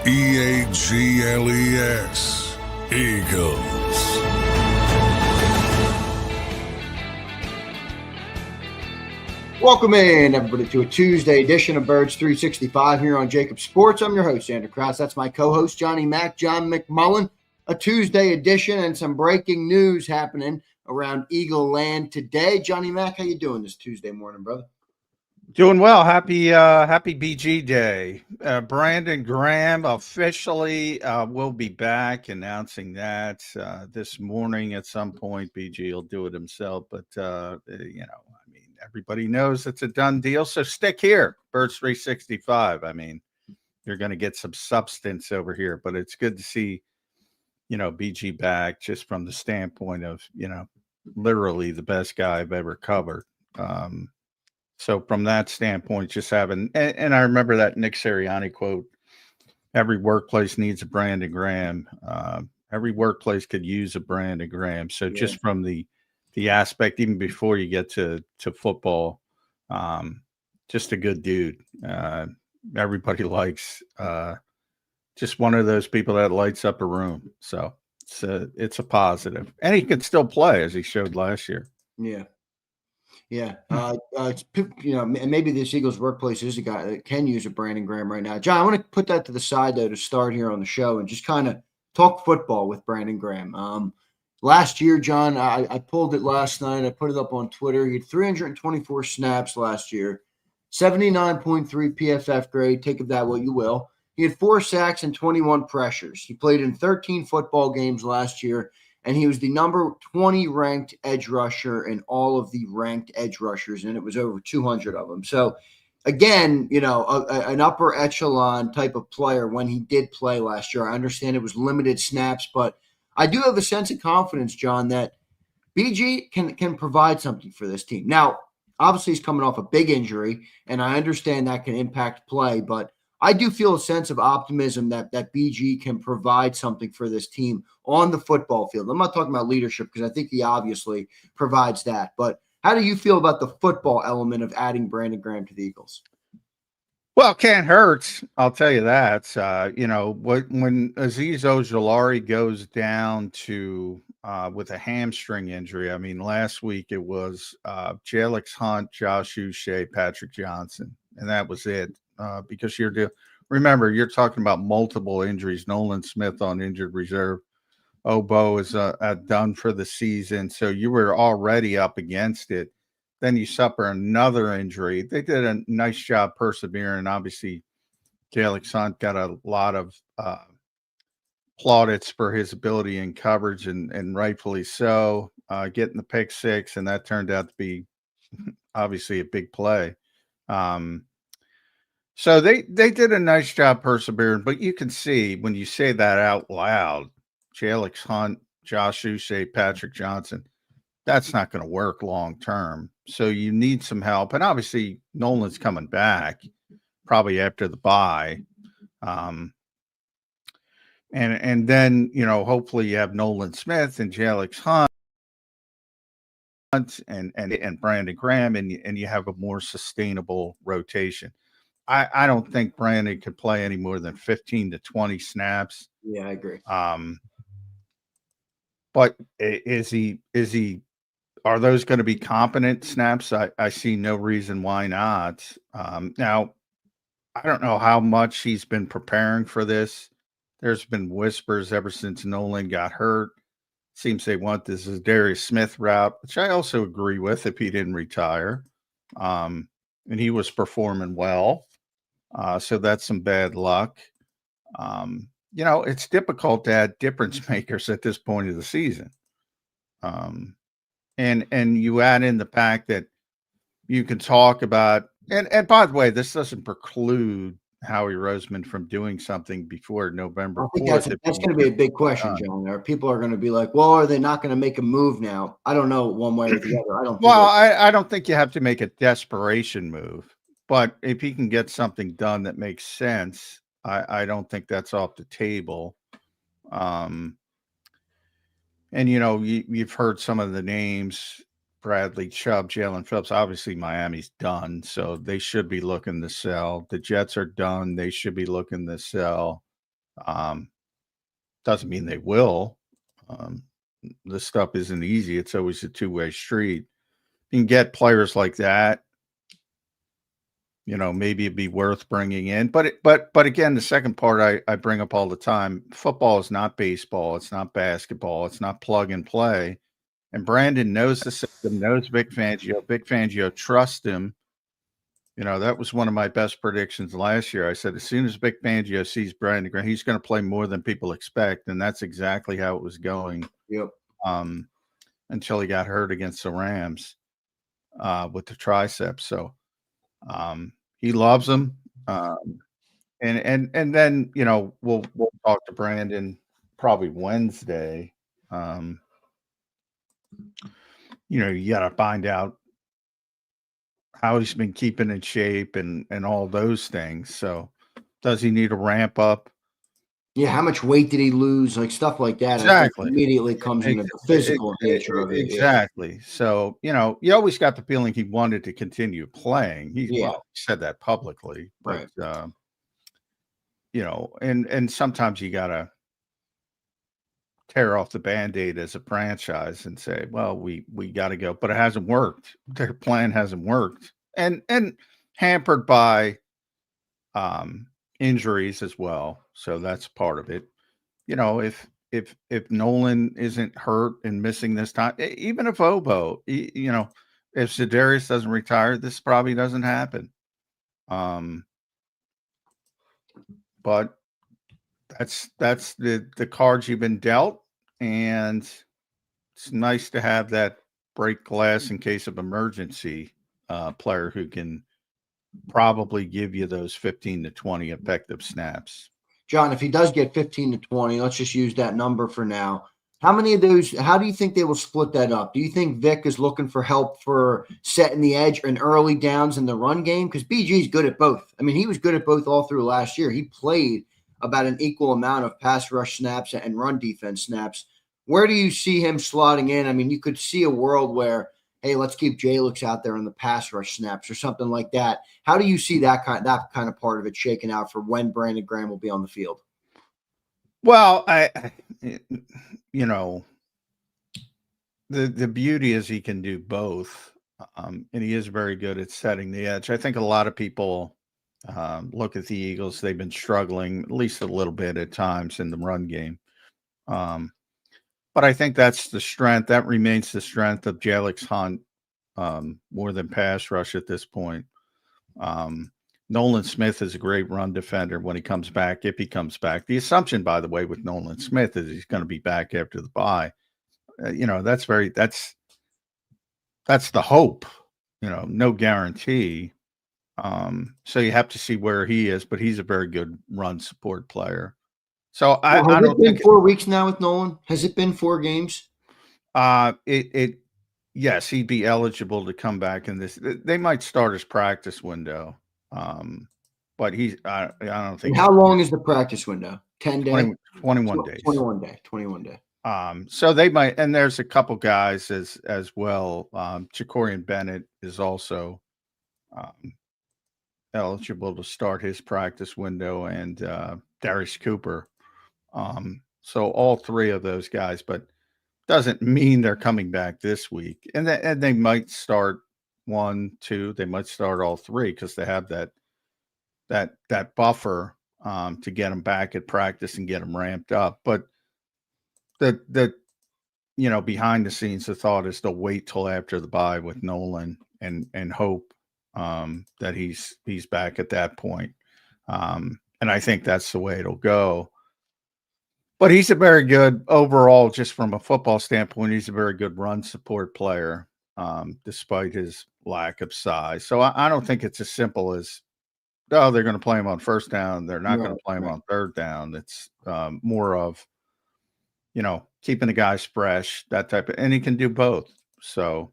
Eagles. Eagles. Welcome in, everybody, to a Tuesday edition of Birds 365 here on JAKIB Sports. I'm your host, Zander Krause. That's my co-host, John McMullen. A Tuesday edition and some breaking news happening around Eagle Land today. Johnny Mac, how you doing this Tuesday morning, brother? Doing well. Happy BG Day. Brandon Graham officially will be back, announcing that this morning at some point. BG will do it himself, but everybody knows it's a done deal. So stick here, Birds 365. I mean, you're going to get some substance over here, but it's good to see, BG back just from the standpoint of, literally the best guy I've ever covered. So from that standpoint, just having, and I remember that Nick Sirianni quote, every workplace needs a Brandon Graham. Every workplace could use a Brandon Graham. So just from the aspect, even before you get to football, just a good dude. Everybody likes, just one of those people that lights up a room. So it's a positive, and he can still play as he showed last year. Yeah. Yeah. And maybe this Eagles workplace is a guy that can use a Brandon Graham right now. John, I want to put that to the side, though, to start here on the show and just kind of talk football with Brandon Graham. Last year, John, I pulled it last night. I put it up on Twitter. He had 324 snaps last year, 79.3 PFF grade. Take of that what you will. He had 4 sacks and 21 pressures. He played in 13 football games last year, and he was the number 20 ranked edge rusher in all of the ranked edge rushers, and it was over 200 of them. So, again, an upper echelon type of player when he did play last year. I understand it was limited snaps, but I do have a sense of confidence, John, that BG can provide something for this team. Now, obviously, he's coming off a big injury, and I understand that can impact play, but I do feel a sense of optimism that BG can provide something for this team on the football field. I'm not talking about leadership because I think he obviously provides that. But how do you feel about the football element of adding Brandon Graham to the Eagles? Well, can't hurt. I'll tell you that. When Azeez Ojulari goes down to with a hamstring injury, I mean, last week it was Jalen Hurts, Josh Uche, Patrick Johnson, and that was it. Because remember, you're talking about multiple injuries. Nolan Smith on injured reserve. Obo is done for the season. So you were already up against it. Then you suffer another injury. They did a nice job persevering. Obviously, Jalen Hurts got a lot of plaudits for his ability in coverage, and rightfully so, getting the pick 6, and that turned out to be obviously a big play. So they did a nice job persevering, but you can see when you say that out loud, Jalen Hurts, Josh Uche, Patrick Johnson, that's not going to work long term. So you need some help. And obviously Nolan's coming back probably after the bye. And then, hopefully you have Nolan Smith and Jalen Hurts and Brandon Graham, and you have a more sustainable rotation. I don't think Brandon could play any more than 15 to 20 snaps. Yeah, I agree. But are those going to be competent snaps? I see no reason why not. Now, I don't know how much he's been preparing for this. There's been whispers ever since Nolan got hurt. Seems they want this as Darius Smith route, which I also agree with if he didn't retire. And he was performing well. So that's some bad luck. It's difficult to add difference makers at this point of the season. And you add in the fact that you can talk about, and by the way, this doesn't preclude Howie Roseman from doing something before November 4th. That's going to be a big question, John. Or people are going to be like, well, are they not going to make a move now? I don't know one way or the other. I don't think you have to make a desperation move. But if he can get something done that makes sense, I don't think that's off the table. And, you've heard some of the names, Bradley Chubb, Jalen Phillips. Obviously, Miami's done, so they should be looking to sell. The Jets are done. They should be looking to sell. Doesn't mean they will. This stuff isn't easy. It's always a two-way street. You can get players like that. Maybe it'd be worth bringing in. But again, the second part I bring up all the time: football is not baseball. It's not basketball. It's not plug and play. And Brandon knows the system, knows Vic Fangio. Vic Fangio trusts him. That was one of my best predictions last year. I said, as soon as Vic Fangio sees Brandon Graham, he's going to play more than people expect. And that's exactly how it was going. Yep. Until he got hurt against the Rams with the triceps. So he loves him. And then, we'll talk to Brandon probably Wednesday. You got to find out how he's been keeping in shape and all those things. So does he need to ramp up? Yeah, how much weight did he lose? Like stuff like that. Exactly. I think immediately comes into the physical nature of it. Exactly. Yeah. So, you always got the feeling he wanted to continue playing. He said that publicly. But, right. And sometimes you got to tear off the Band-Aid as a franchise and say, well, we got to go. But it hasn't worked. Their plan hasn't worked. And hampered by injuries as well. So that's part of it. If Nolan isn't hurt and missing this time, even if Obo, if Za'Darius doesn't retire, this probably doesn't happen. But that's the cards you've been dealt, and it's nice to have that break glass in case of emergency player who can probably give you those 15 to 20 effective snaps. John, if he does get 15 to 20, let's just use that number for now. How many of those, how do you think they will split that up? Do you think Vic is looking for help for setting the edge and early downs in the run game? Because BG is good at both. I mean, he was good at both all through last year. He played about an equal amount of pass rush snaps and run defense snaps. Where do you see him slotting in? I mean, you could see a world where, hey, let's keep Jalix out there on the pass rush snaps or something like that. How do you see that kind of part of it shaking out for when Brandon Graham will be on the field? Well, the beauty is he can do both, and he is very good at setting the edge. I think a lot of people look at the Eagles. They've been struggling at least a little bit at times in the run game. But I think that's the strength. That remains the strength of Jalix Hunt more than pass rush at this point. Nolan Smith is a great run defender when he comes back, if he comes back. The assumption, by the way, with Nolan Smith is he's going to be back after the bye. That's the hope, no guarantee. So you have to see where he is, but he's a very good run support player. So I don't think 4 weeks now with Nolan. Has it been 4 games? Yes, he'd be eligible to come back in this. They might start his practice window. But I don't think. And how long is the practice window? 10 days? 21 days. 21 day. So they might, and there's a couple guys as well. Jacorian Bennett is also eligible to start his practice window, and Darius Cooper. So all 3 of those guys, but doesn't mean they're coming back this week. And they might start 1, 2. They might start all 3 because they have that buffer to get them back at practice and get them ramped up. But the behind the scenes, the thought is to wait till after the bye with Nolan and hope that he's back at that point. And I think that's the way it'll go. But he's a very good overall, just from a football standpoint, he's a very good run support player, despite his lack of size. So I don't think it's as simple as, they're going to play him on first down. They're not going to play him on third down. It's more of, keeping the guys fresh, that type of, and he can do both. So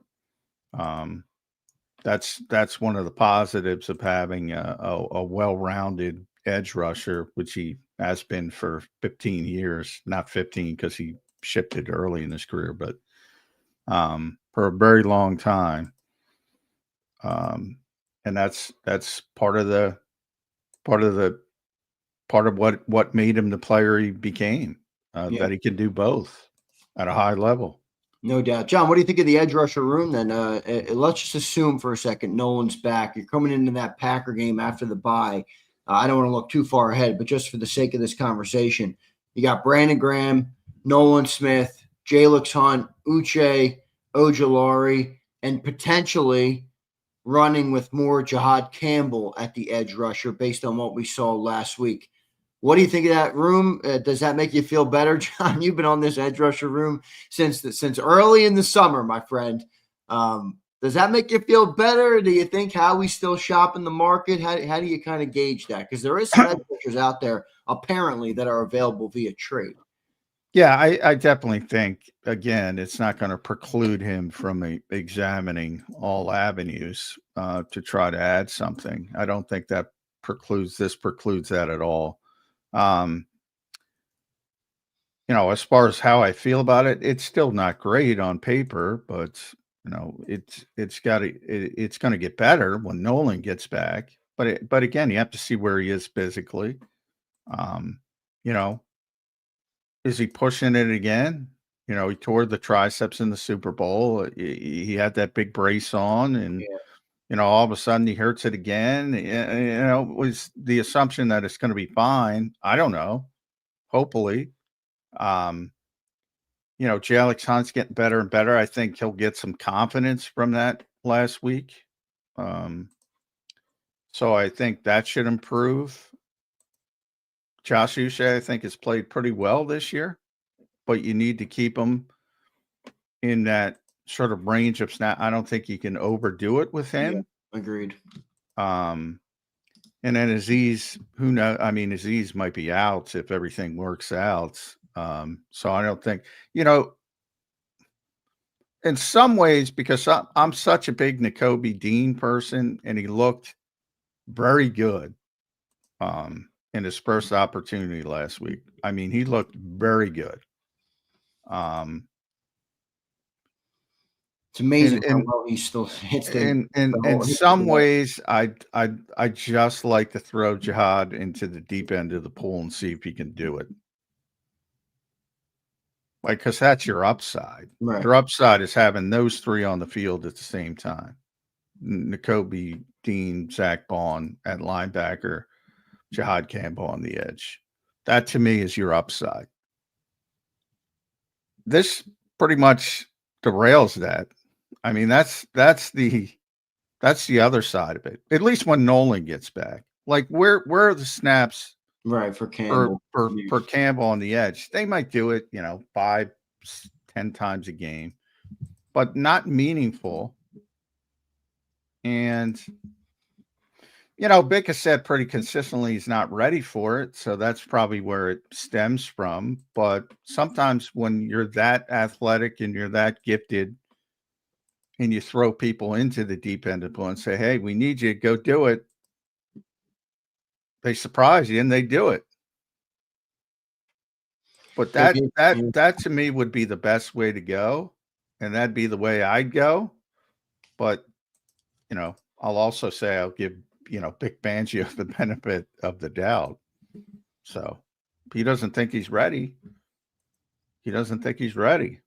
that's one of the positives of having a well-rounded edge rusher, which he has been for 15 years, not 15 because he shifted early in his career, but for a very long time. And that's part of the part of what made him the player he became, that he can do both at a high level. No doubt. John, what do you think of the edge rusher room then? Let's just assume for a second Nolan's back. You're coming into that Packer game after the bye. I don't want to look too far ahead, but just for the sake of this conversation, you got Brandon Graham, Nolan Smith, Jalix Hunt, Uche, Ojulari, and potentially running with more Jihad Campbell at the edge rusher based on what we saw last week. What do you think of that room? Does that make you feel better, John? You've been on this edge rusher room since early in the summer, my friend. Does that make you feel better? Do you think Howie's still shopping the market? How do you kind of gauge that? Because there is some edge rushers out there apparently that are available via trade. Yeah, I definitely think, again, it's not going to preclude him from examining all avenues to try to add something. I don't think that precludes that at all. As far as how I feel about it, it's still not great on paper, but it's going to get better when Nolan gets back. But again, you have to see where he is physically. Is he pushing it again? He tore the triceps in the Super Bowl. He had that big brace on, and all of a sudden he hurts it again. Was the assumption that it's going to be fine. I don't know. Hopefully. Jalix Hunt's getting better and better. I think he'll get some confidence from that last week. So I think that should improve. Josh Uche, I think, has played pretty well this year, but you need to keep him in that sort of range of snap. I don't think you can overdo it with him. Yeah, agreed. And then Aziz, who knows? I mean, Aziz might be out if everything works out. So I don't think, in some ways, because I'm such a big Nakobe Dean person, and he looked very good in his first opportunity last week. I mean, he looked very good. It's amazing how well he still hits the. In some ways, I just like to throw Jihad into the deep end of the pool and see if he can do it. Because that's your upside. Right. Your upside is having those three on the field at the same time. Nakobe Dean, Zach Bond at linebacker, Jihad Campbell on the edge. That to me is your upside. This pretty much derails that. I mean, that's the other side of it. At least when Nolan gets back. Like where are the snaps? Right, for Campbell. For Campbell on the edge. They might do it, 5-10 times a game, but not meaningful. And Vic has said pretty consistently he's not ready for it, so that's probably where it stems from. But sometimes when you're that athletic and you're that gifted, and you throw people into the deep end of the pool and say, "Hey, we need you to go do it," they surprise you and they do it. But that to me would be the best way to go, and that'd be the way I'd go. But I'll also say I'll give Vic Fangio the benefit of the doubt. So if he doesn't think he's ready, he doesn't think he's ready.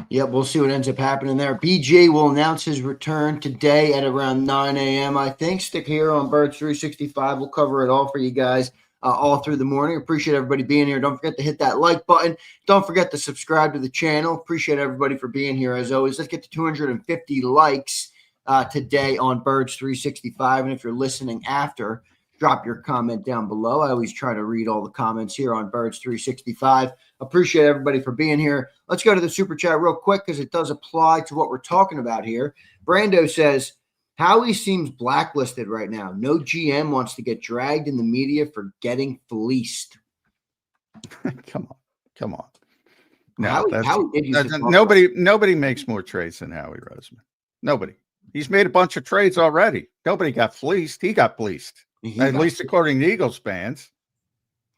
Yep, we'll see what ends up happening there. BG will announce his return today at around 9 a.m. I think. Stick here on Birds 365. We'll cover it all for you guys all through the morning. Appreciate everybody being here. Don't forget to hit that like button. Don't forget to subscribe to the channel. Appreciate everybody for being here as always. Let's get to 250 likes today on Birds 365. And if you're listening after, drop your comment down below. I always try to read all the comments here on Birds 365. Appreciate everybody for being here. Let's go to the super chat real quick because it does apply to what we're talking about here. Brando says, Howie seems blacklisted right now. No GM wants to get dragged in the media for getting fleeced. Come on. No, Howie nobody makes more trades than Howie Roseman. Nobody. He's made a bunch of trades already. Nobody got fleeced. He got fleeced. At least according to Eagles fans.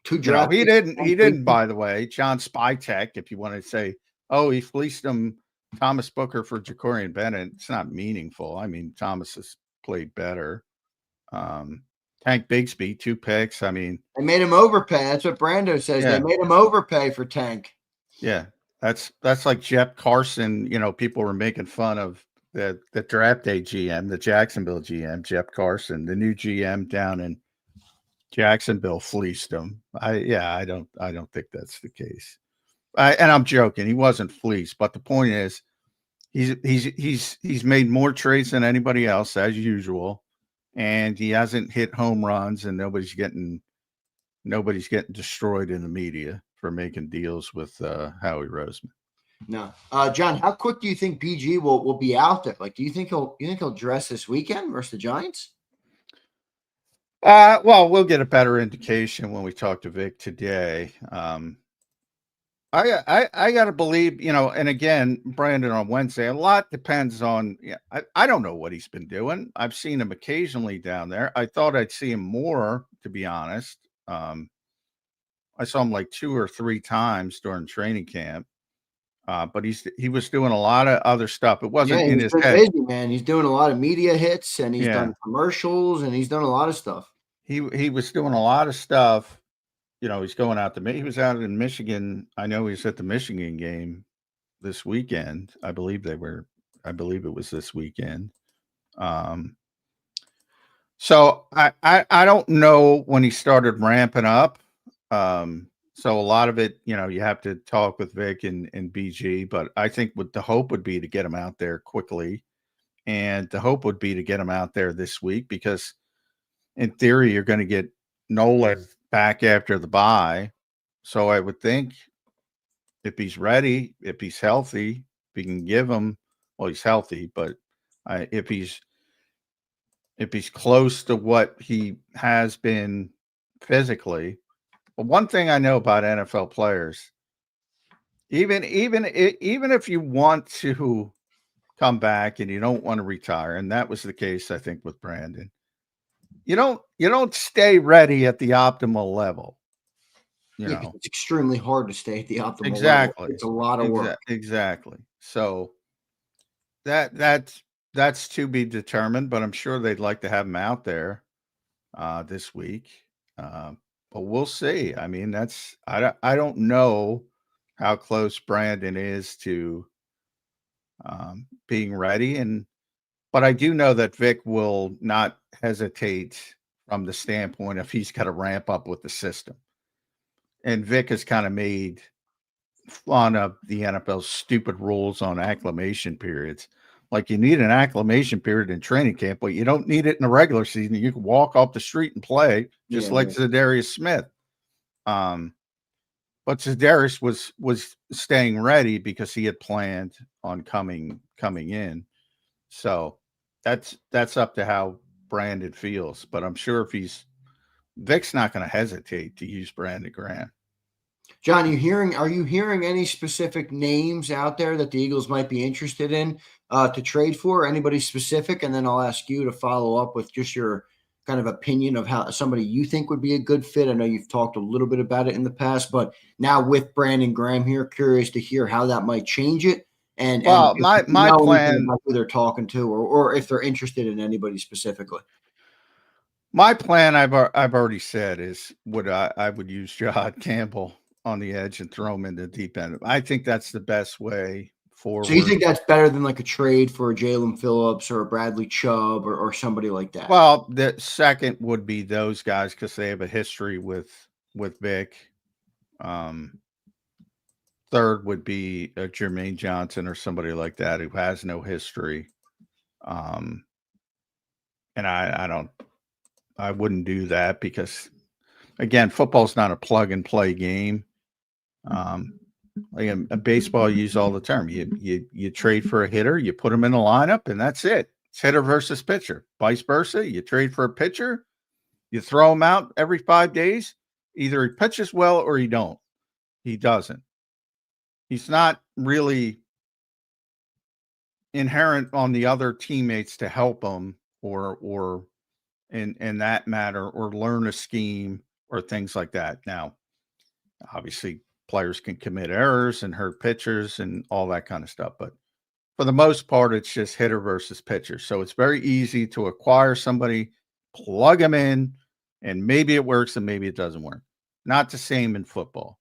He didn't, by the way, John Spytek, if you want to say, he fleeced him, Thomas Booker for Jacorian Bennett. It's not meaningful. I mean, Thomas has played better. Tank Bigsby, 2 picks. I mean, they made him overpay. That's what Brando says. Yeah. They made him overpay for Tank. yeah, that's like Jeff Carson. People were making fun of the draft day GM, the Jacksonville GM, Jeff Carson, the new GM down in Jacksonville fleeced him. I don't think that's the case. And I'm joking. He wasn't fleeced, but the point is, he's made more trades than anybody else as usual, and he hasn't hit home runs, and nobody's getting destroyed in the media for making deals with Howie Roseman. No, John, how quick do you think BG will be out there? Like, do you think he'll dress this weekend versus the Giants? Well, we'll get a better indication when we talk to Vic today. I got to believe, and again, Brandon, on Wednesday, a lot depends on, I don't know what he's been doing. I've seen him occasionally down there. I thought I'd see him more, to be honest. I saw him like 2 or 3 times during training camp. But he was doing a lot of other stuff. It wasn't in his head. Busy, man. He's doing a lot of media hits, and he's done commercials, and he's done a lot of stuff. He was doing a lot of stuff. He's going out to he was out in Michigan. I know he's at the Michigan game this weekend. I believe it was this weekend. So I don't know when he started ramping up. So a lot of it, you have to talk with Vic and BG, but I think what the hope would be to get him out there quickly. And the hope would be to get him out there this week, because in theory, you're going to get Nolan back after the bye. So I would think if he's ready, if he's healthy, if we can give him, well, he's healthy, but if he's close to what he has been physically. But one thing I know about NFL players, even if you want to come back and you don't want to retire, and that was the case, I think, with Brandon, you don't stay ready at the optimal level. It's extremely hard to stay at the optimal level. It's a lot of work. Exactly. So that's to be determined, but I'm sure they'd like to have him out there this week. But we'll see. I mean, I don't know how close Brandon is to being ready, but I do know that Vic will not hesitate from the standpoint if he's got to ramp up with the system. And Vic has kind of made fun of the NFL's stupid rules on acclimation periods. Like, you need an acclimation period in training camp, but you don't need it in the regular season. You can walk off the street and play, just like Zadarius Smith. But Zadarius was staying ready because he had planned on coming in. So that's up to how Brandon feels. But I'm sure Vic's not going to hesitate to use Brandon Graham. John, are you hearing any specific names out there that the Eagles might be interested in to trade for? Anybody specific? And then I'll ask you to follow up with just your kind of opinion of how somebody you think would be a good fit. I know you've talked a little bit about it in the past, but now with Brandon Graham here, curious to hear how that might change it. And my plan, about who they're talking to, or if they're interested in anybody specifically. My plan, I've already said, is I would use Jahad Campbell on the edge and throw him in the deep end. I think that's the best way forward. So you think that's better than like a trade for a Jalen Phillips or a Bradley Chubb or somebody like that? Well, the second would be those guys because they have a history with Vic. Third would be a Jermaine Johnson or somebody like that who has no history. And I wouldn't do that because, again, football's not a plug and play game. Like in baseball, you use all the term. You trade for a hitter, you put him in the lineup, and that's it. It's hitter versus pitcher. Vice versa, you trade for a pitcher, you throw him out every 5 days. Either he pitches well or he doesn't. He's not really inherent on the other teammates to help him or in that matter, or learn a scheme or things like that. Now, obviously, players can commit errors and hurt pitchers and all that kind of stuff. But for the most part, it's just hitter versus pitcher. So it's very easy to acquire somebody, plug them in, And maybe it works and maybe it doesn't work. Not the same in football.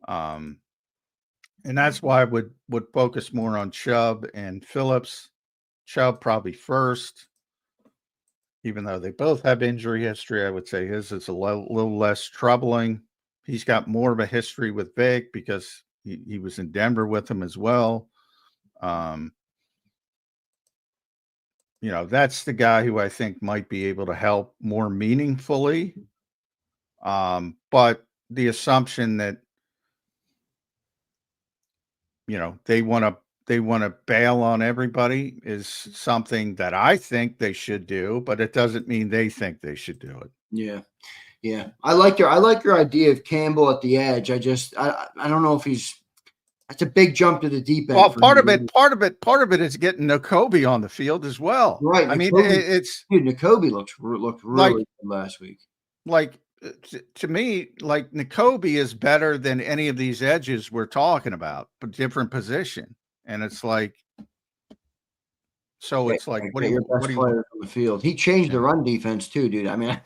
And that's why I would focus more on Chubb and Phillips. Chubb probably first, even though they both have injury history. I would say his is a little less troubling. He's got more of a history with Vic because he was in Denver with him as well. That's the guy who I think might be able to help more meaningfully. But the assumption that, they want to bail on everybody is something that I think they should do, but it doesn't mean they think they should do it. Yeah. Yeah. I like your idea of Campbell at the edge. I don't know if that's a big jump to the deep end. Well, part of it is getting Nakobe on the field as well. Right. I mean, Nakobe looked really good last week. Like, to me, like Nakobe is better than any of these edges we're talking about, but different position. And it's like, what do you player on the field? He changed the run defense too, dude. I mean,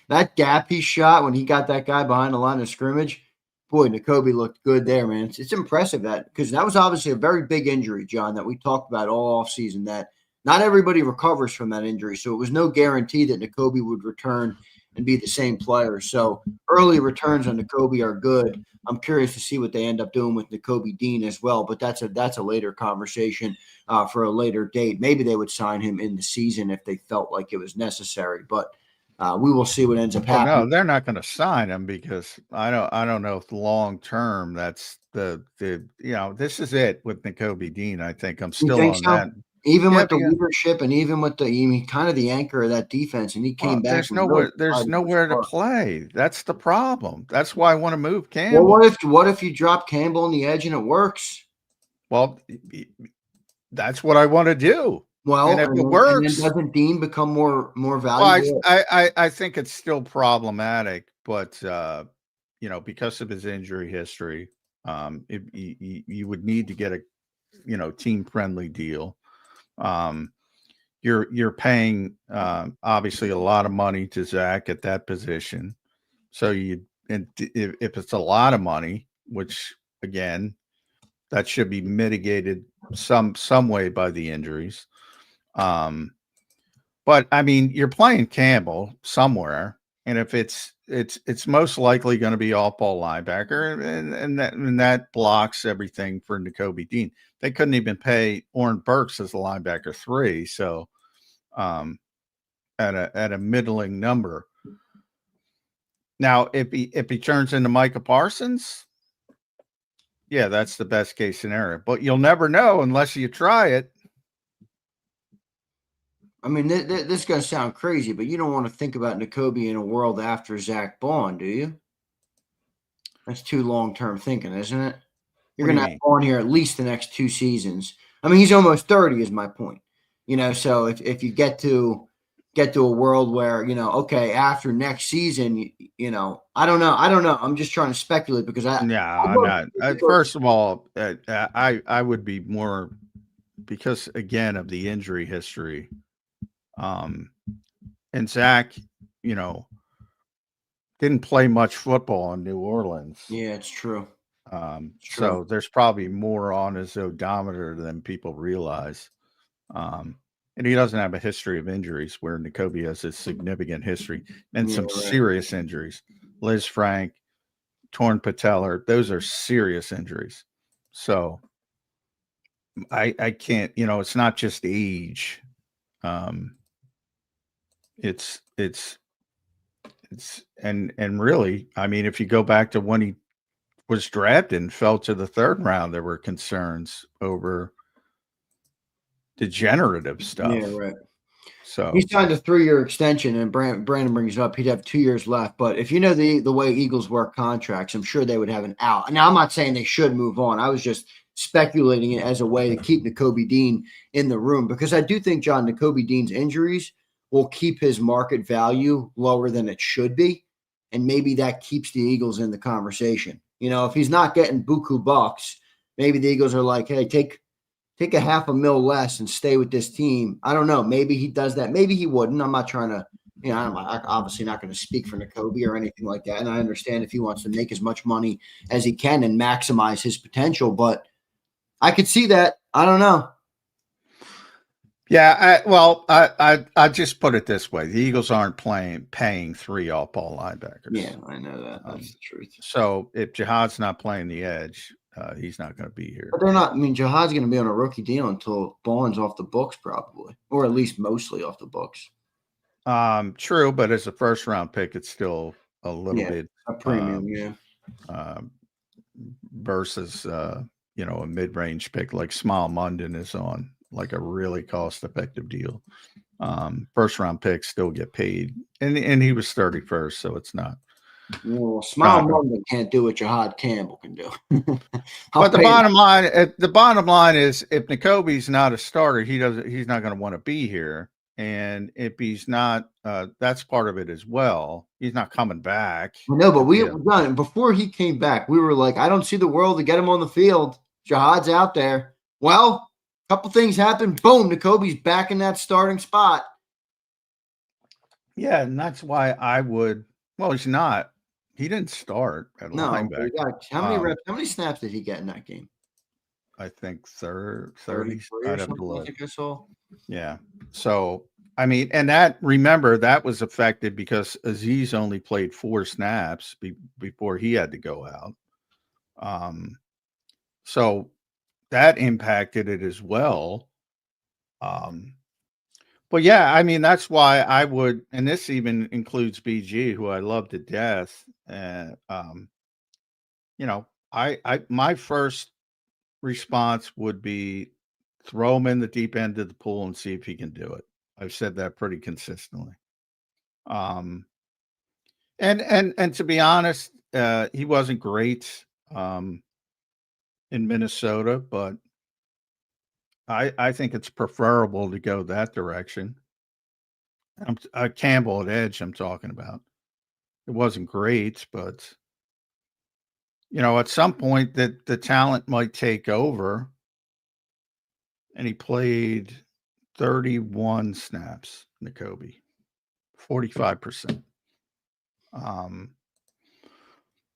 that gap he shot when he got that guy behind the line of scrimmage, boy, Nakobe looked good there, man. It's impressive because that was obviously a very big injury, John, that we talked about all offseason, that not everybody recovers from that injury. So it was no guarantee that Nakobe would return and be the same player. So early returns on Nakobe are good. I'm curious to see what they end up doing with Nakobe Dean as well, but that's a later conversation for a later date. Maybe they would sign him in the season if they felt like it was necessary, but we will see what ends up happening. No, they're not going to sign him because I don't know if long term that's the this is it with Nakobe Dean. I think I'm still on that. Even with the leadership and even with kind of the anchor of that defense, and he came back. There's nowhere to play. That's the problem. That's why I want to move Campbell. Well, what if you drop Campbell on the edge and it works? Well, that's what I want to do. Well, and if it works, then doesn't Dean become more valuable? Well, I think it's still problematic, but because of his injury history, you would need to get a team friendly deal. You're paying obviously a lot of money to Zach at that position. So if it's a lot of money, which again, that should be mitigated some way by the injuries. But I mean, you're playing Campbell somewhere, and if it's most likely going to be off-ball linebacker, and that blocks everything for Nakobe Dean. They couldn't even pay Oren Burks as a linebacker 3, so at a middling number. Now, if he turns into Micah Parsons, yeah, that's the best case scenario. But you'll never know unless you try it. I mean, this is going to sound crazy, but you don't want to think about Nakobe in a world after Zach Bond, do you? That's too long-term thinking, isn't it? You're going to have Bond here at least the next 2 seasons. I mean, he's almost 30 is my point. So if you get to a world where, okay, after next season, I don't know. I'm just trying to speculate because I'm not. First of all, I would be more because, again, of the injury history. And Zach, didn't play much football in New Orleans. Yeah, it's true. So there's probably more on his odometer than people realize. And he doesn't have a history of injuries where Nakobe has a significant history and some serious injuries. Liz Frank, torn patellar, those are serious injuries. So I can't, it's not just age. It's really, I mean, if you go back to when he was drafted and fell to the 3rd round, there were concerns over degenerative stuff. Yeah, right. So he signed a 3-year extension, and Brandon brings it up. He'd have 2 years left. But if you know the way Eagles work contracts, I'm sure they would have an out. Now, I'm not saying they should move on. I was just speculating it as a way to keep Nakobe Dean in the room because I do think, John, Nakobe Dean's injuries will keep his market value lower than it should be. And maybe that keeps the Eagles in the conversation. If he's not getting buku bucks, maybe the Eagles are like, hey, take a $500,000 less and stay with this team. I don't know. Maybe he does that. Maybe he wouldn't. I'm not trying to You know, I'm obviously not going to speak for Nakobe or anything like that, and I understand if he wants to make as much money as he can and maximize his potential, but I could see that. I don't know. Yeah, I just put it this way: the Eagles aren't paying 3 all-ball linebackers. Yeah, I know that. That's the truth. So if Jihad's not playing the edge, he's not going to be here. But they're not. I mean, Jihad's going to be on a rookie deal until Bond's off the books, probably, or at least mostly off the books. True, but as a first-round pick, it's still a little bit a premium, versus a mid-range pick like Smile Munden is on like a really cost-effective deal. First-round picks still get paid, and he was 31st, so it's not. Well, Smile Munden can't do what Jihad Campbell can do. But the bottom line is, if Nakobe's not a starter, he's not going to want to be here. And if he's not, that's part of it as well. He's not coming back. No, but before he came back, we were like, I don't see the world to get him on the field. Jihad's out there. Well, a couple things happened. Boom, Nakobe's back in that starting spot. Yeah, and that's why I would. Well, he's not. He didn't start at linebacker. How many reps? How many snaps did he get in that game? I think 30. I'd have to look. I think I saw. Yeah. So, I mean, and remember, that was affected because Aziz only played 4 snaps before he had to go out. So that impacted it as well. But yeah, I mean, that's why I would, and this even includes BG, who I love to death. And, my first response would be throw him in the deep end of the pool and see if he can do it. I've said that pretty consistently. And to be honest, he wasn't great in Minnesota, but I think it's preferable to go that direction. Campbell at edge, I'm talking about. It wasn't great, but at some point that the talent might take over. And he played 31 snaps, Nakobe, 45%.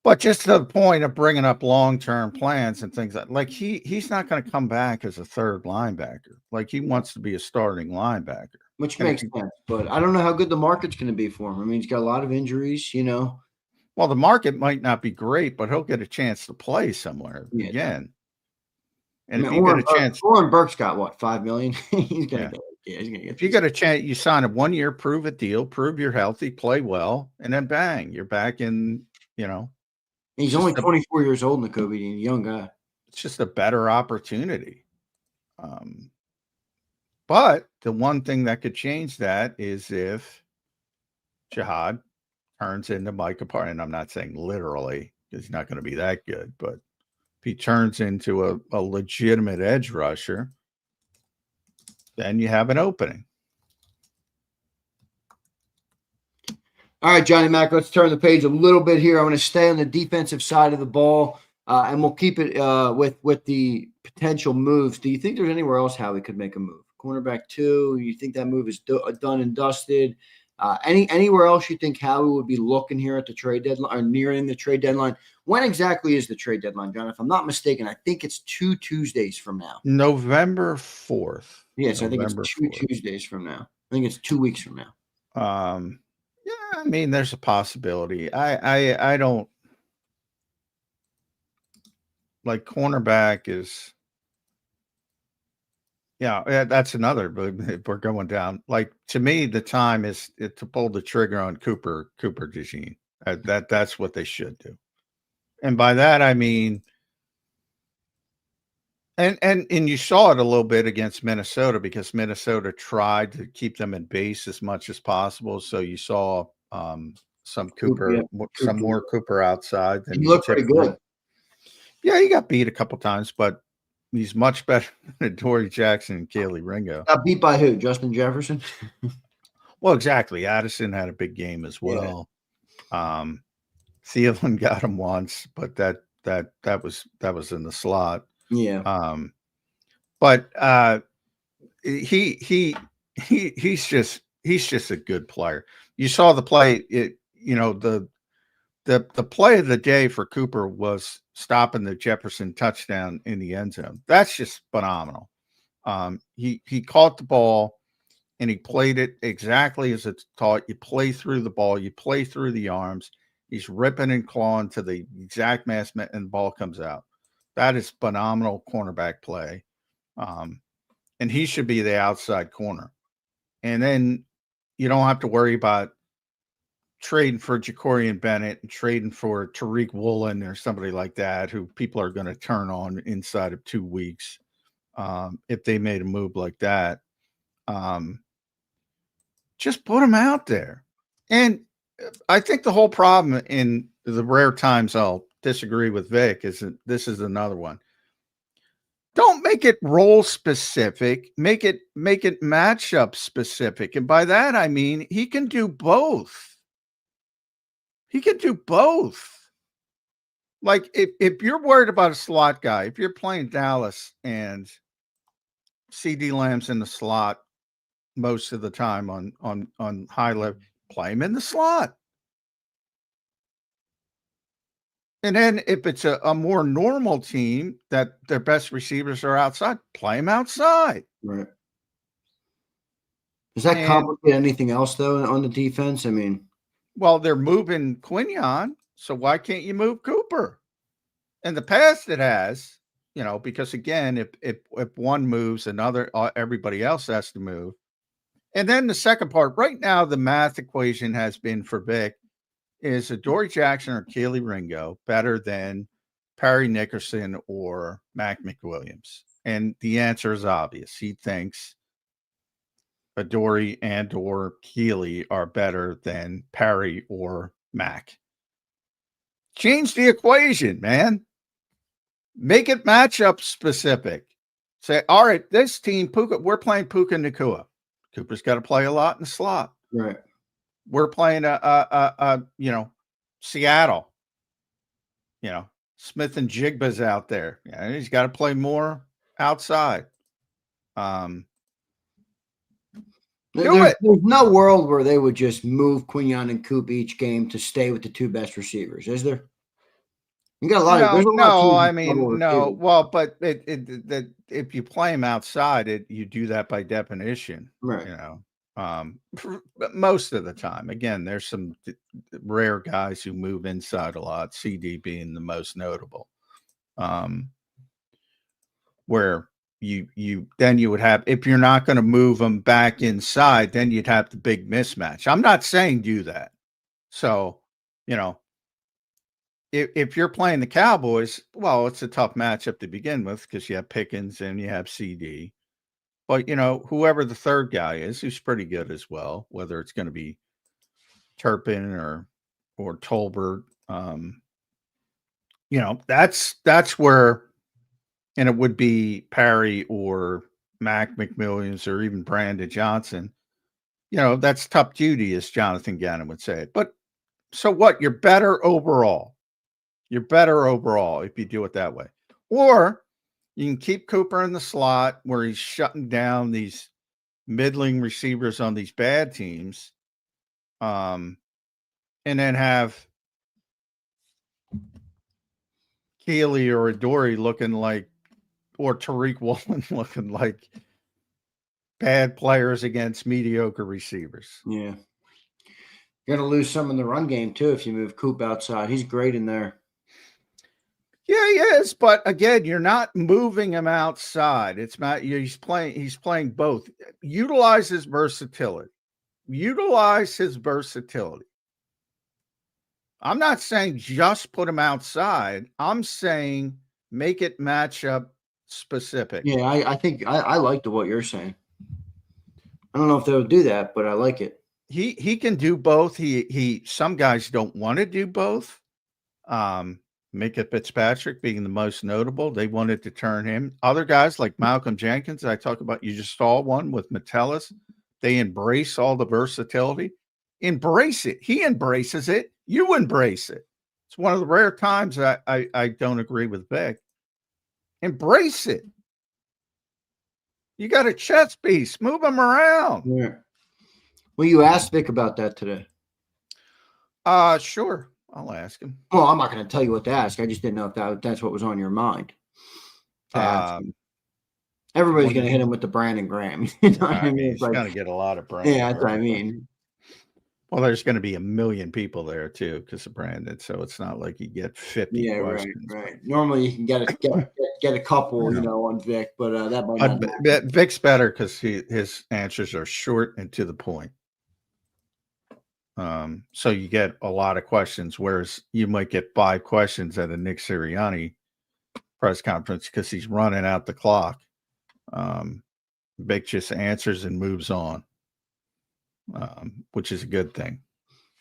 But just to the point of bringing up long-term plans and things like he's not going to come back as a third linebacker. Like he wants to be a starting linebacker. Which makes sense, but I don't know how good the market's going to be for him. I mean, he's got a lot of injuries, Well, the market might not be great, but he'll get a chance to play somewhere again. And if you get a chance, Oren Burke's got what, $5 million? He's gonna get. Yeah, he's gonna get. If you get a chance, you sign a 1-year prove-it deal, prove you're healthy, play well, and then bang, you're back in. He's only 24 years old, Nakobe, he's a young guy. It's just a better opportunity. But the one thing that could change that is if Jihad turns into Micah Parsons, and I'm not saying literally because he's not going to be that good, but if he turns into a legitimate edge rusher, then you have an opening. All right, Johnny Mac, let's turn the page a little bit here. I'm going to stay on the defensive side of the ball, and we'll keep it with the potential moves. Do you think there's anywhere else Howie could make a move? Cornerback 2, you think that move is done and dusted? Anywhere else you think Howie would be looking here at the trade deadline or nearing the trade deadline? When exactly is the trade deadline, John? If I'm not mistaken, I think it's 2 Tuesdays from now. November 4th. Yes, I think it's 2 Tuesdays from now. I think it's 2 weeks from now. Yeah, I mean, there's a possibility. I don't like cornerback is. Yeah, that's another. But if we're going down, like to me, the time is to pull the trigger on Cooper DeJean. That's what they should do, and by that I mean, and you saw it a little bit against Minnesota because Minnesota tried to keep them in base as much as possible. So you saw some more Cooper outside. He looked pretty good. Yeah, he got beat a couple times, but he's much better than Torrey Jackson and Kaylee Ringo. Got beat by who? Justin Jefferson? Well, exactly. Addison had a big game as well. Yeah. Thielen got him once, but that was in the slot. Yeah. But he's just he's just a good player. You saw the play. The play of the day for Cooper was stopping the Jefferson touchdown in the end zone. That's just phenomenal. He caught the ball and he played it exactly as it's taught. You play through the ball, you play through the arms. He's ripping and clawing to the exact mass, and the ball comes out. That is phenomenal cornerback play. And he should be the outside corner. And then you don't have to worry about trading for Jacorian Bennett and trading for Tariq Woolen or somebody like that, who people are going to turn on inside of 2 weeks if they made a move like that. Just put him out there. And I think the whole problem in the rare times I'll disagree with Vic is that this is another one. Don't make it role specific. Make it matchup specific. And by that, I mean, he can do both. He can do both. Like if you're worried about a slot guy, if you're playing Dallas and CD Lamb's in the slot most of the time on high level, play him in the slot. And then if it's a more normal team that their best receivers are outside, play them outside. Right. Does that complicate anything else, though, on the defense? I mean, well, they're moving Quinion, so why can't you move Cooper? In the past, it has, because again, if one moves, everybody else has to move. And then the second part, right now, the math equation has been for Vic is Adoree Jackson or Keely Ringo better than Perry Nickerson or Mac McWilliams? And the answer is obvious. He thinks Adoree and or Keely are better than Perry or Mac. Change the equation, man. Make it matchup specific. Say, all right, this team, Puka, we're playing Puka Nacua. Cooper's got to play a lot in the slot. Right. We're playing Seattle. Smith and Jigba's out there. Yeah, he's got to play more outside. There's no world where they would just move Quinion and Coop each game to stay with the 2 best receivers, is there? You got a lot of. No. Well, but if you play him outside, you do that by definition, right? Most of the time. Again, there's some rare guys who move inside a lot. CD being the most notable, where you would have, if you're not going to move them back inside, then you'd have the big mismatch. I'm not saying do that. So, if you're playing the Cowboys, well, it's a tough matchup to begin with because you have Pickens and you have CD. But, whoever the third guy is, who's pretty good as well, whether it's going to be Turpin or Tolbert, that's where, and it would be Perry or Mac McWilliams or even Brandon Johnson. That's tough duty, as Jonathan Gannon would say. But so what? You're better overall. You're better overall if you do it that way. Or you can keep Cooper in the slot where he's shutting down these middling receivers on these bad teams. And then have Keely or Adoree looking like, or Tariq Woolen looking like bad players against mediocre receivers. Yeah. You're going to lose some in the run game, too, if you move Coop outside. He's great in there. Yeah, he is, but again, you're not moving him outside. It's not. He's playing both. Utilize his versatility. I'm not saying just put him outside. I'm saying make it matchup specific. Yeah, I think I like what you're saying. I don't know if they'll do that, but I like it. He can do both. Some guys don't want to do both. Micah Fitzpatrick being the most notable. They wanted to turn him. Other guys like Malcolm Jenkins, I talk about, you just saw one with Metellus. They embrace all the versatility. Embrace it. He embraces it. You embrace it. It's one of the rare times I don't agree with Vic. Embrace it. You got a chess piece. Move him around. Yeah. Will you ask Vic about that today? Sure. I'll ask him. Well, I'm not going to tell you what to ask. I just didn't know if that's what was on your mind to ask him. Everybody's going to hit him with the Brandon Graham. You know what I mean? He's It's like, going to get a lot of Brandon. yeah, that's what I mean. Well, there's going to be 1 million people there too because of Brandon, so it's not like you get 50 questions. Right. Normally, you can get a couple, on Vic, but that might not. But Vic's better because his answers are short and to the point. So you get a lot of questions, whereas you might get 5 questions at a Nick Sirianni press conference because he's running out the clock. Vic just answers and moves on, which is a good thing.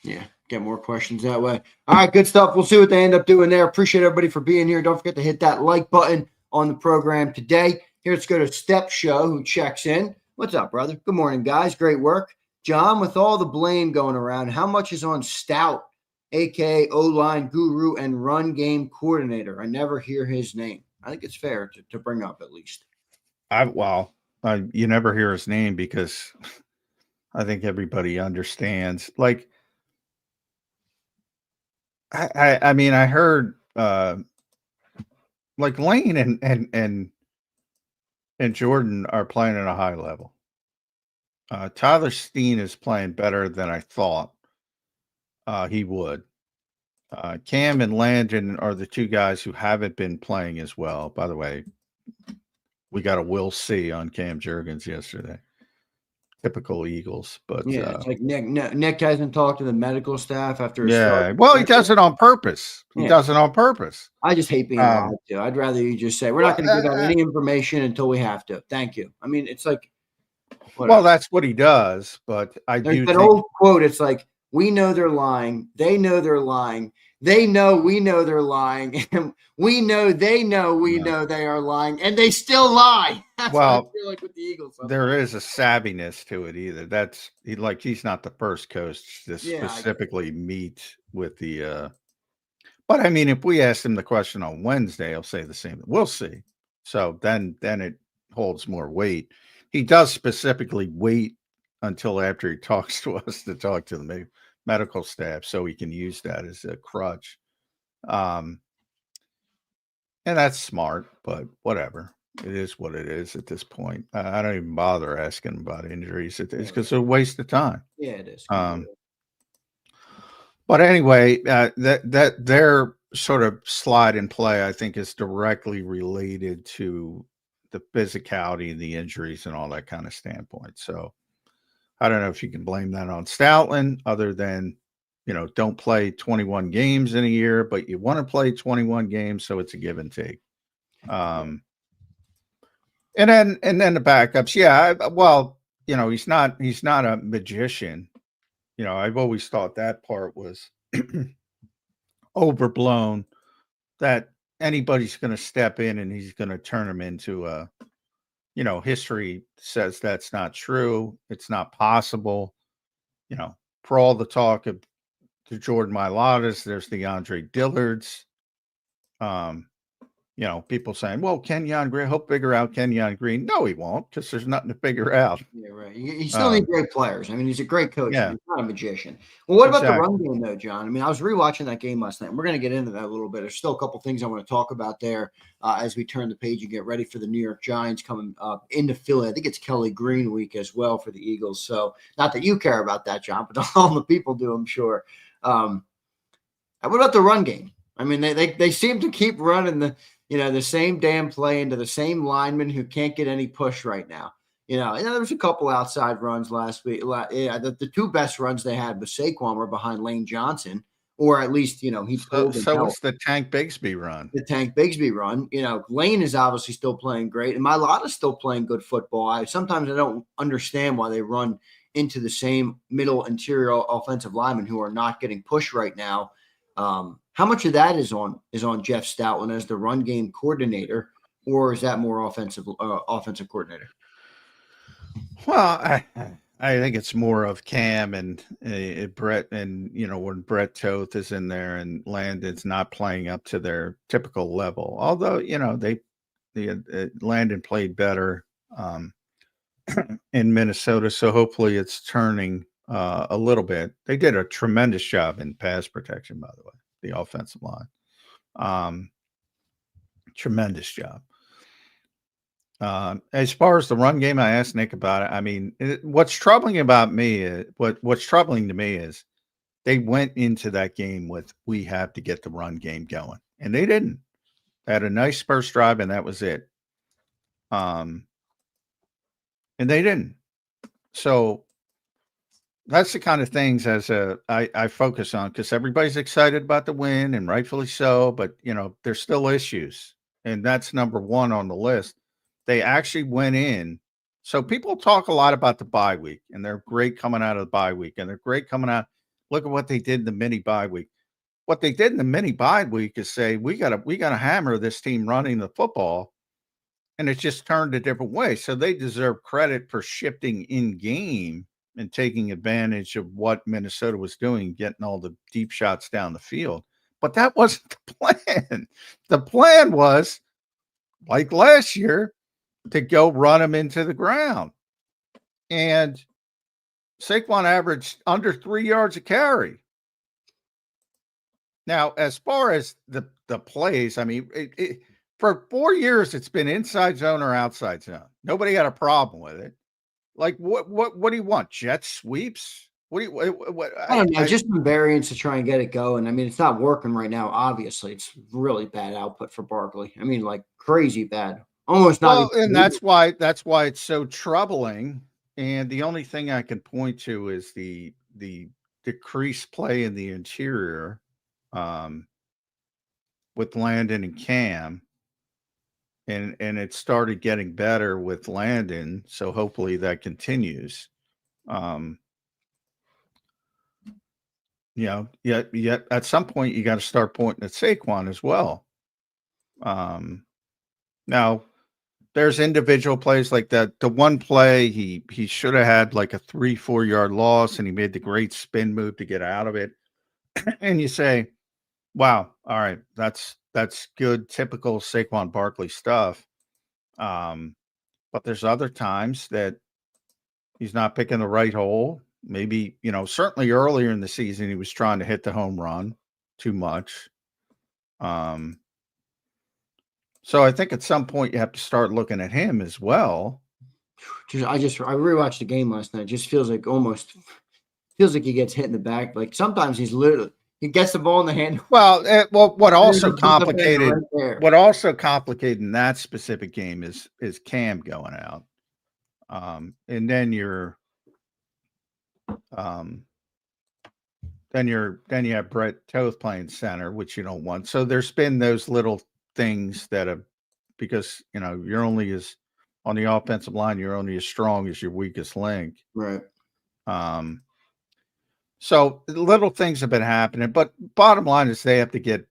Yeah, get more questions that way. All right, good stuff. We'll see what they end up doing there. Appreciate everybody for being here. Don't forget to hit that like button on the program today. Here, let's go to Step Show, who checks in. What's up, brother? Good morning, guys. Great work. John, with all the blame going around, how much is on Stout, a.k.a. O-line guru and run game coordinator? I never hear his name. I think it's fair to bring up at least. You never hear his name because I think everybody understands. Like, I mean, I heard like Lane and Jordan are playing at a high level. Tyler Steen is playing better than I thought he would. Cam and Landon are the 2 guys who haven't been playing as well. By the way, we got a "we'll see" on Cam Jurgens yesterday. Typical Eagles, but yeah, it's like Nick hasn't talked to the medical staff after. Well, he does it on purpose. He does it on purpose. I just hate being lied to. I'd rather you just say we're not going to give out any information until we have to. Thank you. I mean, it's like, whatever. Well, that's what he does. But There's an old quote. It's like, we know they're lying. They know they're lying. They know we know they're lying. And we know they know we know they are lying. And they still lie. That's what I feel like with the Eagles. There is a savviness to it either. He's not the first coach to specifically meet with the but I mean, if we asked him the question on Wednesday, he'll say the same. We'll see. So then it holds more weight. He does specifically wait until after he talks to us to talk to the medical staff so he can use that as a crutch. And that's smart, but whatever. It is what it is at this point. I don't even bother asking about injuries. It's because it's a waste of time. Yeah, it is. But anyway, that their sort of slide and play, I think, is directly related to the physicality, the injuries, and all that kind of standpoint. So I don't know if you can blame that on Stoutland, other than, don't play 21 games in a year, but you want to play 21 games, so it's a give and take. And then the backups, he's not a magician. I've always thought that part was overblown, that anybody's going to step in and he's going to turn him into a, history says that's not true. It's not possible. For all the talk of the Jordan Mailatas, there's the Andre Dillards. People saying, well, Kenyon Green, he'll figure out Kenyon Green. No, he won't, because there's nothing to figure out. Yeah, right. You still need great players. I mean, he's a great coach. Yeah. He's not a magician. Well, what about the run game, though, John? I mean, I was rewatching that game last night, and we're going to get into that a little bit. There's still a couple things I want to talk about there as we turn the page and get ready for the New York Giants coming up into Philly. I think it's Kelly Green week as well for the Eagles. So not that you care about that, John, but all the people do, I'm sure. What about the run game? I mean, they seem to keep running the same damn play into the same lineman who can't get any push right now. There was a couple outside runs last week. The 2 best runs they had with Saquon were behind Lane Johnson, or at least, he pulled. So what's the Tank Bigsby run? The Tank Bigsby run. Lane is obviously still playing great, and Mailata's still playing good football. Sometimes I don't understand why they run into the same middle interior offensive linemen who are not getting pushed right now. How much of that is on Jeff Stoutland as the run game coordinator, or is that more offensive coordinator? Well, I think it's more of Cam and Brett, and when Brett Toth is in there and Landon's not playing up to their typical level. Although Landon played better in Minnesota, so hopefully it's turning a little bit. They did a tremendous job in pass protection, by the way, the offensive line. Tremendous job. As far as the run game, I asked Nick about it. I mean, what's troubling about me is what's troubling to me is they went into that game with we have to get the run game going, and they didn't. They had a nice first drive, and that was it. And they didn't. So that's the kind of things I focus on because everybody's excited about the win, and rightfully so. But there's still issues, and that's number one on the list. They actually went in. So people talk a lot about the bye week, and they're great coming out of the bye week, and they're great coming out. Look at what they did in the mini bye week. What they did in the mini bye week is say we gotta hammer this team running the football, and it just turned a different way. So they deserve credit for shifting in game and taking advantage of what Minnesota was doing, getting all the deep shots down the field. But that wasn't the plan. The plan was, like last year, to go run them into the ground. And Saquon averaged under 3 yards a carry. Now, as far as the plays, I mean, for 4 years, it's been inside zone or outside zone. Nobody had a problem with it. Like, what do you want? Jet sweeps? I don't know, just some variance to try and get it going. I mean, it's not working right now. Obviously, it's really bad output for Barkley. I mean, like crazy bad. Almost not. Well, and that's why it's so troubling. And the only thing I can point to is the decreased play in the interior, with Landon and Cam, and it started getting better with Landon. So hopefully that continues. Yet at some point you got to start pointing at Saquon as well. Now there's individual plays like that. The one play he should have had like a 3-4 yard loss, and he made the great spin move to get out of it. And you say, wow, all right, that's good, typical Saquon Barkley stuff. But there's other times that he's not picking the right hole. Maybe, certainly earlier in the season, he was trying to hit the home run too much. So I think at some point you have to start looking at him as well. I rewatched the game last night. It just feels like he gets hit in the back. Like sometimes he gets the ball in the hand. Well, what also complicated in that specific game is Cam going out. And then you have Brett Toth playing center, which you don't want. So there's been those little things that have, because you're only as on the offensive line, you're only as strong as your weakest link. Right. So little things have been happening, but bottom line is they have to get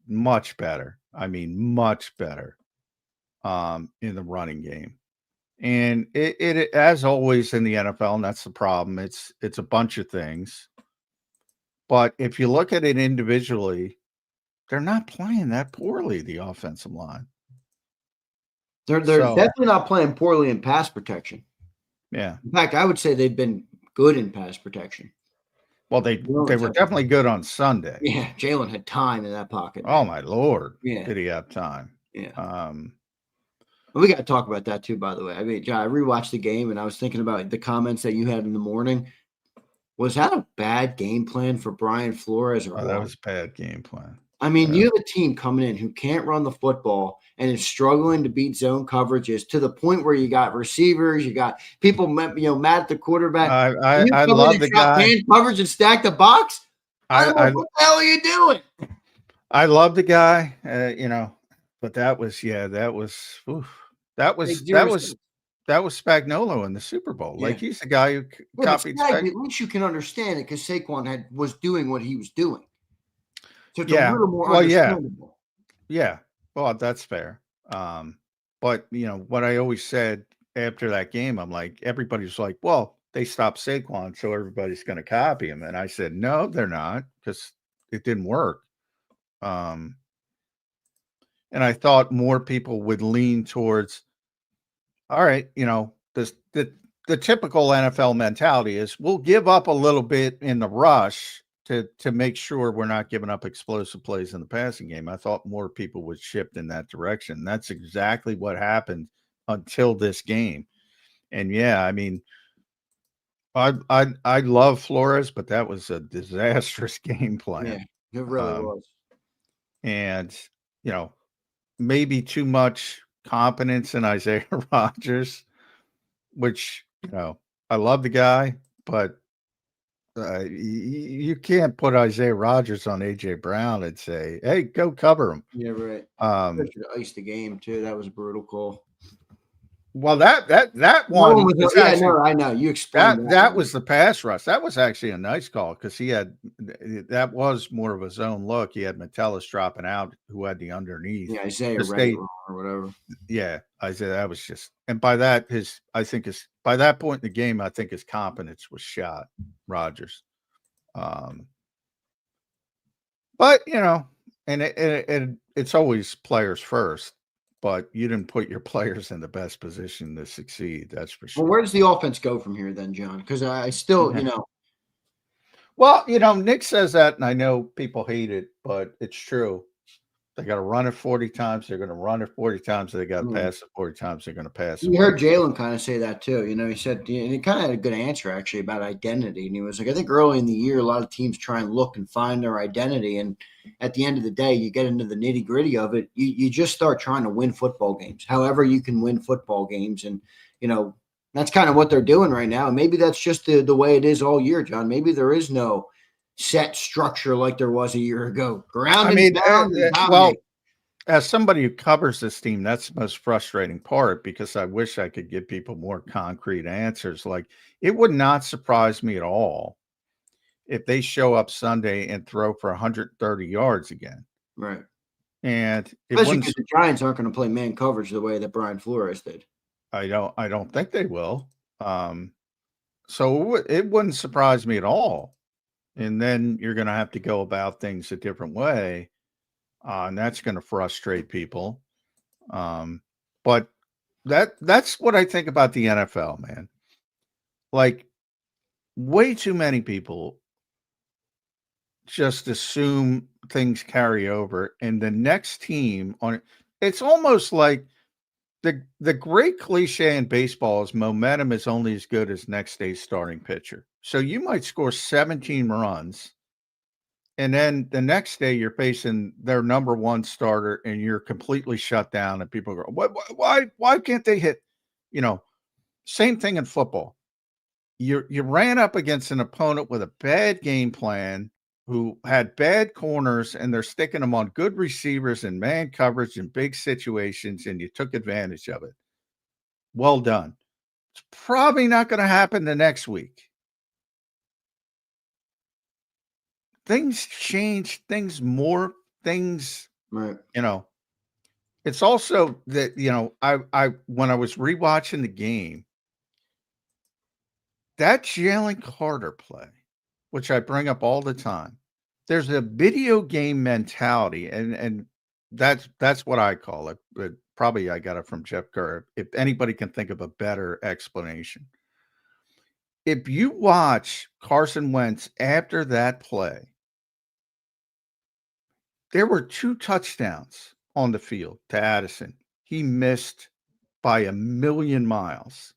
much better. I mean, much better in the running game. And it as always in the NFL, and that's the problem. It's a bunch of things. But if you look at it individually, they're not playing that poorly, the offensive line. They're definitely not playing poorly in pass protection. Yeah. In fact, I would say they've been good in pass protection. Well, they were definitely good on Sunday. Yeah, Jalen had time in that pocket. Oh my Lord! Yeah, did he have time? Yeah. We got to talk about that too. By the way, I mean, John, I rewatched the game and I was thinking about the comments that you had in the morning. Was that a bad game plan for Brian Flores? That was a bad game plan. I mean, you have a team coming in who can't run the football and is struggling to beat zone coverages to the point where you got receivers, you got people, mad at the quarterback. I love the guy. Man coverage and stack the box. What the hell are you doing? I love the guy, but that was Spagnuolo in the Super Bowl. Yeah. Like he's the guy who copied. At least you can understand it because Saquon was doing what he was doing. So it's a little more understandable. Yeah. Well, that's fair. But what I always said after that game, I'm like, everybody's like, well, they stopped Saquon, so everybody's going to copy him. And I said, no, they're not, because it didn't work. And I thought more people would lean towards, all right, the the typical NFL mentality is we'll give up a little bit in the rush to make sure we're not giving up explosive plays in the passing game. I thought more people would shift in that direction. That's exactly what happened until this game. And yeah, I mean, I love Flores, but that was a disastrous game plan. Yeah, it really was. And maybe too much confidence in Isaiah Rodgers, which I love the guy, but you can't put Isaiah Rodgers on AJ Brown and say, "Hey, go cover him." Yeah, right. Should have iced the game too. That was a brutal call. Well, that one was actually, no, I know you explained that was the pass rush. That was actually a nice call because that was more of a zone look. He had Metellus dropping out, who had the underneath. Yeah, Isaiah read it wrong or whatever. Yeah, Isaiah. That was just, and by that by that point in the game, I think his confidence was shot. Rodgers, but and it's always players first. But you didn't put your players in the best position to succeed. That's for sure. Well, where does the offense go from here then, John? Because I still, Well, Nick says that, and I know people hate it, but it's true. They got to run it 40 times. They're going to run it 40 times. They got to pass it 40 times. They're going to pass it. You heard Jalen kind of say that too. He said, and he kind of had a good answer actually about identity. And he was like, I think early in the year, a lot of teams try and look and find their identity. And at the end of the day, you get into the nitty gritty of it. You just start trying to win football games, however you can win football games. And, that's kind of what they're doing right now. And maybe that's just the way it is all year, John. Maybe there is no set structure like there was a year ago. Well, as somebody who covers this team, that's the most frustrating part because I wish I could give people more concrete answers. Like, it would not surprise me at all if they show up Sunday and throw for 130 yards again. Right. And especially because the Giants aren't going to play man coverage the way that Brian Flores did. I don't think they will. So it wouldn't surprise me at all. And then you're going to have to go about things a different way. And that's going to frustrate people. But that's what I think about the NFL, man. Like, way too many people just assume things carry over, and the next team on it. It's almost like the great cliche in baseball is momentum is only as good as next day's starting pitcher. So you might score 17 runs, and then the next day you're facing their number one starter, and you're completely shut down. And people go, why can't they hit? Same thing in football. You ran up against an opponent with a bad game plan, who had bad corners, and they're sticking them on good receivers and man coverage in big situations, and you took advantage of it. Well done. It's probably not going to happen the next week. Things change, things morph, things, right. It's also that, I when I was rewatching the game, that Jalen Carter play, which I bring up all the time, there's a video game mentality, and that's what I call it. But probably I got it from Jeff Kerr. If anybody can think of a better explanation. If you watch Carson Wentz after that play, there were 2 touchdowns on the field to Addison. He missed by a million miles.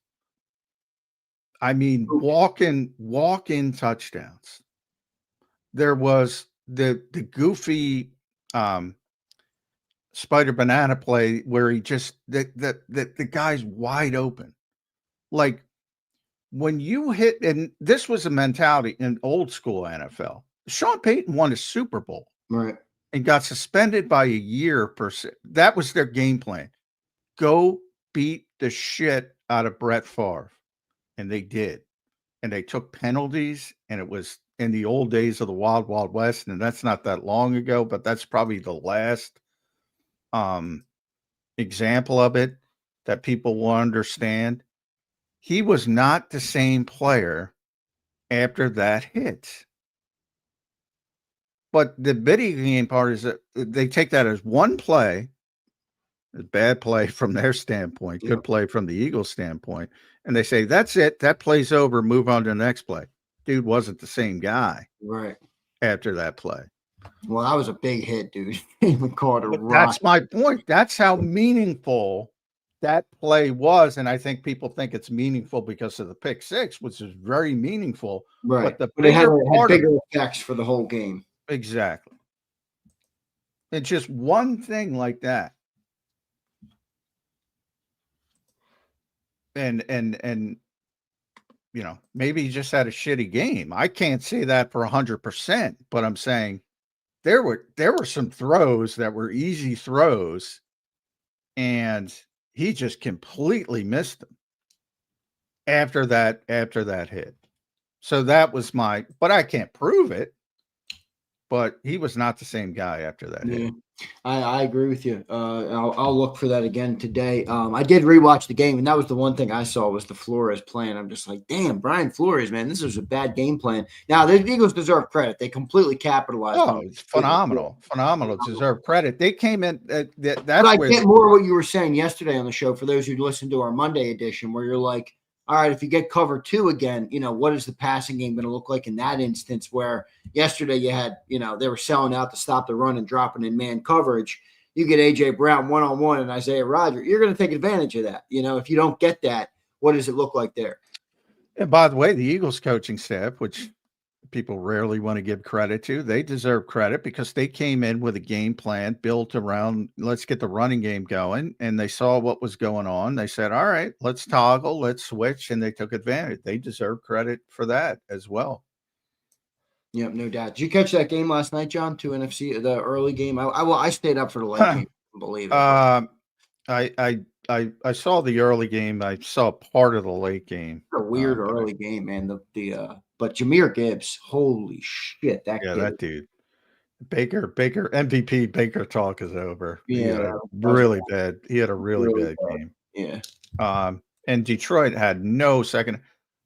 I mean, walk-in touchdowns. There was the goofy spider banana play where he just the guy's wide open. Like, when you hit, and this was a mentality in old school NFL. Sean Payton won a Super Bowl, right, and got suspended by a year per se. That was their game plan. Go beat the shit out of Brett Favre. And they did. And they took penalties, and it was in the old days of the Wild Wild West, and that's not that long ago, but that's probably the last example of it that people will understand. He was not the same player after that hit. But the video game part is that they take that as one play, A bad play from their standpoint, Yeah. good play from the Eagles' standpoint. And they say, that's it. That play's over. Move on to the next play. Dude wasn't the same guy Right. after that play. Well, that was a big hit, dude. Even caught a But rock. that's my point. That's how meaningful that play was. And I think people think it's meaningful because of the pick six, which is very meaningful. Right. But it had part of bigger effects for the whole game. exactly. It's just one thing like that. And maybe he just had a shitty game. I can't say that for 100%, but I'm saying there were some throws that were easy throws, and he just completely missed them after that hit. So that was but I can't prove it, but he was not the same guy after that hit. I agree with you. I'll look for that again today. I did rewatch the game, and that was the one thing I saw was the Flores plan. I'm just like, damn, Brian Flores, man, this was a bad game plan. Now the Eagles deserve credit; they completely capitalized. Oh, it's phenomenal, deserve credit. They came in. That's but I get more what you were saying yesterday on the show for those who listened to our Monday edition, where you're like, all right, if you get cover two again, what is the passing game going to look like in that instance? Where yesterday you had, they were selling out to stop the run and dropping in man coverage. You get AJ Brown one-on-one and Isaiah Rodgers, you're going to take advantage of that. If you don't get that, what does it look like there? And by the way, the Eagles coaching staff, which people rarely want to give credit to, they deserve credit because they came in with a game plan built around, let's get the running game going. And they saw what was going on. They said, all right, let's toggle, let's switch. And they took advantage. They deserve credit for that as well. Yep, no doubt. Did you catch that game last night, John? To NFC, the early game. I stayed up for the late game. Believe it. I saw the early game. I saw part of the late game. A weird early game, man. But Jahmyr Gibbs, holy shit, that dude. Baker MVP Baker talk is over. Yeah, he had a really bad game. Yeah. And Detroit had no second.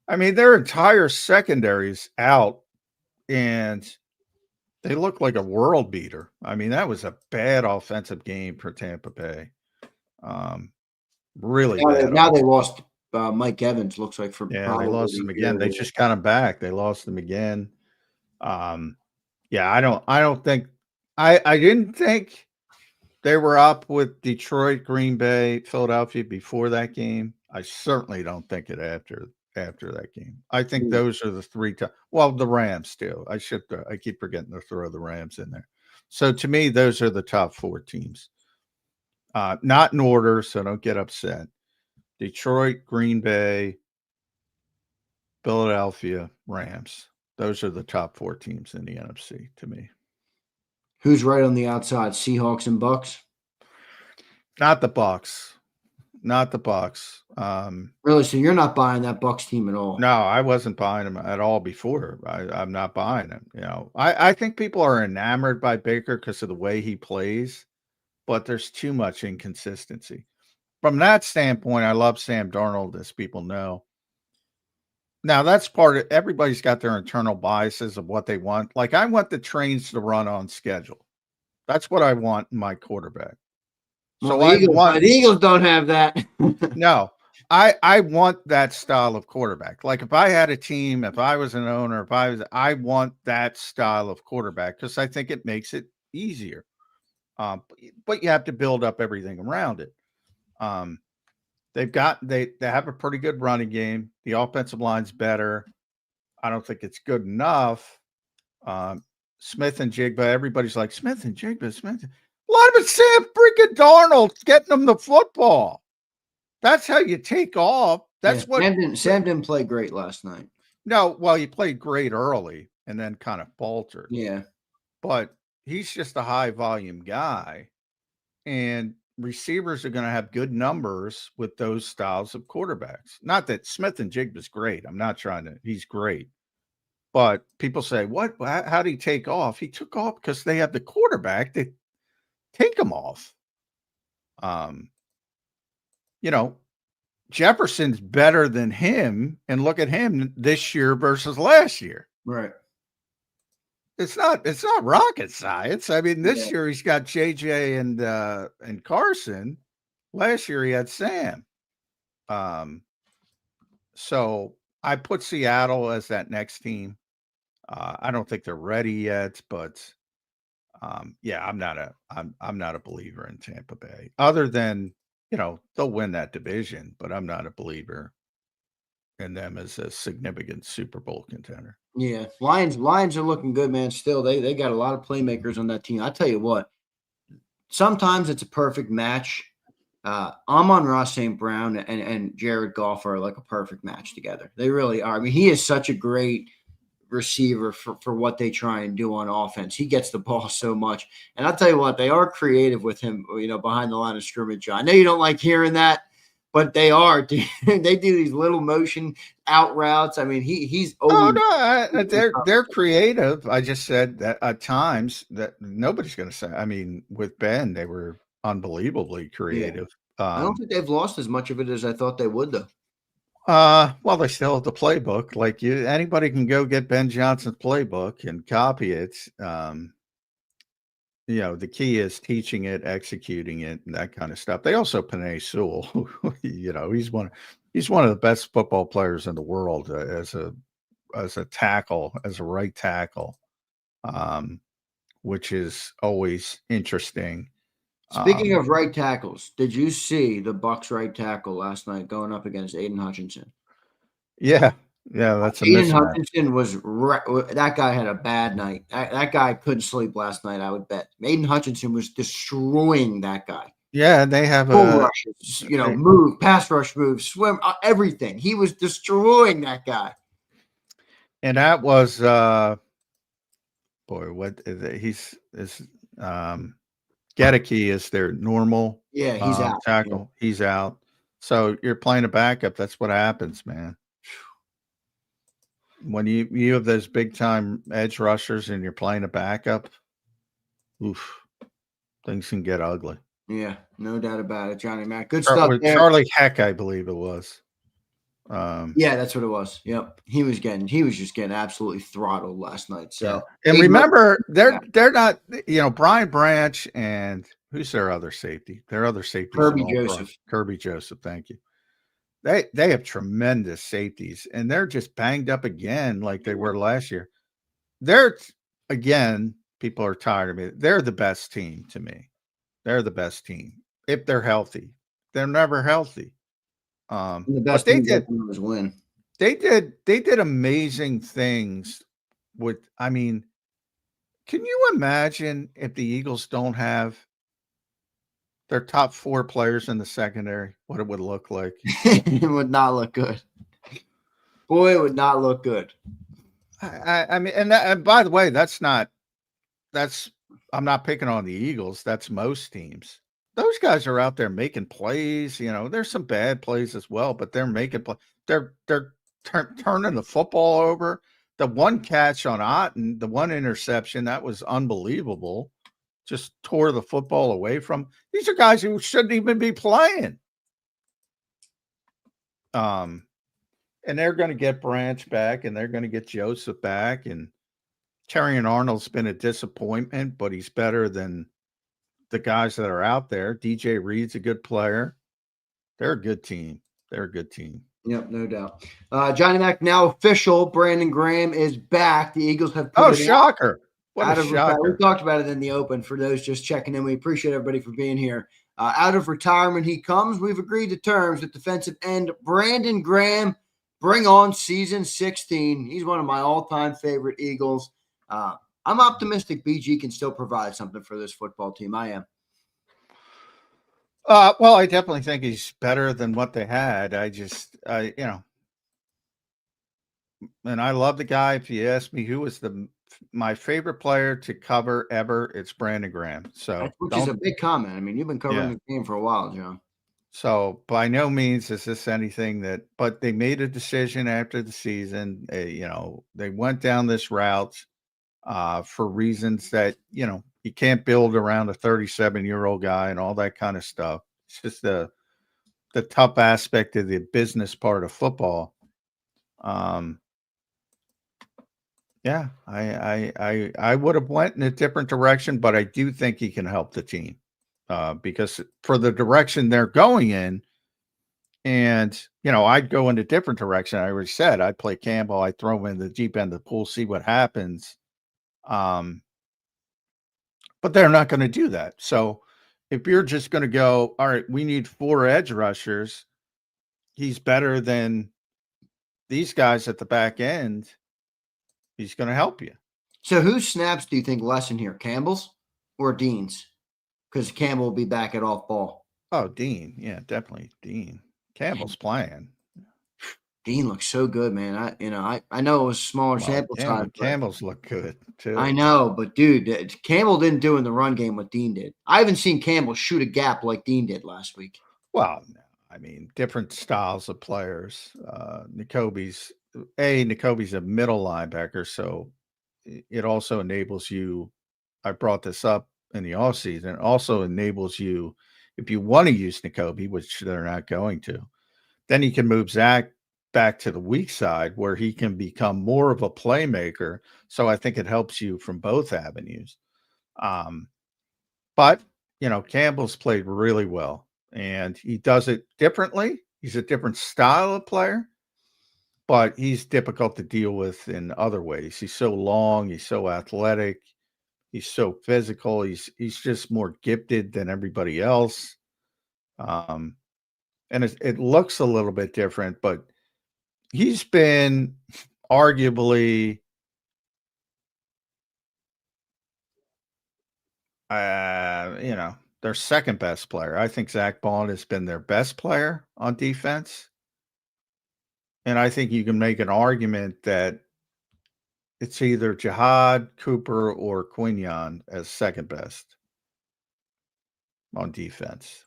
I mean, their entire secondary's out, and they look like a world beater. I mean, that was a bad offensive game for Tampa Bay. Really bad. Now they lost Mike Evans, looks like, they lost him again. They just got him back. They lost him again. I don't think I didn't think they were up with Detroit, Green Bay, Philadelphia before that game. I certainly don't think it after that game. I think those are the three the Rams too. I keep forgetting to throw the Rams in there. So to me, those are the top four teams. Not in order, so don't get upset. Detroit, Green Bay, Philadelphia, Rams. Those are the top four teams in the NFC to me. Who's right on the outside? Seahawks and Bucks? Not the Bucks. Really? So you're not buying that Bucks team at all? No, I wasn't buying them at all before. I'm not buying them. I think people are enamored by Baker because of the way he plays, but there's too much inconsistency. From that standpoint, I love Sam Darnold, as people know. Now, that's part of everybody's got their internal biases of what they want. Like, I want the trains to run on schedule. That's what I want in my quarterback. So the Eagles don't have that. No, I want that style of quarterback. Like, if I had a team, if I was an owner, I want that style of quarterback because I think it makes it easier. But you have to build up everything around it. They have a pretty good running game. The offensive line's better. I don't think it's good enough. Smith and Jigba, everybody's like Smith and Jigba. A lot of it's Sam freaking Darnold getting them the football. That's how you take off. That's what Sam didn't play great last night. No, well, he played great early and then kind of faltered. Yeah, but he's just a high volume guy, and receivers are going to have good numbers with those styles of quarterbacks. Not that Smith and Jigba's great. I'm not trying to. He's great. But people say, what? How did he take off? He took off because they have the quarterback that take him off. Jefferson's better than him, and look at him this year versus last year. Right. It's not rocket science. I mean, this year he's got JJ and Carson, Last year he had Sam. So I put Seattle as that next team. I don't think they're ready yet, but yeah, I'm not a believer in Tampa Bay. Other than, they'll win that division, but I'm not a believer in them as a significant Super Bowl contender. Yeah, Lions are looking good, man. Still, they got a lot of playmakers on that team. I tell you what, sometimes it's a perfect match. Amon-Ra St. Brown and Jared Goff are like a perfect match together. They really are. I mean, he is such a great receiver for what they try and do on offense. He gets the ball so much. And I'll tell you what, they are creative with him, behind the line of scrimmage. I know you don't like hearing that, but they are. They do these little motion out routes. I mean, he's always. Oh no, they're creative. I just said that at times that nobody's going to say. I mean, with Ben, they were unbelievably creative. Yeah. I don't think they've lost as much of it as I thought they would, though. Well, they still have the playbook. Like anybody can go get Ben Johnson's playbook and copy it. The key is teaching it, executing it, and that kind of stuff. They also Penei Sewell. He's one of the best football players in the world as a tackle, as a right tackle, which is always interesting. Speaking of right tackles, did you see the Bucs right tackle last night going up against Aiden Hutchinson? Yeah, that's a Aiden mismatch. Hutchinson that guy had a bad night. That guy couldn't sleep last night, I would bet. Aiden Hutchinson was destroying that guy. Yeah, they have Full rushes, move, pass rush move, swim, everything. He was destroying that guy. And that was Gedeke is their normal he's out. tackle. Yeah. He's out. So you're playing a backup. That's what happens, man. When you have those big time edge rushers and you're playing a backup, things can get ugly. Yeah, no doubt about it, Johnny Mac. Good stuff. Charlie Heck, I believe it was. Yeah, that's what it was. Yep, he was just getting absolutely throttled last night. So, yeah. And remember, they're not. Brian Branch and who's their other safety? Their other safety, Kirby Joseph. Thank you. They have tremendous safeties, and they're just banged up again, like they were last year. People are tired of me. They're the best team to me. They're the best team if they're healthy. They're never healthy. The best thing they did was win. They did amazing things with. I mean, can you imagine if the Eagles don't have their top 4 players in the secondary? What it would look like? It would not look good. Boy, it would not look good. I mean, and by the way, I'm not picking on the Eagles. That's most teams. Those guys are out there making plays. There's some bad plays as well, but they're making plays. They're turning the football over. The one catch on Otten, the one interception, that was unbelievable. Just tore the football away from. These are guys who shouldn't even be playing. And they're going to get Branch back, and they're going to get Joseph back, and Terrion Arnold's been a disappointment, but he's better than the guys that are out there. DJ Reed's a good player. They're a good team. Yep, no doubt. Johnny Mac, now official. Brandon Graham is back. The Eagles have put shocker. What a shocker. We talked about it in the open. For those just checking in, we appreciate everybody for being here. Out of retirement he comes. We've agreed to terms with defensive end Brandon Graham. Bring on season 16. He's one of my all-time favorite Eagles. I'm optimistic BG can still provide something for this football team. I am. Well, I definitely think he's better than what they had. And I love the guy. If you ask me who was my favorite player to cover ever, it's Brandon Graham. So, which is a big comment. I mean, you've been covering the game for a while, John. So by no means is this anything but they made a decision after the season. They went down this route for reasons that, you can't build around a 37-year-old guy and all that kind of stuff. It's just the tough aspect of the business part of football. Yeah, I would have went in a different direction, but I do think he can help the team. because for the direction they're going in. And, I'd go in a different direction. I already said I'd play Campbell. I'd throw him in the deep end of the pool, see what happens. But they're not going to do that. So if you're just going to go, all right, we need 4 edge rushers, he's better than these guys at the back end, he's going to help you. So whose snaps do you think lessen here, Campbell's or Dean's? Because Campbell will be back at off ball. Oh, Dean. Yeah, definitely Dean. Campbell's playing. Dean looks so good, man. I know it was a smaller sample size. Campbell's look good too. I know, but dude, Campbell didn't do in the run game what Dean did. I haven't seen Campbell shoot a gap like Dean did last week. Well, no, I mean, different styles of players. Nakobe's a middle linebacker, so it also enables you. I brought this up in the offseason. It also enables you, if you want to use Nakobe, which they're not going to, then you can move Zach back to the weak side where he can become more of a playmaker. So I think it helps you from both avenues. But, Campbell's played really well and he does it differently. He's a different style of player, but he's difficult to deal with in other ways. He's so long. He's so athletic. He's so physical. He's just more gifted than everybody else. And it looks a little bit different, but he's been arguably their second best player. I think Zach Bond has been their best player on defense. And I think you can make an argument that it's either Jihad, Cooper, or Quignon as second best on defense.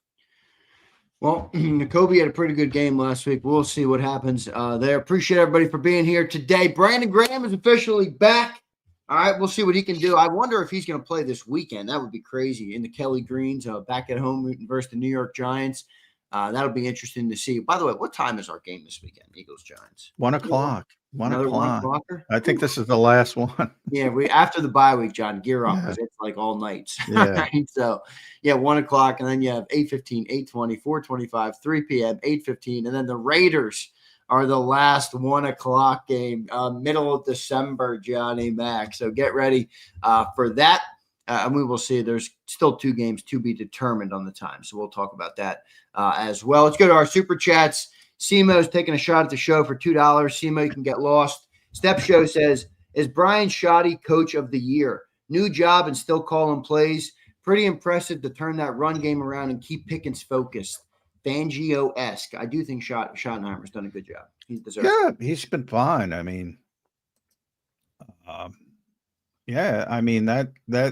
Well, Nakobe had a pretty good game last week. We'll see what happens there. Appreciate everybody for being here today. Brandon Graham is officially back. All right, we'll see what he can do. I wonder if he's going to play this weekend. That would be crazy. In the Kelly Greens, back at home versus the New York Giants. That'll be interesting to see. By the way, what time is our game this weekend? Eagles Giants. 1 o'clock. 1 o'clock. 1 o'clocker? I think this is the last one. Yeah, we after the bye week, John, gear up because it's like all nights. Yeah. Right? So, 1 o'clock, and then you have 8:15, 8:20, 4:25, 3 p.m., 8:15, and then the Raiders are the last 1 o'clock game, middle of December, Johnny Mac. So get ready for that. And we will see. There's still 2 games to be determined on the time. So we'll talk about that as well. Let's go to our super chats. Simo's taking a shot at the show for $2. Simo, you can get lost. Step Show says, is Brian Shoddy coach of the year? New job and still calling plays. Pretty impressive to turn that run game around and keep Pickens focused. Fangio-esque. I do think Schottenheimer's done a good job. He deserves it. He's been fine. I mean, that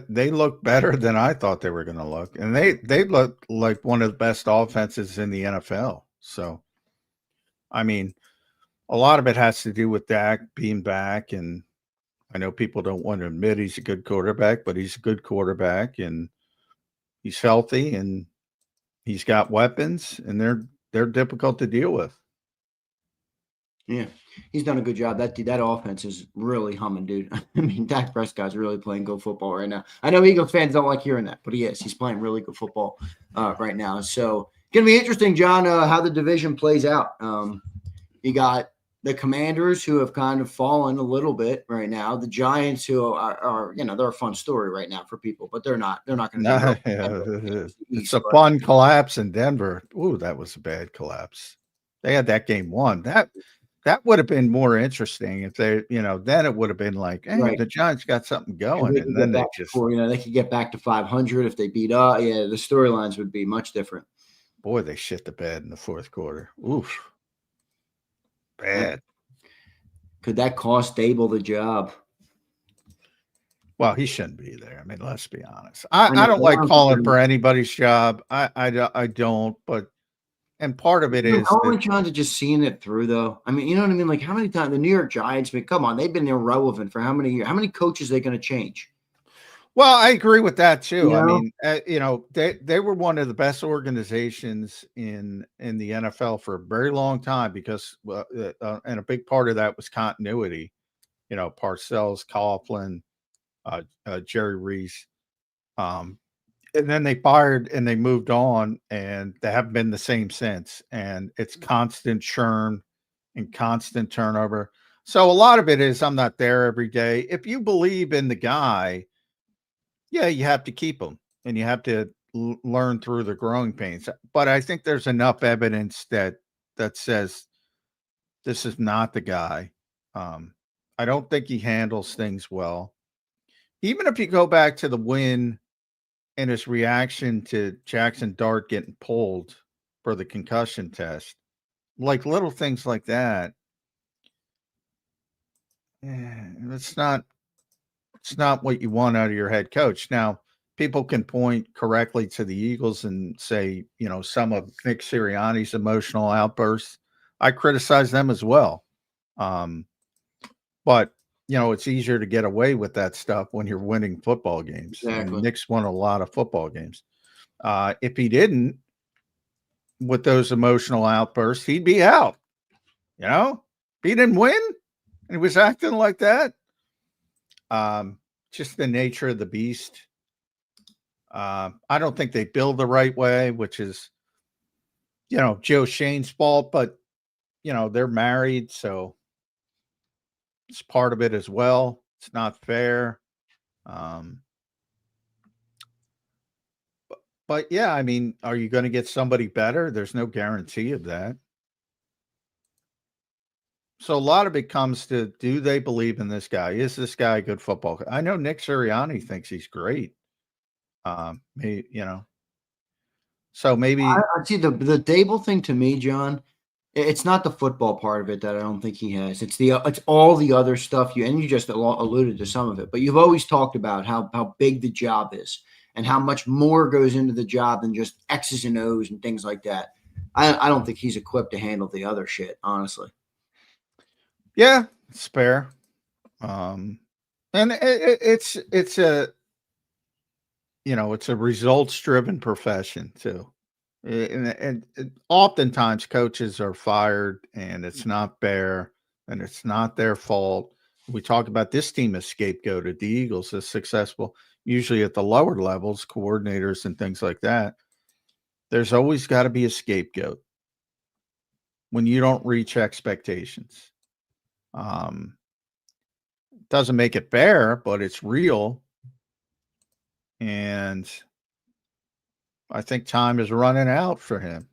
they look better than I thought they were going to look, and they look like one of the best offenses in the NFL. So, I mean, a lot of it has to do with Dak being back, and I know people don't want to admit he's a good quarterback, but he's a good quarterback, and he's healthy, and he's got weapons, and they're difficult to deal with. Yeah, he's done a good job. That offense is really humming, dude. I mean, Dak Prescott's really playing good football right now. I know Eagles fans don't like hearing that, but he is. He's playing really good football right now. So it's going to be interesting, John, how the division plays out. You got the Commanders who have kind of fallen a little bit right now. The Giants who are they're a fun story right now for people, but they're not going to. It's a fun collapse in Denver. Ooh, that was a bad collapse. They had that game won. That would have been more interesting if they, then it would have been like, hey, right. The Giants got something going, and then they could get back to 500 if they beat up. Yeah, the storylines would be much different. Boy, they shit the bed in the fourth quarter. Oof. Bad. Could that cost Dable the job? Well, he shouldn't be there. I mean, let's be honest. I don't like calling for anybody's job. I don't, but and part of it is how many times are just seeing it through though? I mean, you know what I mean? Like how many times the New York Giants, I mean, come on, they've been irrelevant for how many years? How many coaches are they going to change? Well, I agree with that too. I mean, they were one of the best organizations in the NFL for a very long time because, and a big part of that was continuity. Parcells, Coughlin, Jerry Reese. And then they fired and they moved on, and they haven't been the same since. And it's constant churn and constant turnover. So a lot of it is I'm not there every day. If you believe in the guy, yeah, you have to keep him and you have to learn through the growing pains. But I think there's enough evidence that says this is not the guy. I don't think he handles things well. Even if you go back to the win and his reaction to Jackson Dart getting pulled for the concussion test, like little things like that, it's not what you want out of your head coach. Now, people can point correctly to the Eagles and say, some of Nick Sirianni's emotional outbursts. I criticize them as well. But it's easier to get away with that stuff when you're winning football games. Exactly. And Nick's won a lot of football games. If he didn't, with those emotional outbursts, he'd be out. If he didn't win and he was acting like that, just the nature of the beast. I don't think they build the right way, which is, Joe Shane's fault, but, they're married, so it's part of it as well. It's not fair. But yeah, I mean, are you going to get somebody better? There's no guarantee of that. So a lot of it comes to, do they believe in this guy? Is this guy a good football? I know Nick Sirianni thinks he's great. So maybe I see the Dable thing to me, John. It's not the football part of it that I don't think he has. It's all the other stuff you just alluded to some of it, but you've always talked about how big the job is and how much more goes into the job than just X's and O's and things like that. I don't think he's equipped to handle the other shit, honestly. Yeah, it's fair. And it's a it's a results driven profession too. And oftentimes coaches are fired and it's not fair and it's not their fault. We talk about this team as scapegoated. The Eagles is successful, usually at the lower levels, coordinators and things like that. There's always got to be a scapegoat when you don't reach expectations. Doesn't make it fair, but it's real. And I think time is running out for him.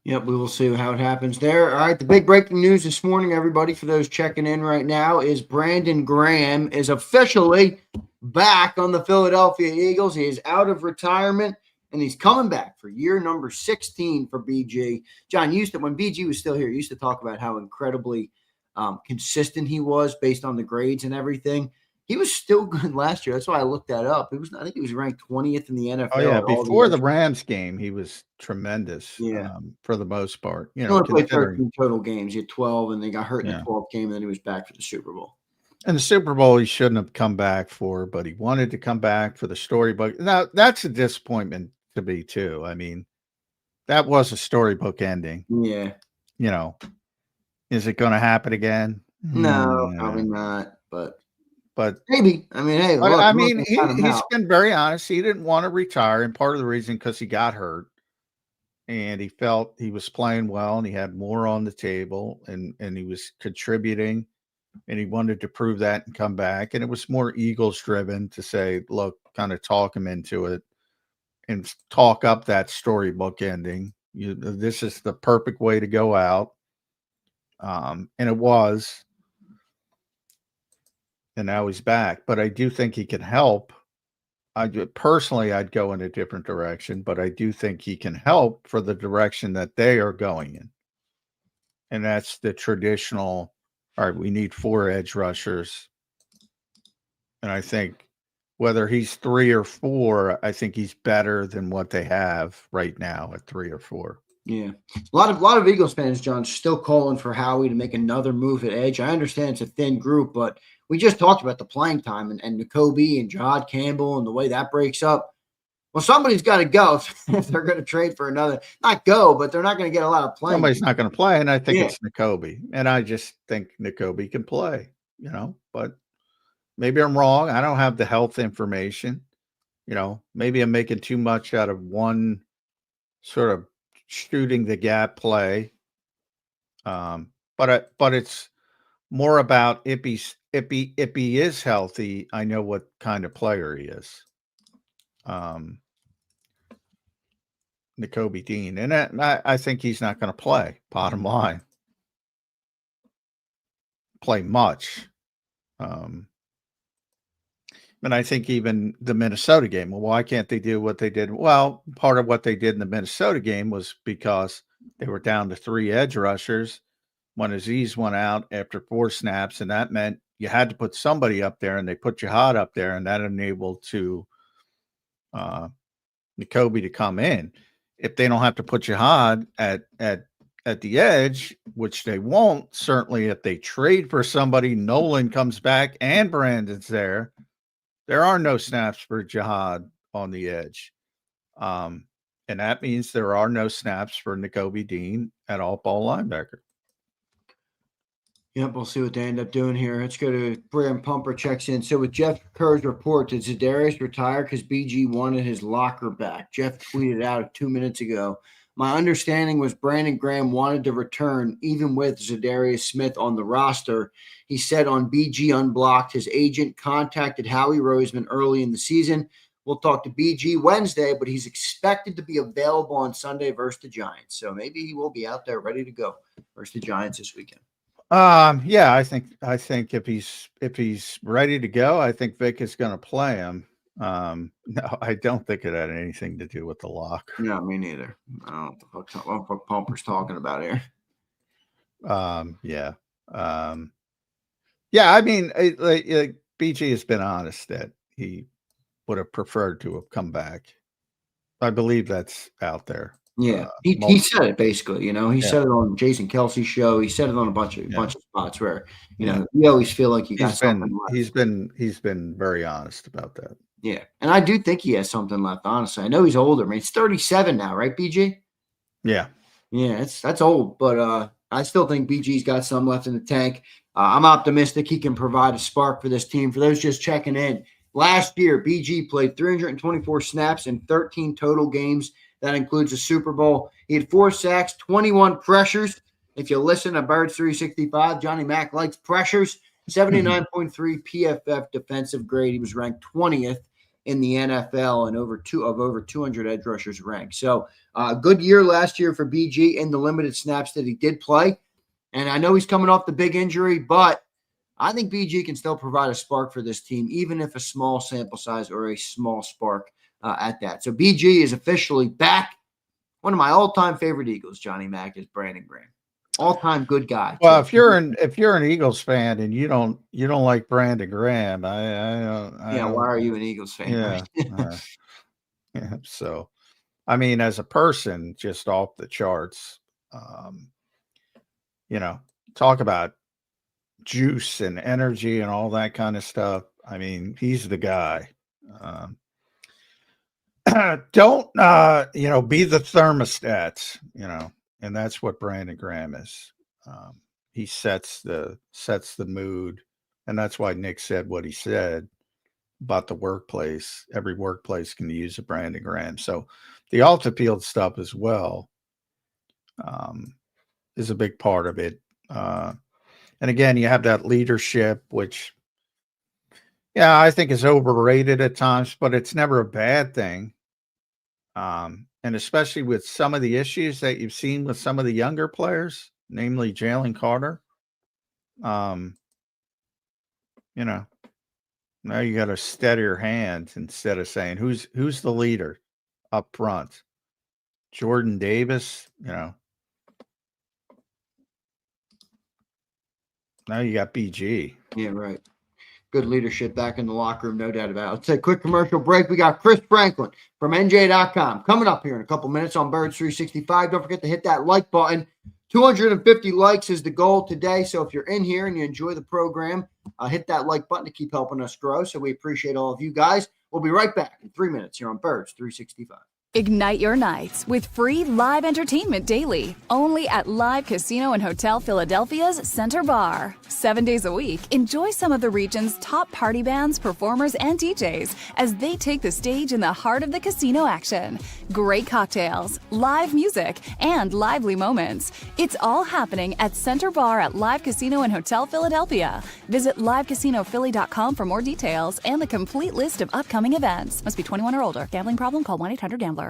Yep, we will see how it happens there. All right, the big breaking news this morning, everybody, for those checking in right now, is Brandon Graham is officially back on the Philadelphia Eagles. He is out of retirement, and he's coming back for year number 16 for BG. John, when BG was still here, used to talk about how incredibly consistent he was based on the grades and everything. He was still good last year. That's why I looked that up. I think he was ranked 20th in the NFL. Oh yeah, before the Rams game, he was tremendous. Yeah, for the most part. He only played 13 total games. He had 12, and they got hurt in the 12th game, and then he was back for the Super Bowl. And the Super Bowl he shouldn't have come back for, but he wanted to come back for the storybook. Now that's a disappointment to me too. I mean, that was a storybook ending. Yeah. Is it going to happen again? No, probably not. But maybe. I mean, hey, look, he's been very honest. He didn't want to retire, and part of the reason because he got hurt, and he felt he was playing well, and he had more on the table, and he was contributing, and he wanted to prove that and come back. And it was more Eagles driven to say, look, kind of talk him into it, and talk up that storybook ending. This is the perfect way to go out, and it was. And now he's back, but I do think he can help. I'd go in a different direction, but I do think he can help for the direction that they are going in. And that's the traditional, all right, we need 4 edge rushers. And I think whether he's 3 or 4, I think he's better than what they have right now at 3 or 4. Yeah. A lot of Eagles fans, John, still calling for Howie to make another move at edge. I understand it's a thin group, but we just talked about the playing time and Nakobe and Jod Campbell and the way that breaks up. Well, somebody's got to go if they're going to trade for another. Not go, but they're not going to get a lot of playing. Somebody's not going to play, and I think it's Nakobe. And I just think Nakobe can play, but maybe I'm wrong. I don't have the health information. Maybe I'm making too much out of one sort of shooting the gap play. But it's more about if he is healthy, I know what kind of player he is. Nakobe Dean, and I think he's not going to play. Bottom line, play much. And I think even the Minnesota game, well, why can't they do what they did? Well, part of what they did in the Minnesota game was because they were down to 3 edge rushers when Aziz went out after 4 snaps, and that meant you had to put somebody up there, and they put Jihad up there, and that enabled Nakobe to come in. If they don't have to put Jihad at the edge, which they won't, certainly if they trade for somebody, Nolan comes back and Brandon's there are no snaps for Jihad on the edge. And that means there are no snaps for Nakobe Dean at all-ball linebacker. Yep, we'll see what they end up doing here. Let's go to Graham Pumper checks in. So with Jeff Kerr's report, did Za'Darius retire because BG wanted his locker back? Jeff tweeted out 2 minutes ago. My understanding was Brandon Graham wanted to return even with Za'Darius Smith on the roster. He said on BG Unblocked, his agent contacted Howie Roseman early in the season. We'll talk to BG Wednesday, but he's expected to be available on Sunday versus the Giants. So maybe he will be out there ready to go versus the Giants this weekend. Yeah, I think if he's ready to go, I think Vic is going to play him. No, I don't think it had anything to do with the lock. No, me neither. I don't know what the fuck Pumper's talking about here. Yeah. Yeah, I mean, BG has been honest that he would have preferred to have come back. I believe that's out there. Yeah, he said it basically. He said it on Jason Kelsey's show. He said it on a bunch of spots where you always feel like you got something left. He's been very honest about that. Yeah, and I do think he has something left. Honestly, I know he's older. I mean, he's 37 now, right, BG? Yeah, that's old, but I still think BG's got some left in the tank. I'm optimistic he can provide a spark for this team. For those just checking in, last year BG played 324 snaps in 13 total games. That includes a Super Bowl. He had 4 sacks, 21 pressures. If you listen to Birds 365, Johnny Mack likes pressures. 79.3 PFF defensive grade. He was ranked 20th in the NFL and over 200 edge rushers ranked. So good year last year for BG in the limited snaps that he did play. And I know he's coming off the big injury, but I think BG can still provide a spark for this team, even if a small sample size or a small spark at that. So BG is officially back. One of my all-time favorite Eagles, Johnny Mack, is Brandon Graham. All-time good guy. Well, if you're an Eagles fan and you don't like Brandon Graham, why are you an Eagles fan? Yeah. Yeah. So, I mean, as a person, just off the charts. Talk about juice and energy and all that kind of stuff. I mean, he's the guy. Don't be the thermostats, and that's what Brandon Graham is. He sets the mood, and that's why Nick said what he said about the workplace. Every workplace can use a Brandon Graham. So the off-the-field stuff as well is a big part of it. And again, you have that leadership, which, I think is overrated at times, but it's never a bad thing. And especially with some of the issues that you've seen with some of the younger players, namely Jalen Carter. Now you got to steady your hands instead of saying who's the leader up front. Jordan Davis, Now you got BG. Yeah, right. Good leadership back in the locker room, no doubt about it. Let's take a quick commercial break. We got Chris Franklin from NJ.com coming up here in a couple minutes on Birds 365. Don't forget to hit that like button. 250 likes is the goal today. So if you're in here and you enjoy the program, hit that like button to keep helping us grow. So we appreciate all of you guys. We'll be right back in 3 minutes here on Birds 365. Ignite your nights with free live entertainment daily, only at Live Casino and Hotel Philadelphia's Center Bar. 7 days a week, enjoy some of the region's top party bands, performers, and DJs as they take the stage in the heart of the casino action. Great cocktails, live music, and lively moments. It's all happening at Center Bar at Live Casino and Hotel Philadelphia. Visit livecasinophilly.com for more details and the complete list of upcoming events. Must be 21 or older. Gambling problem? Call 1-800-GAMBLER.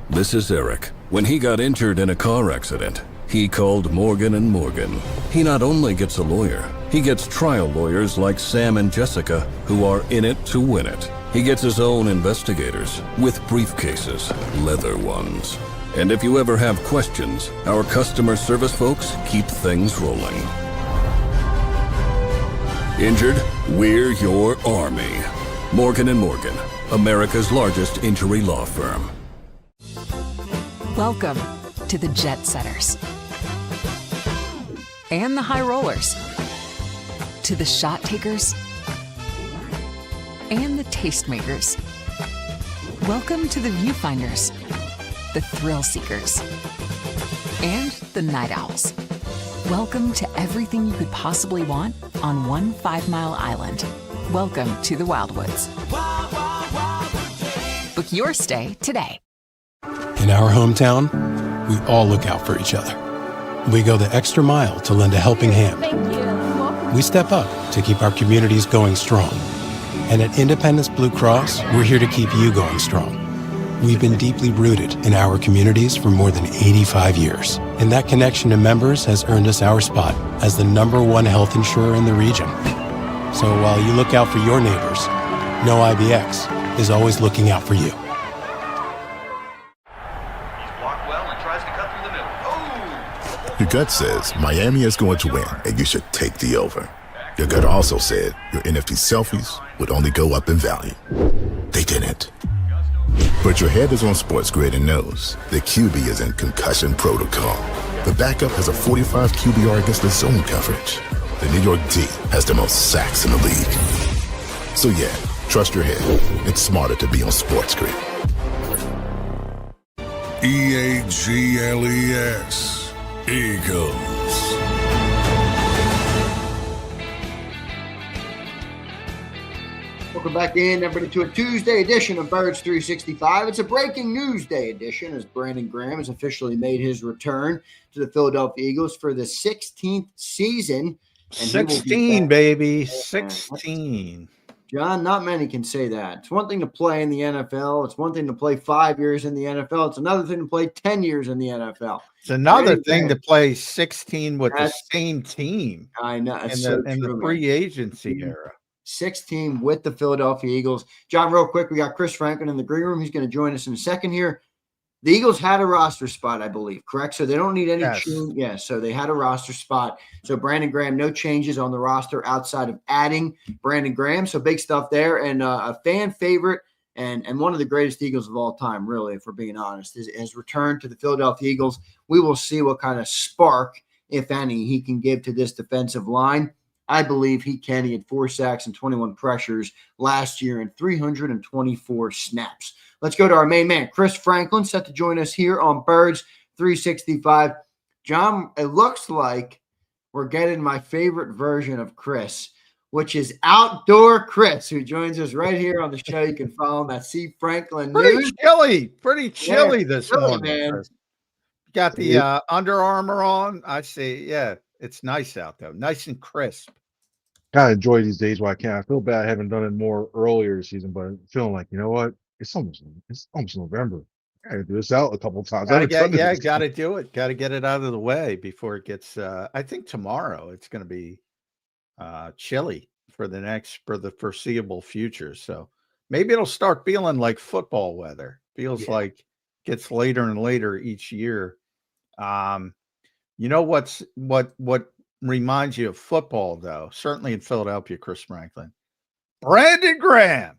This is Eric. When he got injured in a car accident, he called Morgan & Morgan. He not only gets a lawyer, he gets trial lawyers like Sam and Jessica who are in it to win it. He gets his own investigators with briefcases, leather ones. And if you ever have questions, our customer service folks keep things rolling. Injured? We're your army. Morgan & Morgan, America's largest injury law firm. Welcome to the Jet Setters and the High Rollers, to the Shot Takers and the Tastemakers. Welcome to the Viewfinders, the Thrill Seekers, and the Night Owls. Welcome to everything you could possibly want on one 5-mile island. Welcome to the Wildwoods. Book your stay today. In our hometown, we all look out for each other. We go the extra mile to lend a helping hand. We step up to keep our communities going strong. And at Independence Blue Cross, we're here to keep you going strong. We've been deeply rooted in our communities for more than 85 years. And that connection to members has earned us our spot as the #1 health insurer in the region. So while you look out for your neighbors, know IBX is always looking out for you. Your gut says Miami is going to win, and you should take the over. Your gut also said your NFT selfies would only go up in value. They didn't. But your head is on Sports Grid and knows the QB is in concussion protocol. The backup has a 45 QBR against the zone coverage. The New York D has the most sacks in the league. So yeah, trust your head. It's smarter to be on Sports Grid. EAGLES. Eagles. Welcome back in, everybody, to a Tuesday edition of Birds 365. It's a breaking news day edition as Brandon Graham has officially made his return to the Philadelphia Eagles for the 16th season. 16, baby. 16. John, not many can say that. It's one thing to play in the NFL. It's one thing to play 5 years in the NFL. It's another thing to play 10 years in the NFL. It's another thing to play 16 with the same team. I know. In the free agency era. 16 with the Philadelphia Eagles. John, real quick, we got Chris Franklin in the green room. He's going to join us in a second here. The Eagles had a roster spot, I believe, correct? So they don't need any change. Yeah, so they had a roster spot. So Brandon Graham, no changes on the roster outside of adding Brandon Graham. So big stuff there. And a fan favorite and one of the greatest Eagles of all time, really, if we're being honest, has returned to the Philadelphia Eagles. We will see what kind of spark, if any, he can give to this defensive line. I believe he can. He had 4 sacks and 21 pressures last year and 324 snaps. Let's go to our main man, Chris Franklin, set to join us here on Birds 365. John, it looks like we're getting my favorite version of Chris, which is Outdoor Chris, who joins us right here on the show. You can follow him at C. Franklin News. Pretty chilly this morning, man. Chris. Got the Under Armour on. I see. Yeah, it's nice out there. Nice and crisp. Kind of enjoy these days while I can. I feel bad I haven't done it more earlier this season, but I'm feeling like, you know what? It's almost November. I gotta do this out a couple of times. Got to do it. Got to get it out of the way before it gets. I think tomorrow it's going to be chilly for the foreseeable future. So maybe it'll start feeling like football weather. Feels like gets later and later each year. You know what reminds you of football though? Certainly in Philadelphia, Chris Franklin, Brandon Graham.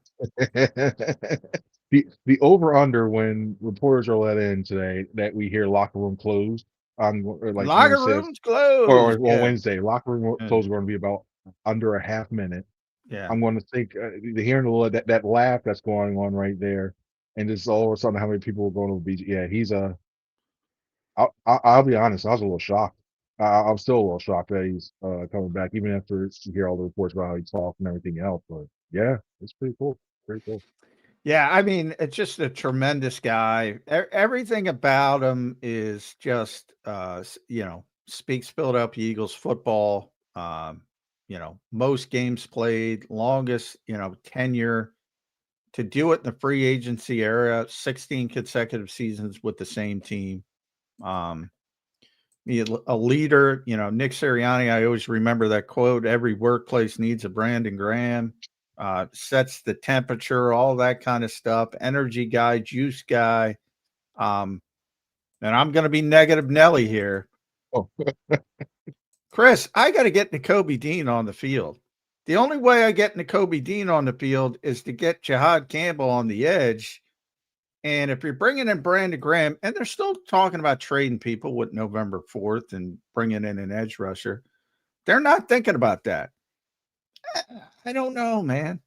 The over under when reporters are let in today that we hear locker room closed on like locker rooms closed or Wednesday. Locker room closed are going to be about under a half minute. Yeah, I'm going to think hearing that laugh that's going on right there. and just all of a sudden how many people were going to BG. Yeah, he's a. I'll be honest, I was a little shocked. I'm still a little shocked that he's coming back, even after you hear all the reports about how he talked and everything else. But yeah, it's pretty cool. Pretty cool. Yeah, I mean, it's just a tremendous guy. Everything about him is just, speaks Philadelphia Eagles football. Most games played, longest, tenure to do it in the free agency era, 16 consecutive seasons with the same team. A leader, Nick Sirianni, I always remember that quote, every workplace needs a Brandon Graham. Sets the temperature, all that kind of stuff. Energy guy, juice guy. And I'm going to be negative Nelly here. Oh, Chris, I got to get Nakobe Dean on the field. The only way I get Nakobe Dean on the field is to get Jahad Campbell on the edge. And if you're bringing in Brandon Graham, and they're still talking about trading people with November 4th and bringing in an edge rusher, they're not thinking about that. I don't know, man.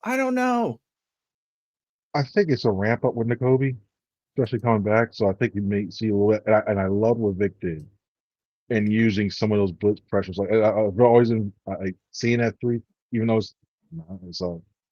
I don't know. I think it's a ramp up with Nakobe, especially coming back. So I think you may see a little bit. And I love what Vic did and using some of those blitz pressures. Like I've always like seeing that three, even though it's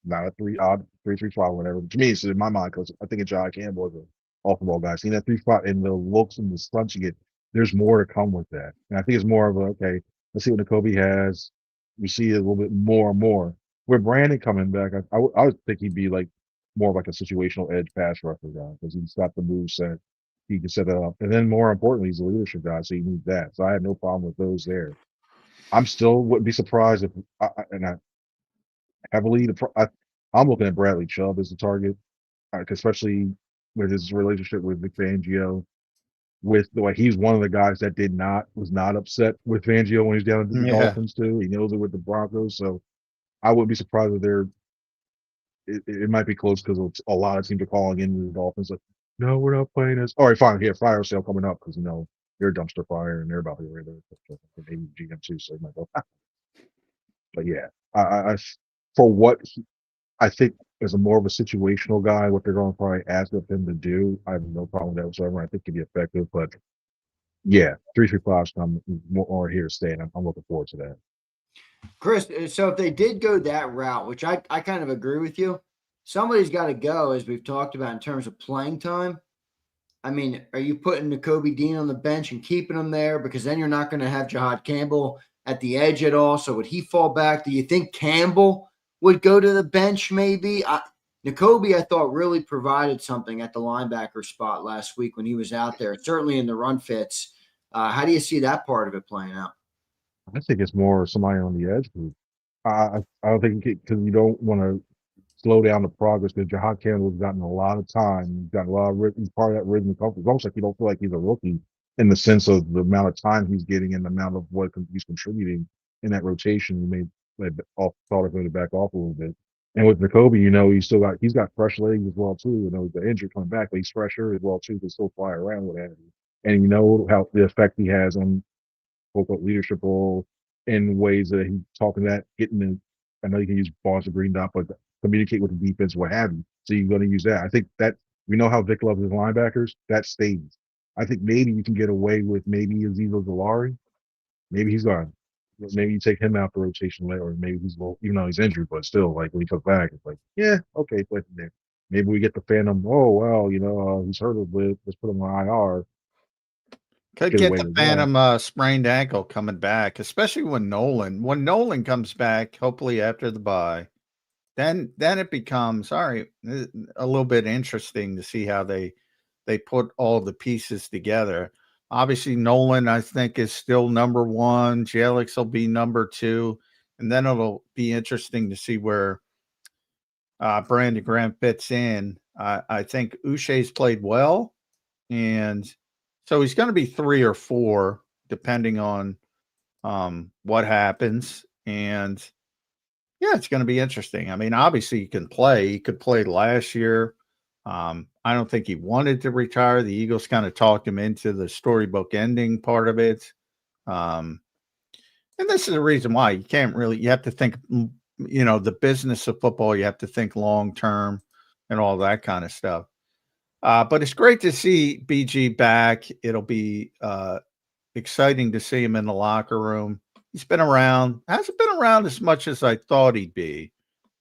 not a three odd 3-3-5, whatever. To me, it's in my mind because I think of John Campbell as an off the ball guy. Seeing that 3-5 and the looks and the stunts you get, there's more to come with that. And I think it's more of a okay. Let's see what Nakobe has. We see a little bit more and more. With Brandon coming back, I would think he'd be like more of like a situational edge pass rusher guy because he's got the move set. He can set it up. And then more importantly, he's a leadership guy, so you need that. So I have no problem with those there. I'm still wouldn't be surprised if I'm looking at Bradley Chubb as the target, especially with his relationship with Vic Fangio. With the way he's one of the guys that was not upset with Fangio when he's down at the Dolphins too. He knows it with the Broncos, so I wouldn't be surprised if it might be close because a lot of teams are calling in the Dolphins like, no, we're not playing this. All right, fine. Yeah, fire sale coming up because they're a dumpster fire and they're about to get rid of it. Maybe GM too, so they might go. But yeah, I for what I think as a more of a situational guy, what they're going to probably ask of him to do, I have no problem with that whatsoever. I think he'd be effective, but yeah, 3-3-5's come more here to stay, and I'm looking forward to that. Chris, so if they did go that route, which I kind of agree with you, somebody's got to go, as we've talked about in terms of playing time. I mean, are you putting Nakobe Dean on the bench and keeping him there? Because then you're not going to have Jahad Campbell at the edge at all. So would he fall back? Do you think Campbell would go to the bench maybe? Nakobe, I thought, really provided something at the linebacker spot last week when he was out there, certainly in the run fits. How do you see that part of it playing out? I think it's more somebody on the edge group. I don't think because you don't want to slow down the progress because Jahad Campbell's gotten a lot of time. He's got a lot of he's part of that rhythm and comfort. It's almost like you don't feel like he's a rookie in the sense of the amount of time he's getting and the amount of what he's contributing in that rotation. You may thought of him to back off a little bit. And with Nakobe, he's got fresh legs as well too. The injury coming back, but he's fresher as well too. Can still fly around with that. And how the effect he has on vocal leadership role in ways that he's talking that I know you can use balls of green dot, but communicate with the defense, what have you. So you're going to use that. I think that we know how Vic loves his linebackers. That stays. I think maybe you can get away with maybe Azeez Ojulari. Maybe he's gone. Maybe you take him out the rotation later, or maybe he's even though he's injured, but still, like when he comes back, it's like, yeah, okay, play from there. Maybe we get the Phantom. Oh well, he's hurt a bit. Let's put him on IR. Could get the Phantom sprained ankle coming back, especially when Nolan comes back, hopefully after the bye. Then it becomes a little bit interesting to see how they put all the pieces together. Obviously, Nolan, I think, is still number one. Jalix will be number two. And then it'll be interesting to see where Brandon Graham fits in. I think Uche's played well. And so he's going to be 3 or 4, depending on what happens. And, yeah, it's going to be interesting. I mean, obviously, he can play. He could play last year. I don't think he wanted to retire. The Eagles kind of talked him into the storybook ending part of it. And this is the reason why you have to think, the business of football, you have to think long term. and all that kind of stuff. But it's great to see BG back. It'll be exciting to see him in the locker room. He's been around, hasn't been around as much as I thought he'd be.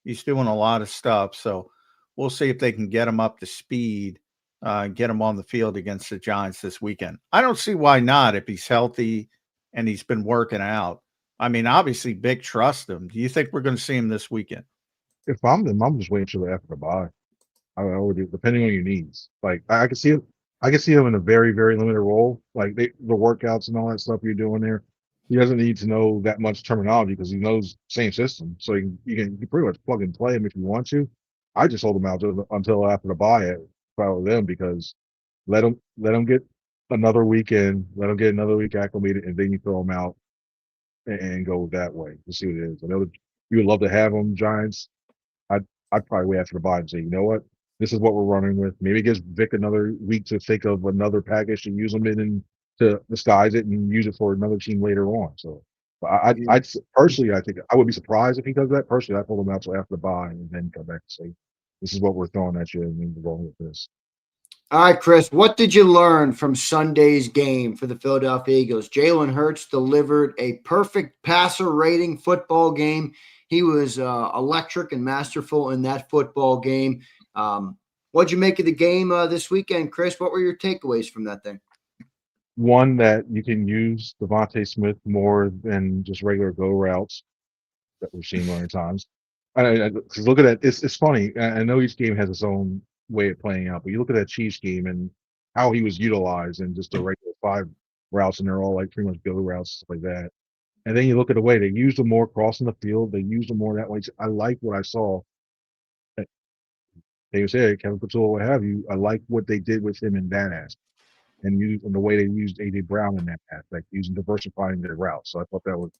He's doing a lot of stuff. So we'll see if they can get him up to speed, get him on the field against the Giants this weekend. I don't see why not if he's healthy and he's been working out. I mean, obviously, Vic trusts him. Do you think we're going to see him this weekend? If I'm them, I'm just waiting till after the bye. I would do, depending on your needs. Like I can see him. I can see him in a very, very limited role. Like the workouts and all that stuff you're doing there. He doesn't need to know that much terminology because he knows same system. So you can pretty much plug and play him if you want to. I just hold him out until after the bye if I were them, because let him get another weekend, let him get another week acclimated, and then you throw him out and go that way to see what it is. I know that you would love to have him, Giants. I'd probably wait after the bye and say, you know what, this is what we're running with. Maybe it gives Vic another week to think of another package to use them in and to disguise it and use it for another team later on. So, but I'd personally, I think I would be surprised if he does that. Personally, I pull him out till after the bye and then come back and say, this is what we're throwing at you, and then we're going with this. All right, Chris, what did you learn from Sunday's game for the Philadelphia Eagles? Jalen Hurts delivered a perfect passer rating football game. He was electric and masterful in that football game. What'd you make of the game this weekend, Chris? What were your takeaways from that thing? One, that you can use Devontae Smith more than just regular go routes that we've seen many times. Because look at that. It's funny. I know each game has its own way of playing out, but you look at that Chiefs game and how he was utilized in just a regular 5 routes, and they're all like pretty much go routes, stuff like that. And then you look at the way they used him more crossing the field. They used him more that way. I like what I saw. They say Kevin Couture, what have you. I like what they did with him in that aspect, and the way they used A.J. Brown in that aspect, using diversifying their routes. So I thought that was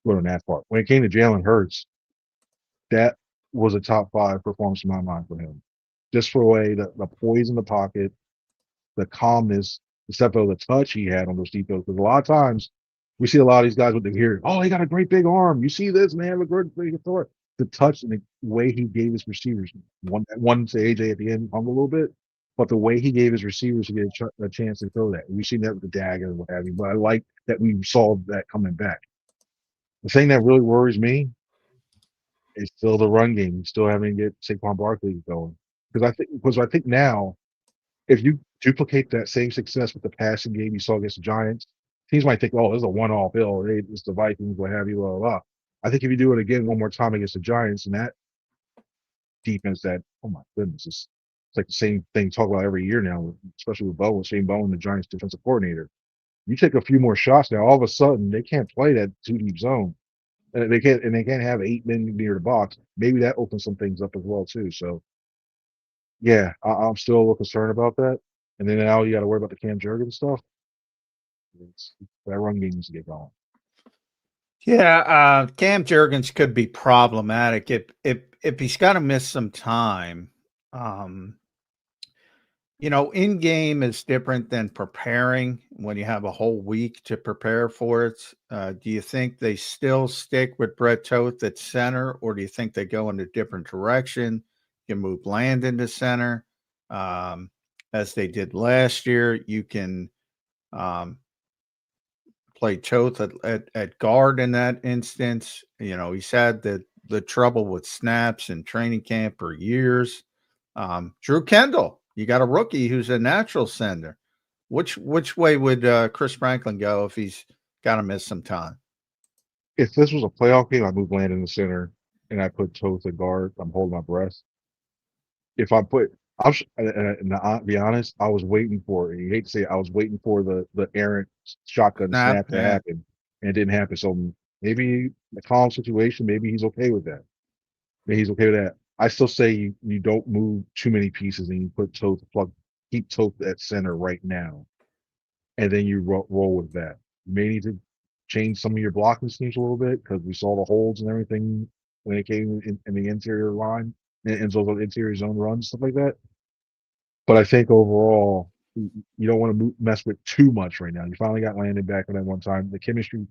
good on that part. When it came to Jalen Hurts, that was a top 5 performance in my mind for him. Just for the way the poise in the pocket, the calmness, except for the touch he had on those deep throws. Because a lot of times we see a lot of these guys with the here, oh, he got a great big arm. You see this, man, a great big throw. The touch and the way he gave his receivers, one to AJ at the end hung a little bit, but the way he gave his receivers to get a chance to throw that. We've seen that with the dagger and what have you, but I like that we saw that coming back. The thing that really worries me is still the run game. You still having to get Saquon Barkley going. Because I think now, if you duplicate that same success with the passing game you saw against the Giants, teams might think, oh, this is a one-off hill. It's the Vikings, what have you, blah, blah, blah. I think if you do it again one more time against the Giants and that defense, that, oh my goodness, it's like the same thing talk about every year now, especially with Shane Bowen, the Giants defensive coordinator. You take a few more shots now, all of a sudden they can't play that 2-deep zone. And they can't have 8 men near the box. Maybe that opens some things up as well too. So yeah, I'm still a little concerned about that. And then now you got to worry about the Cam Jurgens stuff. That run game needs to get going. Yeah, Cam Jurgens could be problematic if he's got to miss some time. In game is different than preparing when you have a whole week to prepare for it. Do you think they still stick with Brett Toth at center, or do you think they go in a different direction? You move Landon to center, as they did last year. You can play Toth at guard in that instance. He's had the trouble with snaps in training camp for years. Drew Kendall, you got a rookie who's a natural center. Which way would Chris Franklin go if he's got to miss some time? If this was a playoff game, I'd move Landon in the center and I put Toth at guard. I'm holding my breath. If I put, I'll be honest, I was waiting for it. You hate to say it, I was waiting for the errant shotgun snap to happen, and it didn't happen. So maybe the calm situation, maybe he's okay with that. Maybe he's okay with that. I still say you don't move too many pieces and you put Toth, keep Toth at center right now, and then you roll with that. You may need to change some of your blocking schemes a little bit because we saw the holds and everything when it came in the interior line and so the interior zone runs, stuff like that. But I think overall, you don't want to mess with too much right now. You finally got Landon back at that one time. The chemistry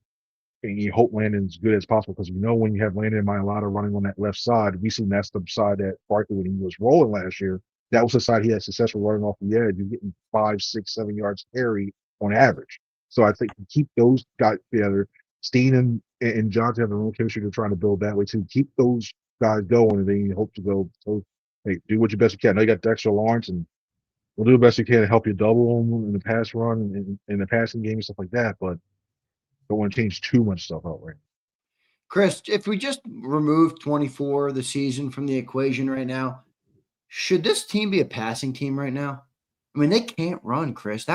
and you hope Landon's good as possible because when you have Landon and Mailata running on that left side, we seen that's the side that Barkley when he was rolling last year. That was the side he had successful running off the edge. You're getting 5, 6, 7 yards carry on average. So I think you keep those guys together. Steen and Johnson have their own chemistry they're trying to build that way too. Keep those guys going, and then you hope to go. So, hey, do what you best you can. I know you got Dexter Lawrence, and we'll do the best you can to help you double them in the pass run and in the passing game and stuff like that. But don't want to change too much stuff out right now. Chris, if we just remove 24 the season from the equation right now, should this team be a passing team right now? I mean, they can't run, Chris.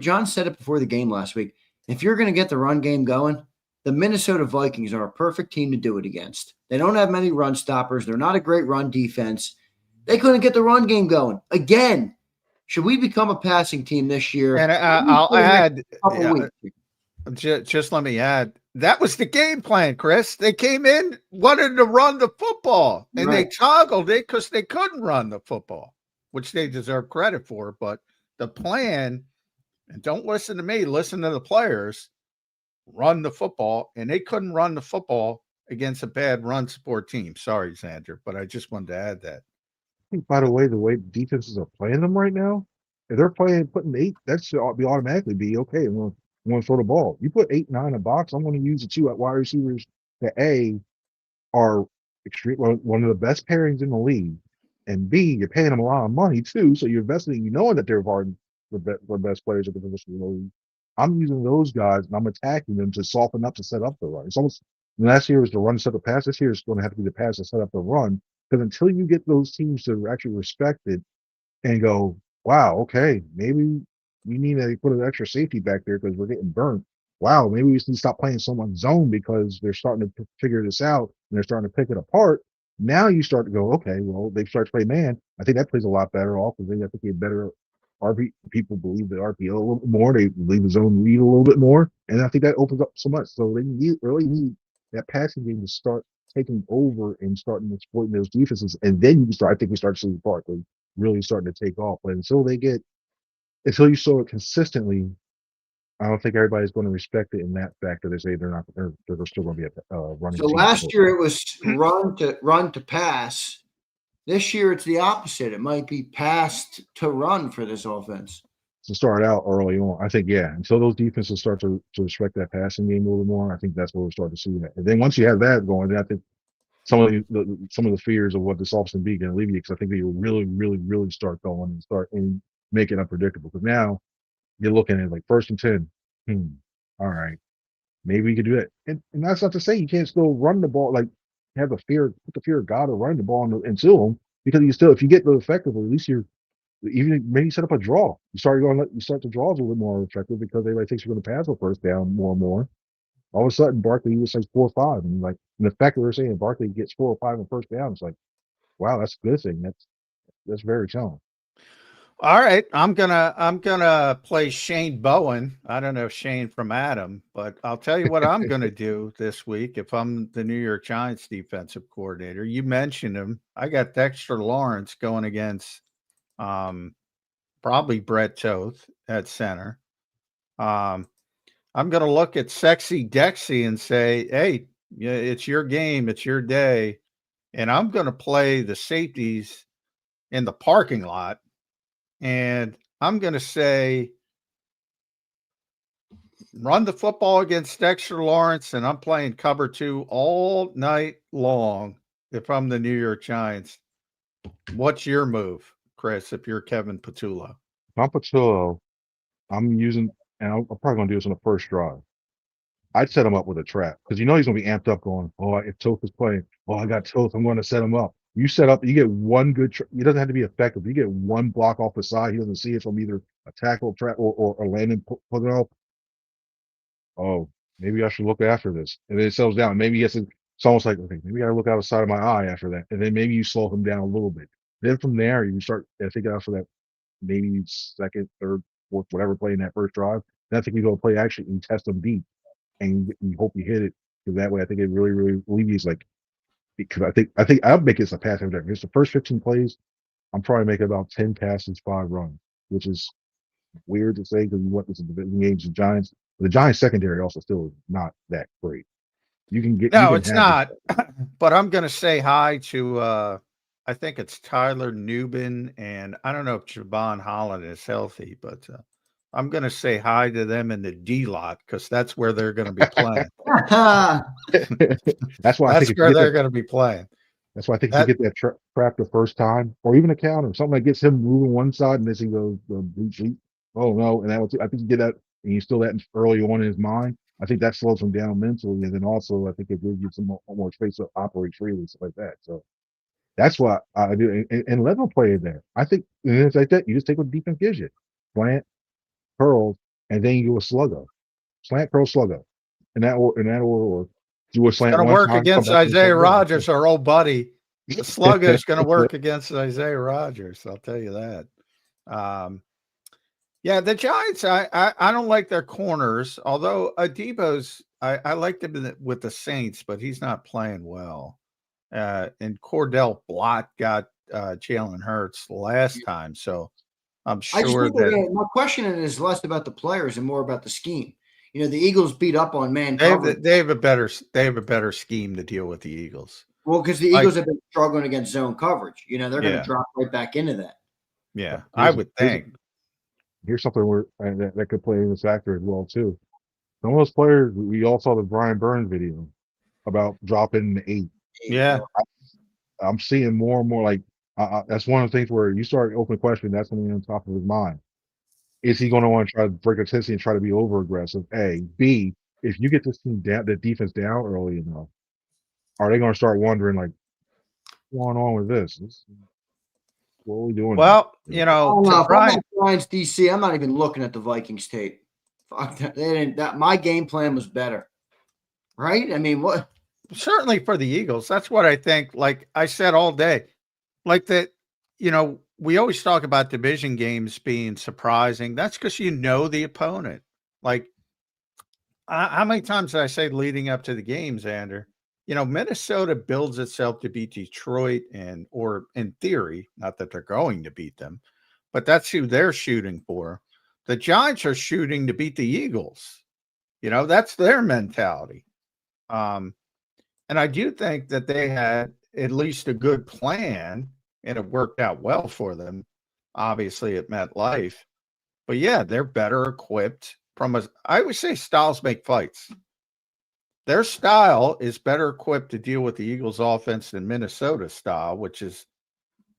John said it before the game last week, if you're going to get the run game going, the Minnesota Vikings are a perfect team to do it against. They don't have many run stoppers. They're not a great run defense. They couldn't get the run game going. Again, should we become a passing team this year? And I'll add, just let me add, that was the game plan, Chris. They came in, wanted to run the football, and They toggled it because they couldn't run the football, which they deserve credit for. But the plan, and don't listen to me, listen to the players, run the football, and they couldn't run the football against a bad run support team. Sorry, Zander, but I just wanted to add that. I think, by the way defenses are playing them right now, if they're putting 8, that should automatically be okay. I'm going to throw the ball. You put 8, 9 in a box, I'm going to use the 2 wide receivers that are extreme, one of the best pairings in the league, and B, you're paying them a lot of money too, so you're investing, knowing that they're the best players at the position in the league. I'm using those guys and I'm attacking them to soften up to set up the run. It's almost last year was the run set the pass. This year is going to have to be the pass to set up the run. Because until you get those teams to actually respect it and go, wow, okay, maybe we need to put an extra safety back there because we're getting burnt. Wow, maybe we just need to stop playing so much zone because they're starting to figure this out and they're starting to pick it apart. Now you start to go, okay, well, they start to play man. I think that plays a lot better off because I think they better RP. People believe the RPO a little bit more. They believe the zone read a little bit more. And I think that opens up so much. So they really need that passing game to start taking over and starting exploiting those defenses. And then I think we start seeing Barkley really starting to take off. But until you show it consistently, I don't think everybody's going to respect it in that factor. They say they're still going to be a running. So last year it was run to pass. This year it's the opposite. It might be pass to run for this offense. To start out early on, I think until those defenses start to respect that passing game a little more, I think that's where we'll start to see that. And then once you have that going, then I think some of the fears of what this offense can be can alleviate because I think they really, really, really start going and make it unpredictable. Because now you're looking at like 1st and 10. All right, maybe we could do that. And that's not to say you can't still run the ball, like put the fear of God of running the ball and seal them, because if you get the effective, at least even maybe set up a draw. You start the draws a little bit more effective because everybody thinks you're going to pass the first down more and more. All of a sudden, Barkley was like 4 or 5, and the fact that we're saying Barkley gets 4 or 5 on first down, it's like, wow, that's a good thing. That's very telling. All right, I'm gonna play Shane Bowen. I don't know Shane from Adam, but I'll tell you what I'm gonna do this week if I'm the New York Giants defensive coordinator. You mentioned him. I got Dexter Lawrence going against probably Brett Toth at center. I'm gonna look at Sexy Dexy and say, hey, it's your game, it's your day, and I'm gonna play the safeties in the parking lot. And I'm going to say run the football against Dexter Lawrence, and I'm playing cover 2 all night long if I'm the New York Giants. What's your move, Chris, if you're Kevin Patullo? If I'm Patullo, I'm using, and I'm probably going to do this on the first drive. I'd set him up with a trap because he's going to be amped up going, oh, if Toth is playing, I got Toth, I'm going to set him up. You set up, you get one good, it doesn't have to be effective. You get one block off the side. He doesn't see it from either a tackle, trap, or landing, put it up. Oh, maybe I should look after this. And then it settles down. Maybe it's almost like, okay, maybe I got to look out the side of my eye after that. And then maybe you slow him down a little bit. Then from there, you start thinking out for that maybe second, third, fourth, whatever play in that first drive. Then I think you go play action and test them deep. And you hope you hit it. Because that way, I think it really, really alleviates because I think I'll make it a pass every day. It's the first 15 plays. I'm probably making about 10 passes, 5 runs, which is weird to say because we want this in division games. The Giants The Giants secondary also still is not that great. You can No, have it's not. But I'm going to say hi to, I think it's Tyler Nubin, and I don't know if Javon Holland is healthy, but I'm going to say hi to them in the D lot because that's where they're going to be playing. That's why I That's think where they're going to be playing. that's why I think if you get that trap the first time, or even a counter, something that gets him moving one side, and then he goes, bleep. Oh no! And I think you get that, and you still that early on in his mind. I think that slows him down mentally, and then also I think it gives you some more space to operate freely, stuff like that. So that's why I do, and let them play it there. I think and it's like that. You just take what defense gives you, slant, curls, and then you go with sluggo, slant, curl, sluggo, in that order, or do a It's slant going to one work time, come against back to the Isaiah sluggo. Rodgers, our old buddy. The slugger is going to work against Isaiah Rodgers. I'll tell you that. Yeah, the Giants, I don't like their corners, although Adebo's, I liked him with the Saints, but he's not playing well. And Cordell Blott got Jalen Hurts last time, so I'm sure that my question is less about the players and more about the scheme. You know, the Eagles beat up on man they coverage. have a better scheme to deal with the Eagles. Well, because the Eagles have been struggling against zone coverage. You know, they're going to drop right back into that. Yeah, I would think. Here's something where that could play in this factor as well too. Some of those players, we all saw the Brian Burns video about dropping the 8. Yeah, I'm seeing more and more like that's one of the things where you start open question. That's going to be on top of his mind. Is he going to want to try to break a tendency and try to be over aggressive? A, B. If you get this team down, the defense down early enough, are they going to start wondering like, what's going on with this? What are we doing? Well, you know, Giants DC, I'm not even looking at the Vikings tape. Fuck that. They didn't. That my game plan was better, right? I mean, what? Certainly for the Eagles, that's what I think. Like I said all day, like that. You know, we always talk about division games being surprising. That's because you know the opponent. Like, how many times did I say leading up to the game, Xander? You know, Minnesota builds itself to beat Detroit, or in theory, not that they're going to beat them, but that's who they're shooting for. The Giants are shooting to beat the Eagles. You know, that's their mentality. And I do think that they had at least a good plan, and it worked out well for them, obviously at MetLife. But yeah, they're better equipped I would say styles make fights. Their style is better equipped to deal with the Eagles' offense than Minnesota's style, which is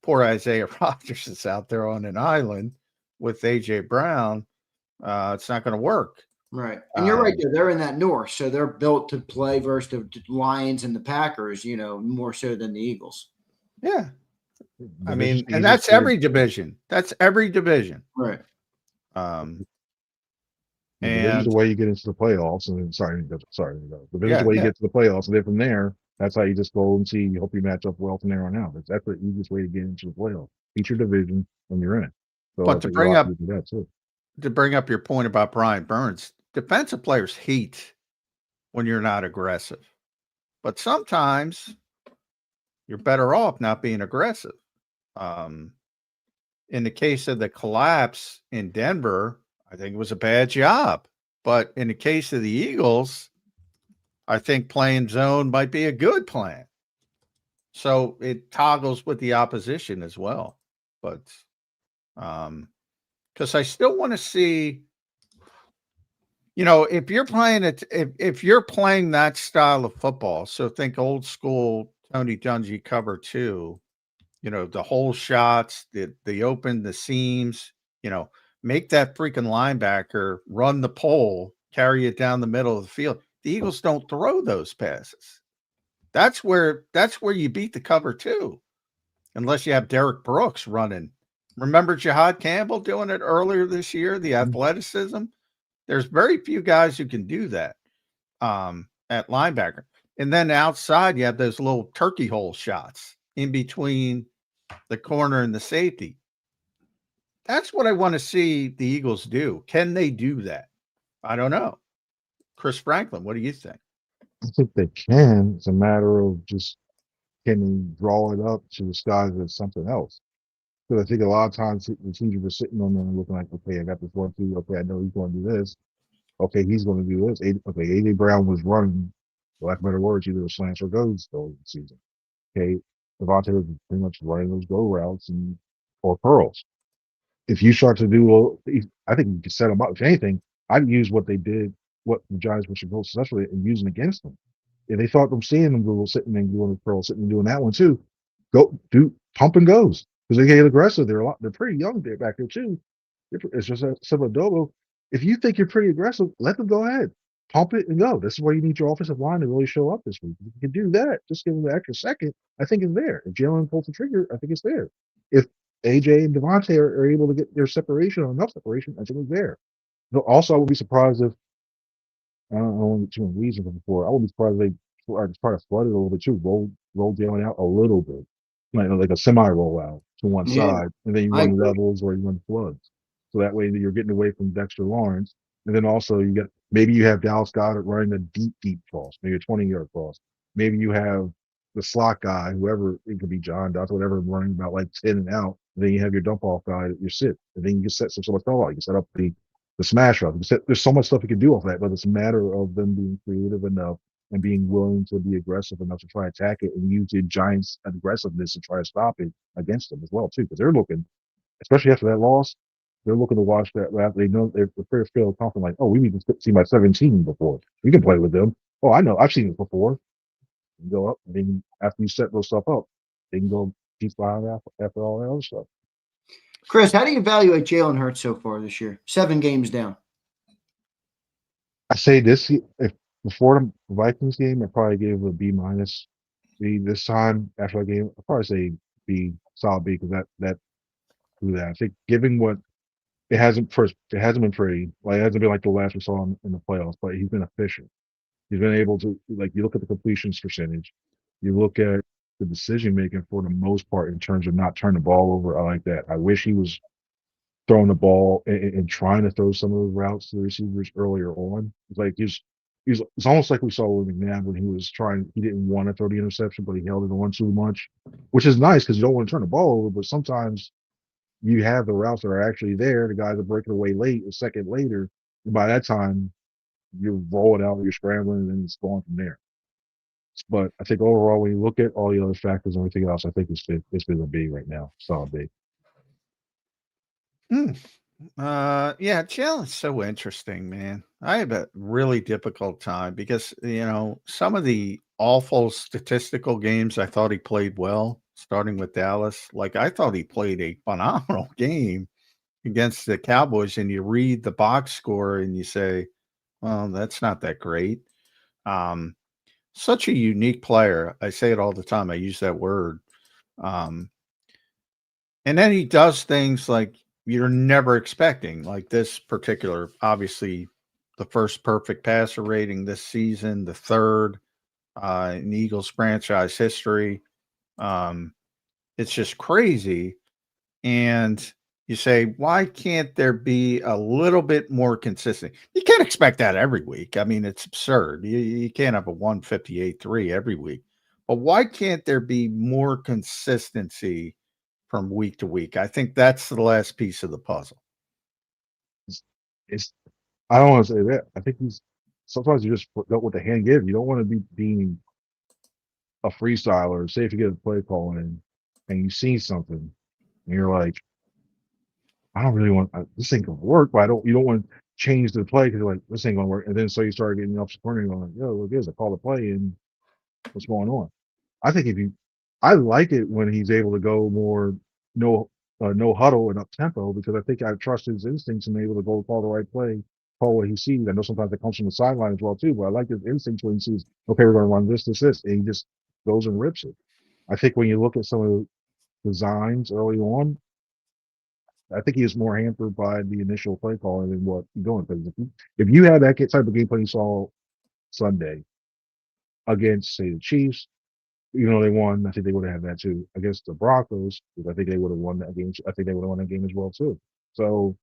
poor Isaiah Rodgers is out there on an island with A.J. Brown. It's not going to work. Right. And you're right there. They're in that north, so they're built to play versus the Lions and the Packers, you know, more so than the Eagles. Yeah. I mean, and that's every division. That's every division. Right. And the way you get into the playoffs, and then the way you get to the playoffs, and then from there, that's how you just go and see. You hope you match up well from there on out. That's the easiest way to get into the playoffs. Beat your division when you're in it. So but to bring up your point about Brian Burns, defensive players hate when you're not aggressive, but sometimes you're better off not being aggressive. In the case of the collapse in Denver, I think it was a bad job. But in the case of the Eagles, I think playing zone might be a good plan. So it toggles with the opposition as well. But because I still want to see, you know, if you're playing if you're playing that style of football, so think old school Tony Dungy cover 2, you know, the whole shots, the open, the seams, you know, make that freaking linebacker run the pole, carry it down the middle of the field. The Eagles don't throw those passes. That's where you beat the cover 2, unless you have Derek Brooks running. Remember Jahad Campbell doing it earlier this year, the athleticism? There's very few guys who can do that at linebacker. And then outside, you have those little turkey hole shots in between the corner and the safety. That's what I want to see the Eagles do. Can they do that? I don't know. Chris Franklin, what do you think? I think they can. It's a matter of just can they draw it up to disguise it as something else. Because I think a lot of times the teams are sitting on them and looking like, okay, I got this 1-2. Okay, I know he's going to do this. okay, he's going to do this. Okay, A.J. Brown was running, for lack of better words, either slants or goes the whole season. Okay, Devontae was pretty much running those go routes or curls. If you start to do, I think you can set them up. If anything, I'd use what they did, what the Giants were supposed to successfully and using against them. If they thought them seeing them go sitting and doing the curl, sitting and doing that one too, go do pump and goes because they get aggressive. They're pretty young there back there too. It's just a simple Dobo. If you think you're pretty aggressive, let them go ahead. Pump it and go. This is where you need your offensive line to really show up this week. If you can do that, just give them the extra second. I think it's there. If Jalen pulls the trigger, I think it's there. If AJ and Devontae are able to get their separation or enough separation, I think it's there. Also, I would be surprised if I don't want to get too many reasons before. I would be surprised if they try to flood it a little bit too. Roll Jalen out a little bit, like a semi rollout to one side, and then you run levels or you run floods. So that way you're getting away from Dexter Lawrence. And then also maybe you have Dallas Goedert running a deep cross, maybe a 20-yard cross. Maybe you have the slot guy, whoever, it could be John Dotz, whatever, running about like 10 and out. And then you have your dump off guy that you sit. And then you can set so much stuff out. You can set up the smash route. There's so much stuff you can do off that, but it's a matter of them being creative enough and being willing to be aggressive enough to try to attack it and use the Giants' aggressiveness to try to stop it against them as well, too. Because they're looking, especially after that loss, they're looking to watch that route. They know they're pretty feel confident, like, oh, we need to see my 17 before. We can play with them. Oh, I know. I've seen it before. You go up, and then after you set those stuff up, they can go deep behind after all that other stuff. Chris, how do you evaluate Jalen Hurts so far this year? 7 games down. I say this, if before the Vikings game, I probably gave it a B minus. This time after that game, I'd probably say B, solid B, because that. I think given what it hasn't been pretty. Like it hasn't been like the last we saw him in the playoffs, but he's been efficient. He's been able to, like, you look at the completions percentage, you look at the decision making for the most part in terms of not turning the ball over. I like that. I wish he was throwing the ball and trying to throw some of those routes to the receivers earlier on. It's like it's almost like we saw with McNabb when he didn't want to throw the interception, but he held it on too much, which is nice because you don't want to turn the ball over, but sometimes you have the routes that are actually there. The guys are breaking away late, a second later, and by that time, you're rolling out, you're scrambling, and it's going from there. But I think overall, when you look at all the other factors and everything else, I think it's been a B right now, solid B. Yeah, Jalen's so interesting, man. I have a really difficult time because, some of the awful statistical games I thought he played well, starting with Dallas. Like, I thought he played a phenomenal game against the Cowboys, and you read the box score and you say, well, that's not that great. Such a unique player. I say it all the time. I use that word. And then he does things like you're never expecting, like this particular, obviously the first perfect passer rating this season, the third in Eagles franchise history. It's just crazy. And you say, why can't there be a little bit more consistent? You can't expect that every week. I mean, it's absurd. You can't have a 158-3 every week. But why can't there be more consistency from week to week? I think that's the last piece of the puzzle. I don't want to say that. I think sometimes you just go with the hand give. You don't want to be being a freestyler. Say if you get a play call in and you see something and you're like, I don't really want this ain't gonna work, but you don't want to change the play because you're like, this ain't gonna work. And then so you start getting up corner and going, yo, look, I call the play and what's going on. I think I like it when he's able to go more no huddle and up tempo because I think I trust his instincts and able to go call the right play, call what he sees. I know sometimes it comes from the sideline as well too, but I like his instincts when he sees, okay, we're going to run this, and he just goes and rips it. I think when you look at some of the designs early on, I think he is more hampered by the initial play calling than what he's doing. Because if you had that type of game plan you saw Sunday against, say, the Chiefs, they won. I think they would have had that too against the Broncos. I think they would have won that game. I think they would have won that game as well too. So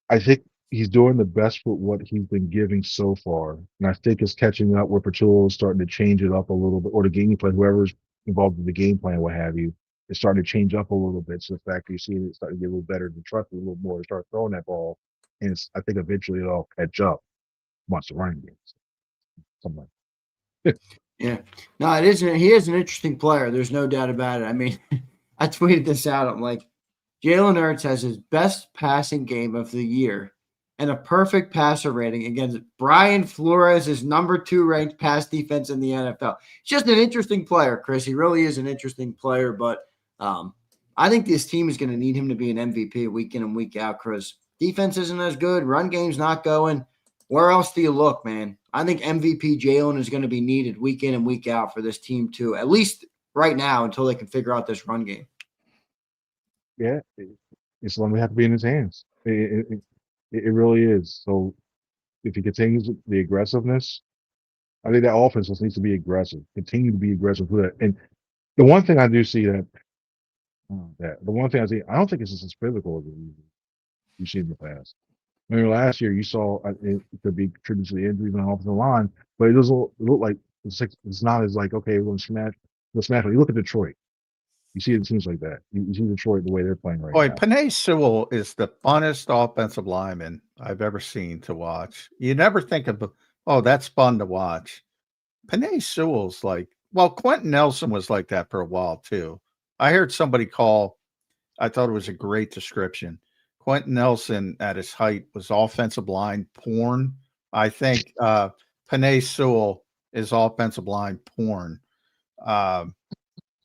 I think he's doing the best with what he's been giving so far, and I think it's catching up where Pachulia is starting to change it up a little bit, or the game plan, whoever's involved in the game plan, what have you, is starting to change up a little bit. So the fact that you see it starting to get a little better to trust it a little more, to start throwing that ball and I think eventually it'll catch up once the running game. Something like Yeah. No, it isn't. He is an interesting player. There's no doubt about it. I mean, I tweeted this out. I'm like, Jalen Hurts has his best passing game of the year and a perfect passer rating against Brian Flores' number 2 ranked pass defense in the NFL. He's just an interesting player, Chris. He really is an interesting player, but I think this team is going to need him to be an MVP week in and week out, Chris. Defense isn't as good. Run game's not going. Where else do you look, man? I think MVP Jalen is going to be needed week in and week out for this team too, at least right now until they can figure out this run game. yeah, it's one we have to be in his hands. It really is. So if he continues the aggressiveness, I think that offense just needs to be aggressive. Continue to be aggressive with it. And the one thing I do see I don't think it's just as physical as you've seen in the past. I mean, last year you saw it could be attributed to the injuries on the offensive line, but it doesn't look like it's not as like, okay, we're going to smash. You look at Detroit. You see teams like that. You see Detroit the way they're playing right now. Penei Sewell is the funnest offensive lineman I've ever seen to watch. You never think of, oh, that's fun to watch. Penei Sewell's like, well, Quentin Nelson was like that for a while too. I heard somebody I thought it was a great description. Quentin Nelson at his height was offensive line porn. I think Penei Sewell is offensive line porn.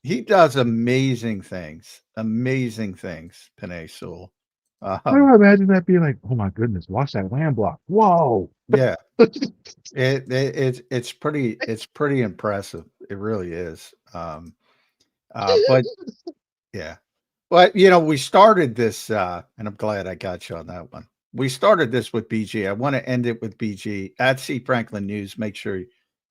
He does amazing things, Penei Sewell. I don't imagine that being like, oh my goodness, watch that land block. Whoa. Yeah. It's pretty impressive. It really is. But yeah. But we started this, and I'm glad I got you on that one. We started this with BG. I want to end it with BG at C Franklin News. Make sure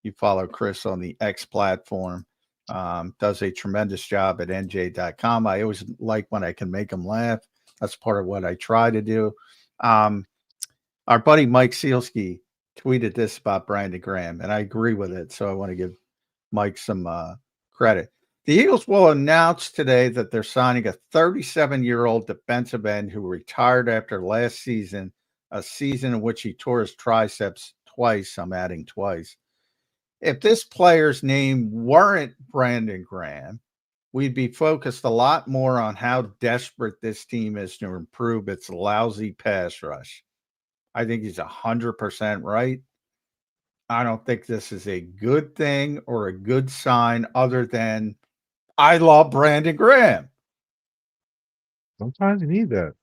you follow Chris on the X platform. Does a tremendous job at NJ.com. I always like when I can make them laugh. That's part of what I try to do. Our buddy Mike Sealski tweeted this about Brandon Graham, and I agree with it. So I want to give Mike some credit. The Eagles will announce today that they're signing a 37-year-old defensive end who retired after last season, a season in which he tore his triceps twice. I'm adding twice. If this player's name weren't Brandon Graham, we'd be focused a lot more on how desperate this team is to improve its lousy pass rush. I think he's 100% right. I don't think this is a good thing or a good sign other than I love Brandon Graham. Sometimes you need that.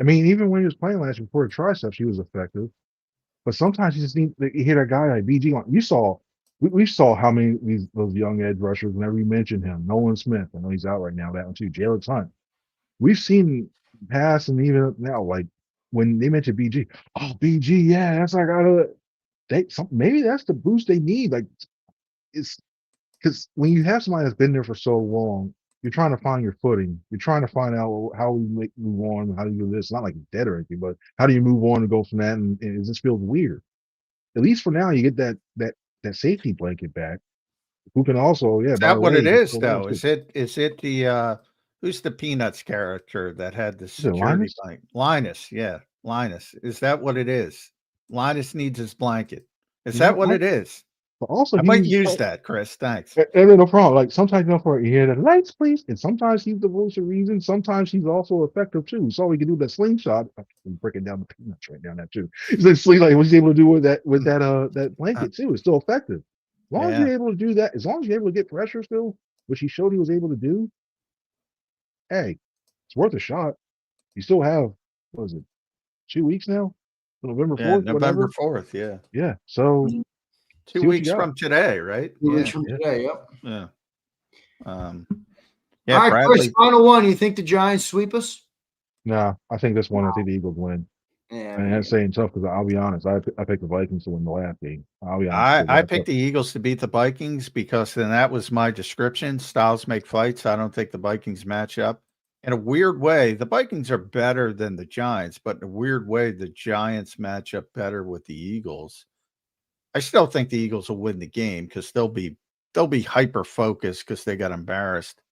I mean, even when he was playing last year before the triceps, he was effective. But sometimes you just need to hear that guy like BG on. We saw how many those young edge rushers, whenever you mentioned him, Nolan Smith, I know he's out right now, that one too, Jalen Hunt. We've seen pass, and even now, like when they mentioned BG, oh BG, yeah, that's like maybe that's the boost they need. Like it's because when you have somebody that's been there for so long, you're trying to find your footing. You're trying to find out how we move on, how do you do this? It's not like you're dead or anything, but how do you move on and go from that? And it just feels weird. At least for now, you get that safety blanket back. Who can also, Is that what it is, though? Is it the who's the Peanuts character that had the security blanket? Linus, yeah, Linus. Is that what it is? Linus needs his blanket. Is that what it is? But also, I might use that, Chris. Thanks. No problem. Like sometimes you hear the lights, please, and sometimes he's the voice of reason. Sometimes he's also effective too. So we can do that slingshot. I'm breaking down the Peanuts right now. That too. Like what he's able to do with that blanket too. It's still effective. As long as you're able to do that, as long as you're able to get pressure still, which he showed he was able to do. Hey, it's worth a shot. You still have 2 weeks now? November 4th. November 4th. Yeah. Yeah. So. 2 weeks from today, right? 2 weeks from today, yep. Yeah. All right, Bradley. Chris, final one. You think the Giants sweep us? Nah, I think this one, I think the Eagles win. Yeah, and that's saying tough because I'll be honest, I picked the Vikings to win the last game. I'll be honest. I picked the Eagles to beat the Vikings because then that was my description. Styles make fights. I don't think the Vikings match up. In a weird way, the Vikings are better than the Giants, but in a weird way, the Giants match up better with the Eagles. I still think the Eagles will win the game because they'll be hyper focused because they got embarrassed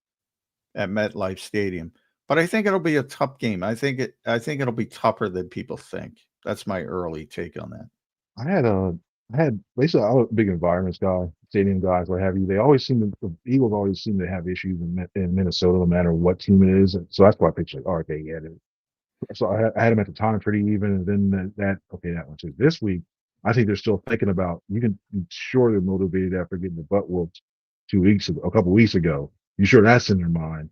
at MetLife Stadium. But I think it'll be a tough game. I think it'll be tougher than people think. That's my early take on that. I had basically I'm a big environments guy, stadium guys, what have you. The Eagles always seem to have issues in Minnesota, no matter what team it is. So that's why I picked like, oh, okay, yeah. So I had them at the time pretty even, and then that one. So this week, I think they're still thinking about. You can sure they're motivated after getting the butt whooped a couple weeks ago. You sure that's in their mind?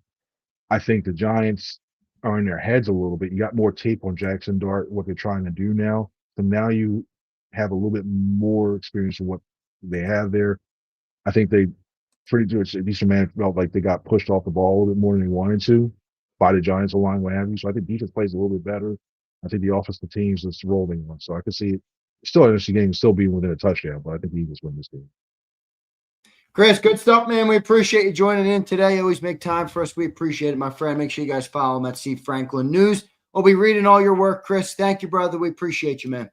I think the Giants are in their heads a little bit. You got more tape on Jackson Dart, what they're trying to do now. So now you have a little bit more experience of what they have there. I think they pretty much Eastern Man felt like they got pushed off the ball a little bit more than they wanted to by the Giants line, what have you. So I think defense plays a little bit better. I think the offensive team's just rolling one. So I could see it still an interesting game, still being within a touchdown, but I think the Eagles win this game. Chris, good stuff, man. We appreciate you joining in today. Always make time for us. We appreciate it, my friend. Make sure you guys follow him at C. Franklin News. We'll be reading all your work, Chris. Thank you, brother. We appreciate you, man.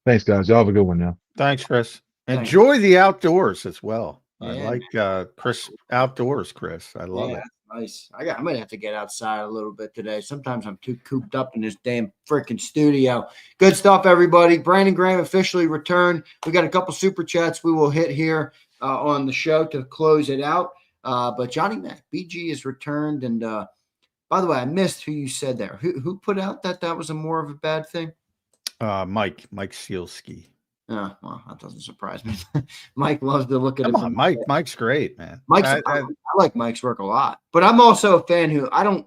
Thanks, guys. Y'all have a good one now. Thanks, Chris. Thanks. Enjoy the outdoors as well. Yeah, I like Chris outdoors, Chris. I love it. Nice. I might have to get outside a little bit today. Sometimes I'm too cooped up in this damn freaking studio. Good stuff, everybody. Brandon Graham officially returned. We got a couple super chats we will hit here on the show to close it out. But Johnny Mac, BG is returned. And by the way, I missed who you said there. Who put out that was a more of a bad thing? Mike Sealski. Oh, well, that doesn't surprise me. Mike loves to look at Come on, Mike. Mike's great, man. I like Mike's work a lot, but I'm also a fan who I don't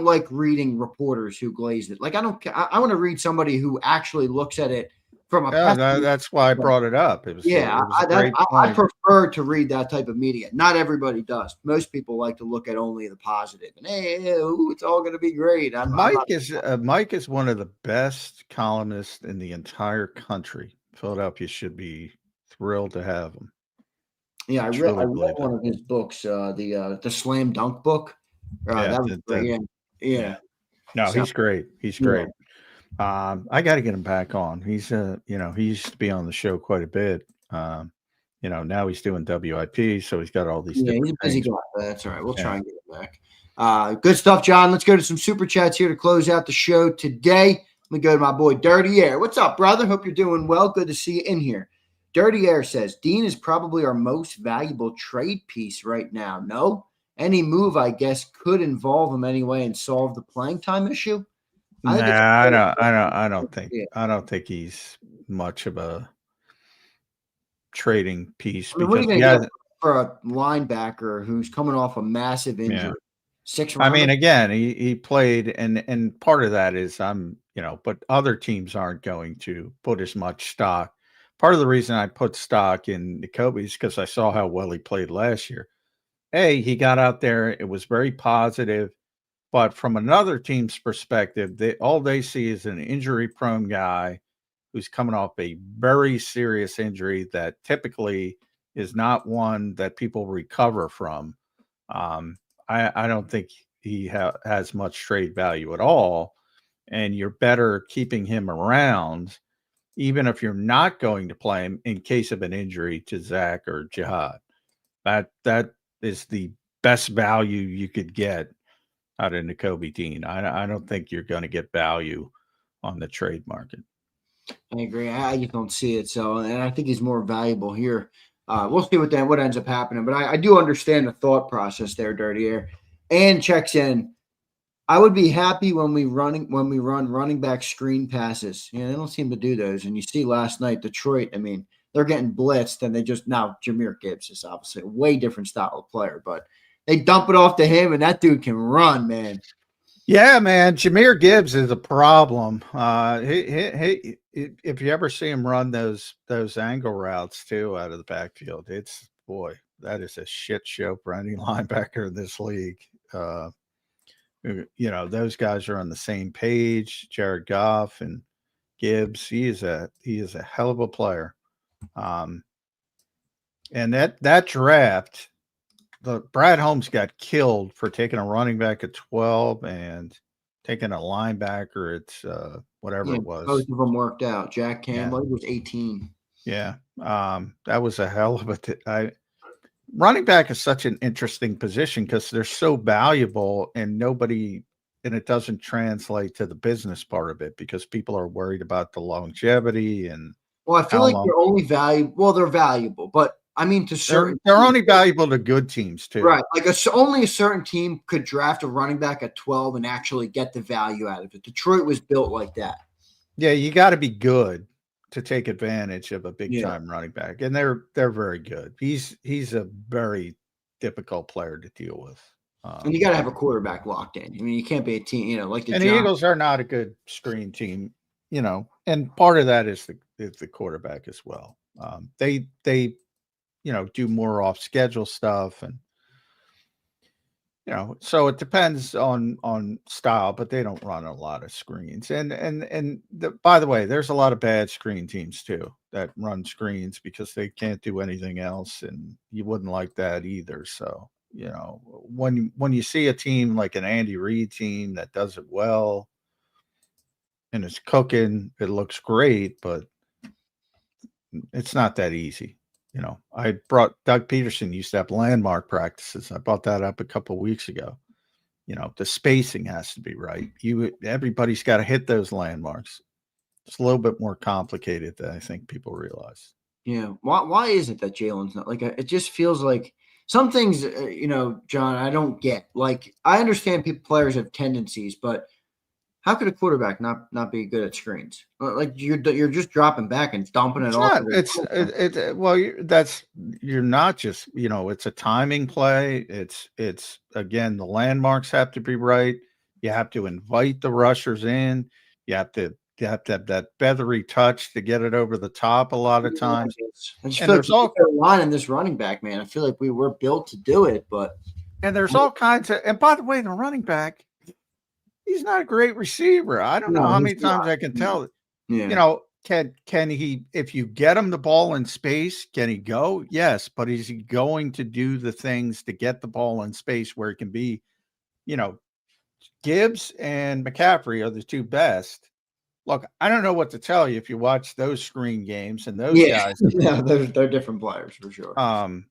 like reading reporters who glaze it. Like I want to read somebody who actually looks at it from a. That's why I brought it up. I prefer to read that type of media. Not everybody does. Most people like to look at only the positive and it's all going to be great. Mike is one of the best columnists in the entire country. Philadelphia should be thrilled to have him. Yeah, I read one of his books, the Slam Dunk book. That was great. Yeah. No, he's great. He's great. I got to get him back on. He's he used to be on the show quite a bit. Now he's doing WIP, so he's got all these. Yeah, he's a busy guy. That's all right. We'll try and get him back. Good stuff, John. Let's go to some super chats here to close out the show today. Let me go to my boy Dirty Air. What's up, brother? Hope you're doing well. Good to see you in here. Dirty Air says Dean is probably our most valuable trade piece right now. No, any move I guess could involve him anyway and solve the playing time issue. I don't think he's much of a trading piece. What are you going to get for a linebacker who's coming off a massive injury? Yeah. 6 rounds. I mean, again, he played, and part of that is but other teams aren't going to put as much stock. Part of the reason I put stock in Jakobi is because I saw how well he played last year. He got out there; it was very positive. But from another team's perspective, all they see is an injury-prone guy who's coming off a very serious injury that typically is not one that people recover from. I don't think he has much trade value at all, and you're better keeping him around, even if you're not going to play him in case of an injury to Zach or Jihad. That is the best value you could get out of Nakobe Dean. I don't think you're going to get value on the trade market. I agree. I just don't see it. So, and I think he's more valuable here. We'll see what ends up happening. But I do understand the thought process there, Dirty Air. And checks in. I would be happy when we run running back screen passes. They don't seem to do those. And you see last night, Detroit, I mean, they're getting blitzed and Jahmyr Gibbs is obviously a way different style of player, but they dump it off to him and that dude can run, man. Yeah, man. Jahmyr Gibbs is a problem. If you ever see him run those angle routes too out of the backfield, that is a shit show for any linebacker in this league. Those guys are on the same page. Jared Goff and Gibbs. He is a hell of a player. And that draft, Brad Holmes got killed for taking a running back at 12 and taking a linebacker at whatever it was. Both of them worked out. Jack Campbell was 18. Yeah. That was a hell of a running back is such an interesting position because they're so valuable and nobody and it doesn't translate to the business part of it because people are worried about the longevity and Well, I feel how like long. they're only valuable. Well, they're valuable, but I mean, to They're certain they're teams, only valuable to good teams too. right? Like only a certain team could draft a running back at 12 and actually get the value out of it. Detroit was built like that. Yeah, you got to be good to take advantage of a big Yeah. time running back, and they're very good. He's a very difficult player to deal with. And you got to have a quarterback locked in. I mean, you can't be a team, like the And the Giants. Eagles are not a good screen team, and part of that is the quarterback as well. They do more off schedule stuff, and so it depends on style, but they don't run a lot of screens. By the way, there's a lot of bad screen teams too that run screens because they can't do anything else, and you wouldn't like that either. So when you see a team like an Andy Reid team that does it well and it's cooking, it looks great, but it's not that easy. I brought Doug Peterson used to have landmark practices. I brought that up a couple of weeks ago. The spacing has to be right. Everybody's got to hit those landmarks. It's a little bit more complicated than I think people realize. Yeah. Why is it that Jalen's not like? It just feels like some things, John, I don't get. Like, I understand players have tendencies, but how could a quarterback not be good at screens? Like you're just dropping back and dumping it off. You're not just, it's a timing play. It's again, the landmarks have to be right. You have to invite the rushers in. You have to have that feathery touch to get it over the top a lot of times. I just feel like there's a line in this running back, man. I feel like we were built to do it, and there's all kinds of, and by the way, the running back, he's not a great receiver. I don't know how many times I can tell it. Yeah. Can he, if you get him the ball in space, can he go? Yes. But is he going to do the things to get the ball in space where it can be, Gibbs and McCaffrey are the two best. Look, I don't know what to tell you if you watch those screen games and those guys. Yeah, they're different players for sure. And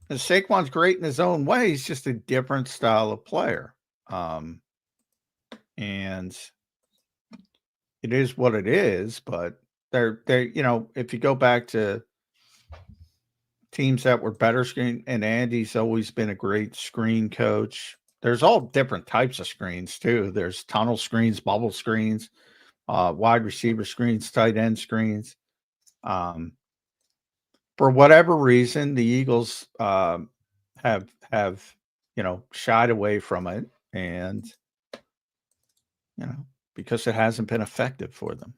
Saquon's great in his own way. He's just a different style of player. And it is what it is, but they're if you go back to teams that were better screen, and Andy's always been a great screen coach. There's all different types of screens too. There's tunnel screens, bubble screens, wide receiver screens, tight end screens. For whatever reason, the Eagles have shied away from it, and because it hasn't been effective for them.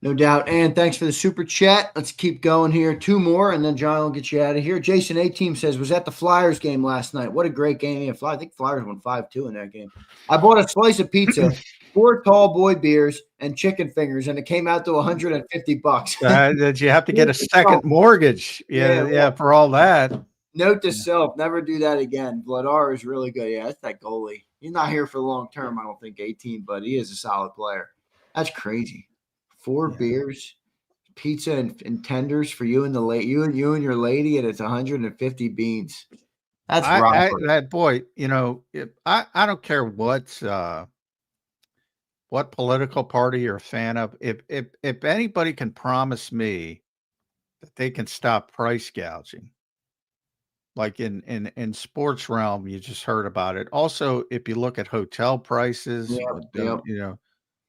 No doubt. And thanks for the super chat. Let's keep going here. Two more, and then John will get you out of here. Jason A-Team says, was at the Flyers game last night. What a great game. I think Flyers won 5-2 in that game. I bought a slice of pizza, 4 tall boy beers, and chicken fingers, and it came out to $150. Did you have to get a second mortgage? Yeah, for all that. Note to self, never do that again. Vladar is really good. Yeah, that's that goalie. He's not here for the long term, I don't think, 18, but he is a solid player. That's crazy. 4 beers, pizza, and tenders for you and you and your lady, and it's 150 beans. That's right. That boy, I don't care what political party you're a fan of. If anybody can promise me that they can stop price gouging, like in sports realm, you just heard about it. Also, if you look at hotel prices,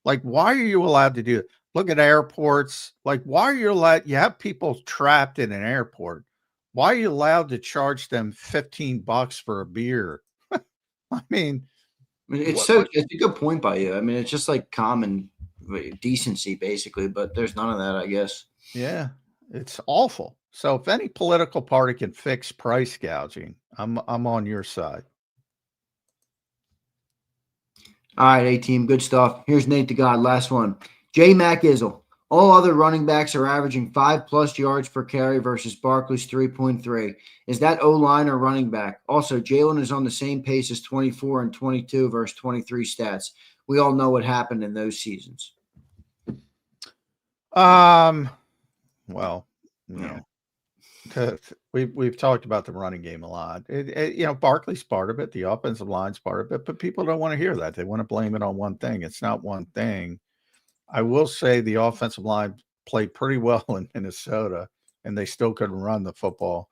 like, why are you allowed to do it? Look at airports. Like, why are you allowed? You have people trapped in an airport. Why are you allowed to charge them $15 for a beer? I mean, it's a good point by you. I mean, it's just like common decency, basically, but there's none of that, I guess. Yeah, it's awful. So if any political party can fix price gouging, I'm on your side. All right, A-Team, good stuff. Here's Nate the God, last one. J. Mac Izzle. All other running backs are averaging 5+ yards per carry versus Barkley's 3.3. Is that O-line or running back? Also, Jalen is on the same pace as 24 and 22 versus 23 stats. We all know what happened in those seasons. Well, We've talked about the running game a lot. Barkley's part of it, the offensive line's part of it, but people don't want to hear that. They want to blame it on one thing. It's not one thing. I will say the offensive line played pretty well in Minnesota, and they still couldn't run the football.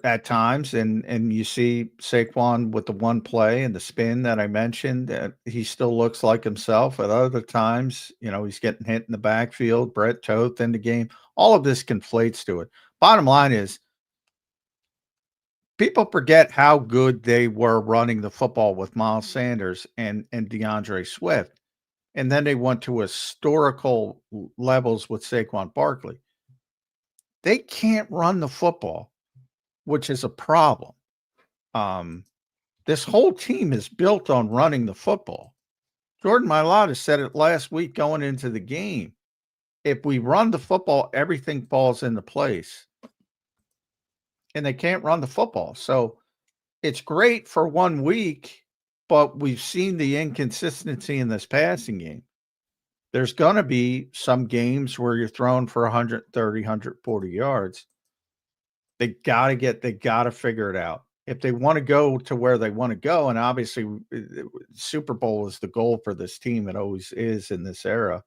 At times, and you see Saquon with the one play and the spin that I mentioned, he still looks like himself. At other times, he's getting hit in the backfield. Brett Toth in the game. All of this conflates to it. Bottom line is, people forget how good they were running the football with Miles Sanders and DeAndre Swift, and then they went to historical levels with Saquon Barkley. They can't run the football, which is a problem. This whole team is built on running the football. Jordan Mailata said it last week going into the game. If we run the football, everything falls into place. And they can't run the football. So it's great for 1 week, but we've seen the inconsistency in this passing game. There's going to be some games where you're throwing for 130, 140 yards. They got to figure it out. If they want to go to where they want to go, and obviously Super Bowl is the goal for this team. It always is in this era.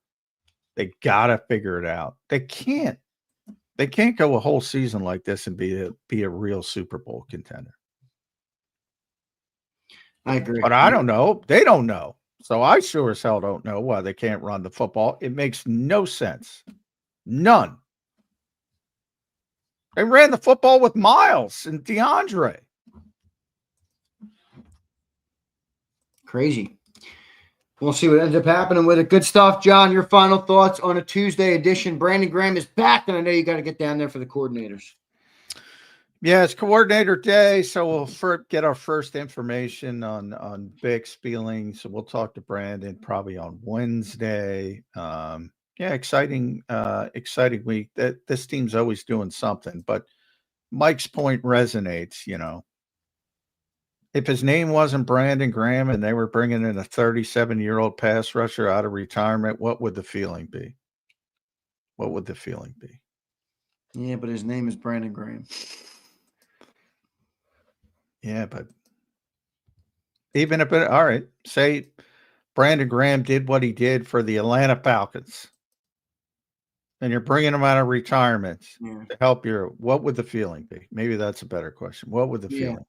They got to figure it out. They can't go a whole season like this and be a real Super Bowl contender. I agree. But I don't know. They don't know. So I sure as hell don't know why they can't run the football. It makes no sense. None. They ran the football with Miles and DeAndre. Crazy. We'll see what ends up happening with it. Good stuff, John. Your final thoughts on a Tuesday edition. Brandon Graham is back, and I know you got to get down there for the coordinators. Yeah, it's coordinator day, so we'll get our first information on Vic's feelings. So we'll talk to Brandon probably on Wednesday. Exciting week. That this team's always doing something, but Mike's point resonates. If his name wasn't Brandon Graham and they were bringing in a 37-year-old pass rusher out of retirement, what would the feeling be? What would the feeling be? Yeah, but his name is Brandon Graham. Yeah, but even if it, all right, say Brandon Graham did what he did for the Atlanta Falcons, and you're bringing him out of retirement to help what would the feeling be? Maybe that's a better question. What would the feeling be?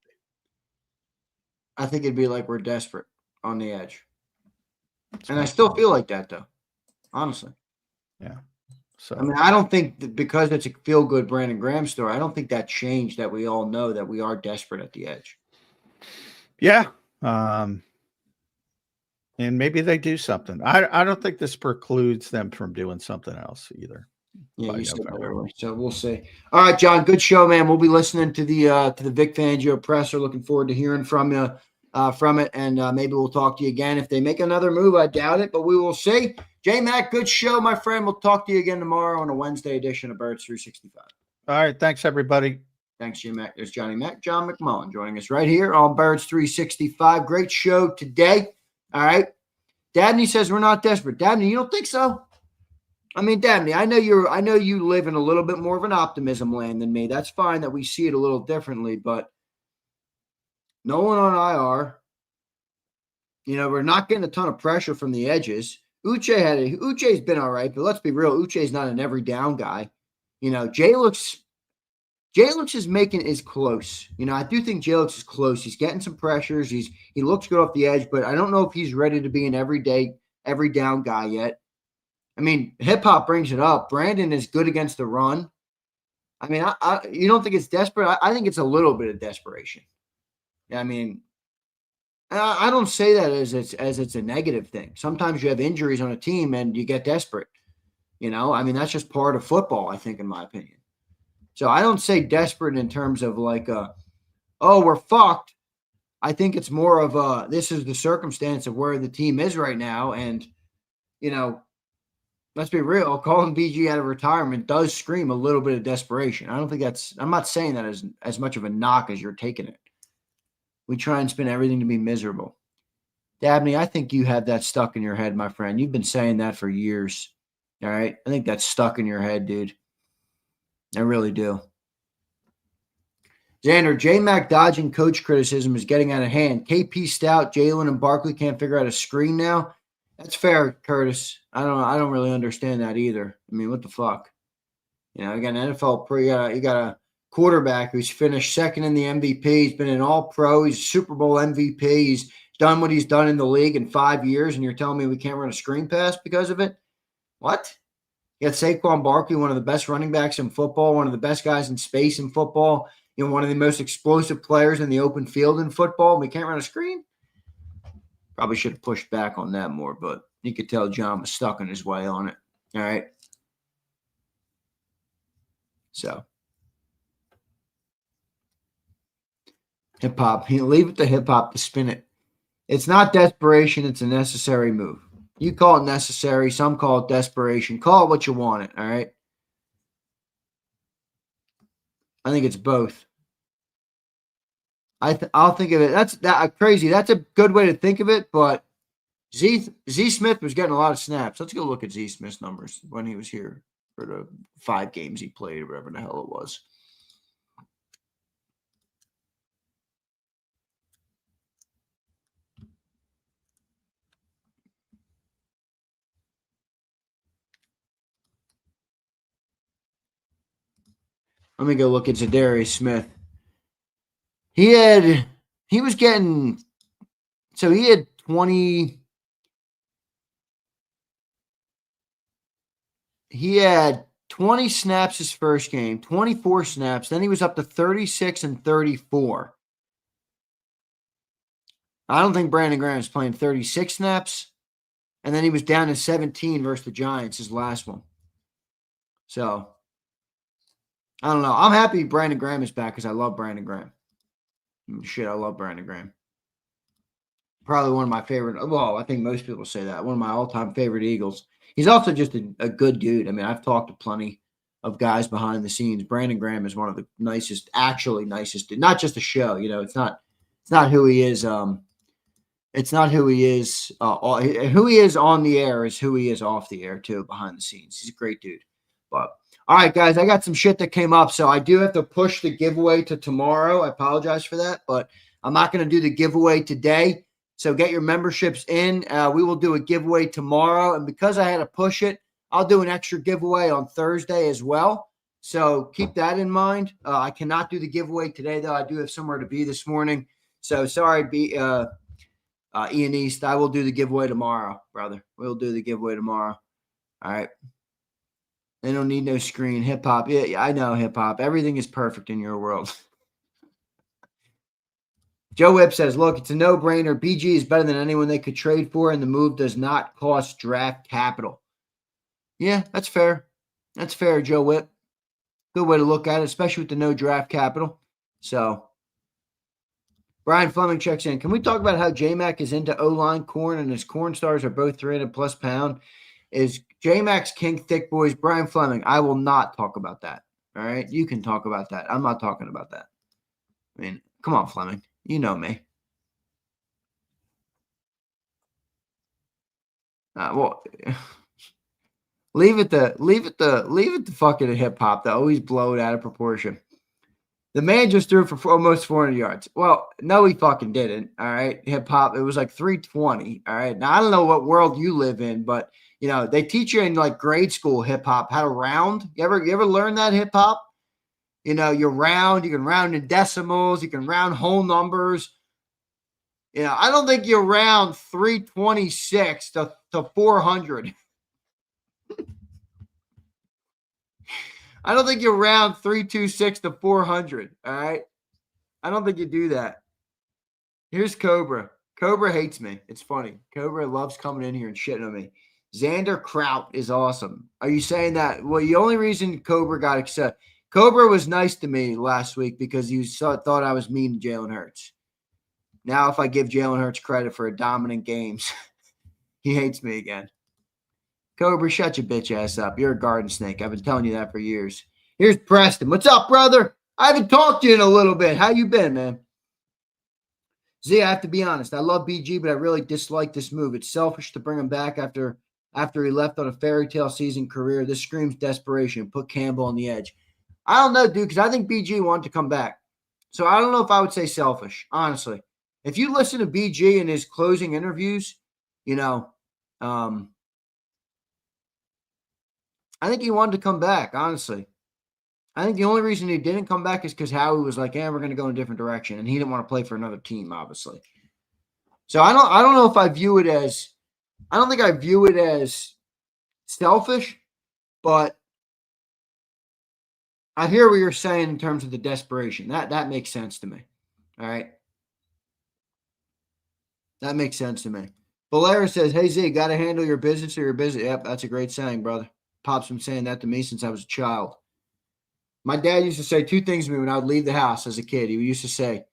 I think it'd be like we're desperate on the edge. And I still feel like that, though, honestly. Yeah. So I mean, I don't think that because it's a feel-good Brandon Graham story, I don't think that changed that we all know that we are desperate at the edge. Yeah. And maybe they do something. I don't think this precludes them from doing something else either. Yeah, you said that earlier. So we'll see. All right, John, good show, man. We'll be listening to the Vic Fangio presser. Looking forward to hearing from you from it, and maybe we'll talk to you again if they make another move. I doubt it, but we will see. J-Mac, good show, my friend. We'll talk to you again tomorrow on a Wednesday edition of Birds 365. All right, thanks, everybody. Thanks, J-Mac. There's Johnny Mac, John McMullen joining us right here on Birds 365. Great show today. All right. Dabney says we're not desperate. Dabney, you don't think so? I mean, Dabney, I know you live in a little bit more of an optimism land than me. That's fine that we see it a little differently, but no one on IR. We're not getting a ton of pressure from the edges. Uche's been all right, but let's be real. Uche's not an every down guy. Jay looks is close. I do think Jay looks is close. He's getting some pressures. He looks good off the edge, but I don't know if he's ready to be an every down guy yet. I mean, hip hop brings it up. Brandon is good against the run. I mean, you don't think it's desperate? I think it's a little bit of desperation. I mean, I don't say that as it's a negative thing. Sometimes you have injuries on a team and you get desperate. I mean, that's just part of football, I think, in my opinion. So I don't say desperate in terms of like, we're fucked. I think it's more of this is the circumstance of where the team is right now. And, let's be real, calling BG out of retirement does scream a little bit of desperation. I don't think I'm not saying that as much of a knock as you're taking it. We try and spin everything to be miserable. Dabney, I think you have that stuck in your head, my friend. You've been saying that for years. All right. I think that's stuck in your head, dude. I really do. Xander, J-Mac dodging coach criticism is getting out of hand. KP Stout, Jalen, and Barkley can't figure out a screen now. That's fair, Curtis. I don't really understand that either. I mean, what the fuck? You got an NFL pro. You got a quarterback who's finished second in the MVP. He's been an All-Pro. He's a Super Bowl MVP. He's done what he's done in the league in 5 years, and you're telling me we can't run a screen pass because of it? What? You got Saquon Barkley, one of the best running backs in football, one of the best guys in space in football, one of the most explosive players in the open field in football. We can't run a screen? Probably should have pushed back on that more, but you could tell John was stuck in his way on it. All right. So, hip-hop. Leave it to hip-hop to spin it. It's not desperation. It's a necessary move. You call it necessary. Some call it desperation. Call it what you want it, all right? I think it's both. I'll think of it. That's crazy. That's a good way to think of it, but Z Smith was getting a lot of snaps. Let's go look at Z Smith's numbers when he was here for the 5 games he played, or whatever the hell it was. Let me go look at Zadarius Smith. He had 20. He had 20 snaps his first game, 24 snaps. Then he was up to 36 and 34. I don't think Brandon Graham's playing 36 snaps. And then he was down to 17 versus the Giants, his last one. So, I don't know. I'm happy Brandon Graham is back because I love Brandon Graham. Shit, I love Brandon Graham. Probably one of my favorite. Well, I think most people say that. One of my all-time favorite Eagles. He's also just a good dude. I mean, I've talked to plenty of guys behind the scenes. Brandon Graham is one of the nicest, actually nicest, not just a show. It's not who he is. It's not who he is. Who he is on the air is who he is off the air too, behind the scenes. He's a great dude. But all right, guys, I got some shit that came up, so I do have to push the giveaway to tomorrow. I apologize for that, but I'm not going to do the giveaway today. So get your memberships in. We will do a giveaway tomorrow. And because I had to push it, I'll do an extra giveaway on Thursday as well. So keep that in mind. I cannot do the giveaway today, though. I do have somewhere to be this morning. So sorry, Ian East. I will do the giveaway tomorrow, brother. We'll do the giveaway tomorrow. All right. They don't need no screen. Hip-hop. Yeah, I know hip-hop. Everything is perfect in your world. Joe Whip says, look, it's a no-brainer. BG is better than anyone they could trade for, and the move does not cost draft capital. Yeah, that's fair. That's fair, Joe Whip. Good way to look at it, especially with the no draft capital. So, Brian Fleming checks in. Can we talk about how J-Mac is into O-line corn and his corn stars are both 300-plus pound? Is J-Mac's king thick boys? Brian Fleming, I will not talk about that. All right? You can talk about that. I'm not talking about that. I mean, come on, Fleming. You know me. Leave it to fucking hip hop that always blow it out of proportion. The man just threw for almost 400 yards. Well, no, he fucking didn't. All right, hip hop. It was like 320. All right. Now I don't know what world you live in, but they teach you in like grade school hip hop how to round. You ever learn that hip hop? You round. You can round in decimals. You can round whole numbers. I don't think you round 326 to 400. I don't think you round 326 to 400. All right. I don't think you do that. Here's Cobra. Cobra hates me. It's funny. Cobra loves coming in here and shitting on me. Zander Kraut is awesome. Are you saying that? Well, the only reason Cobra got accepted. Cobra was nice to me last week because he thought I was mean to Jalen Hurts. Now, if I give Jalen Hurts credit for dominant games, he hates me again. Cobra, shut your bitch ass up. You're a garden snake. I've been telling you that for years. Here's Preston. What's up, brother? I haven't talked to you in a little bit. How you been, man? Z, I have to be honest. I love BG, but I really dislike this move. It's selfish to bring him back after after he left on a fairy tale season career. This screams desperation. Put Campbell on the edge. I don't know, dude, because I think BG wanted to come back. So I don't know if I would say selfish, honestly. If you listen to BG in his closing interviews, I think he wanted to come back, honestly. I think the only reason he didn't come back is because Howie was like, we're going to go in a different direction. And he didn't want to play for another team, obviously. So I don't know if I view it as – I don't think I view it as selfish, but I hear what you're saying in terms of the desperation. That makes sense to me. All right? That makes sense to me. Valera says, hey, Z, got to handle your business or you're busy. Yep, that's a great saying, brother. Pop's been saying that to me since I was a child. My dad used to say two things to me when I would leave the house as a kid. He used to say,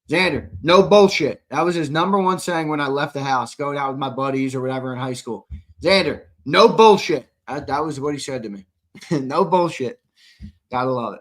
Zander, no bullshit. That was his number one saying when I left the house, going out with my buddies or whatever in high school. Zander, no bullshit. That was what he said to me. No bullshit. Gotta love it.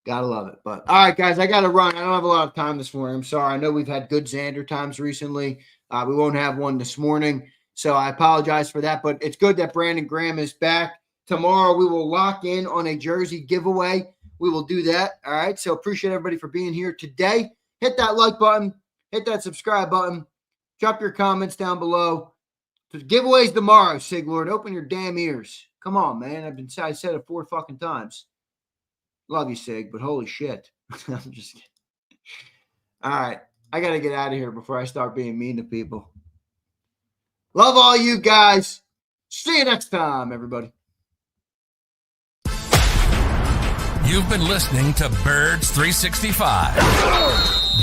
Gotta love it. But all right, guys, I gotta run. I don't have a lot of time this morning. I'm sorry. I know we've had good Zander times recently. We won't have one this morning, so I apologize for that. But it's good that Brandon Graham is back. Tomorrow we will lock in on a jersey giveaway. We will do that. All right. So appreciate everybody for being here today. Hit that like button. Hit that subscribe button. Drop your comments down below. The giveaways tomorrow, Sig Lord. Open your damn ears. Come on, man. I said it 4 fucking times. Love you, Sig, but holy shit. I'm just kidding. All right. I got to get out of here before I start being mean to people. Love all you guys. See you next time, everybody. You've been listening to Birds 365,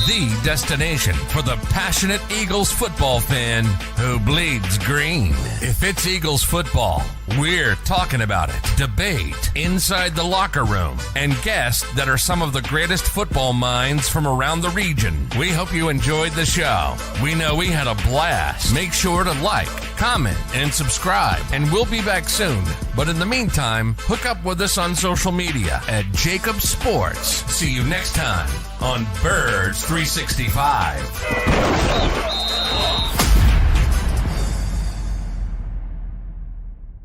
the destination for the passionate Eagles football fan who bleeds green. If it's Eagles football, we're talking about it. Debate, inside the locker room, and guests that are some of the greatest football minds from around the region. We hope you enjoyed the show. We know we had a blast. Make sure to like, comment, and subscribe, and we'll be back soon. But in the meantime, hook up with us on social media at JAKIB Sports. See you next time on Birds 365.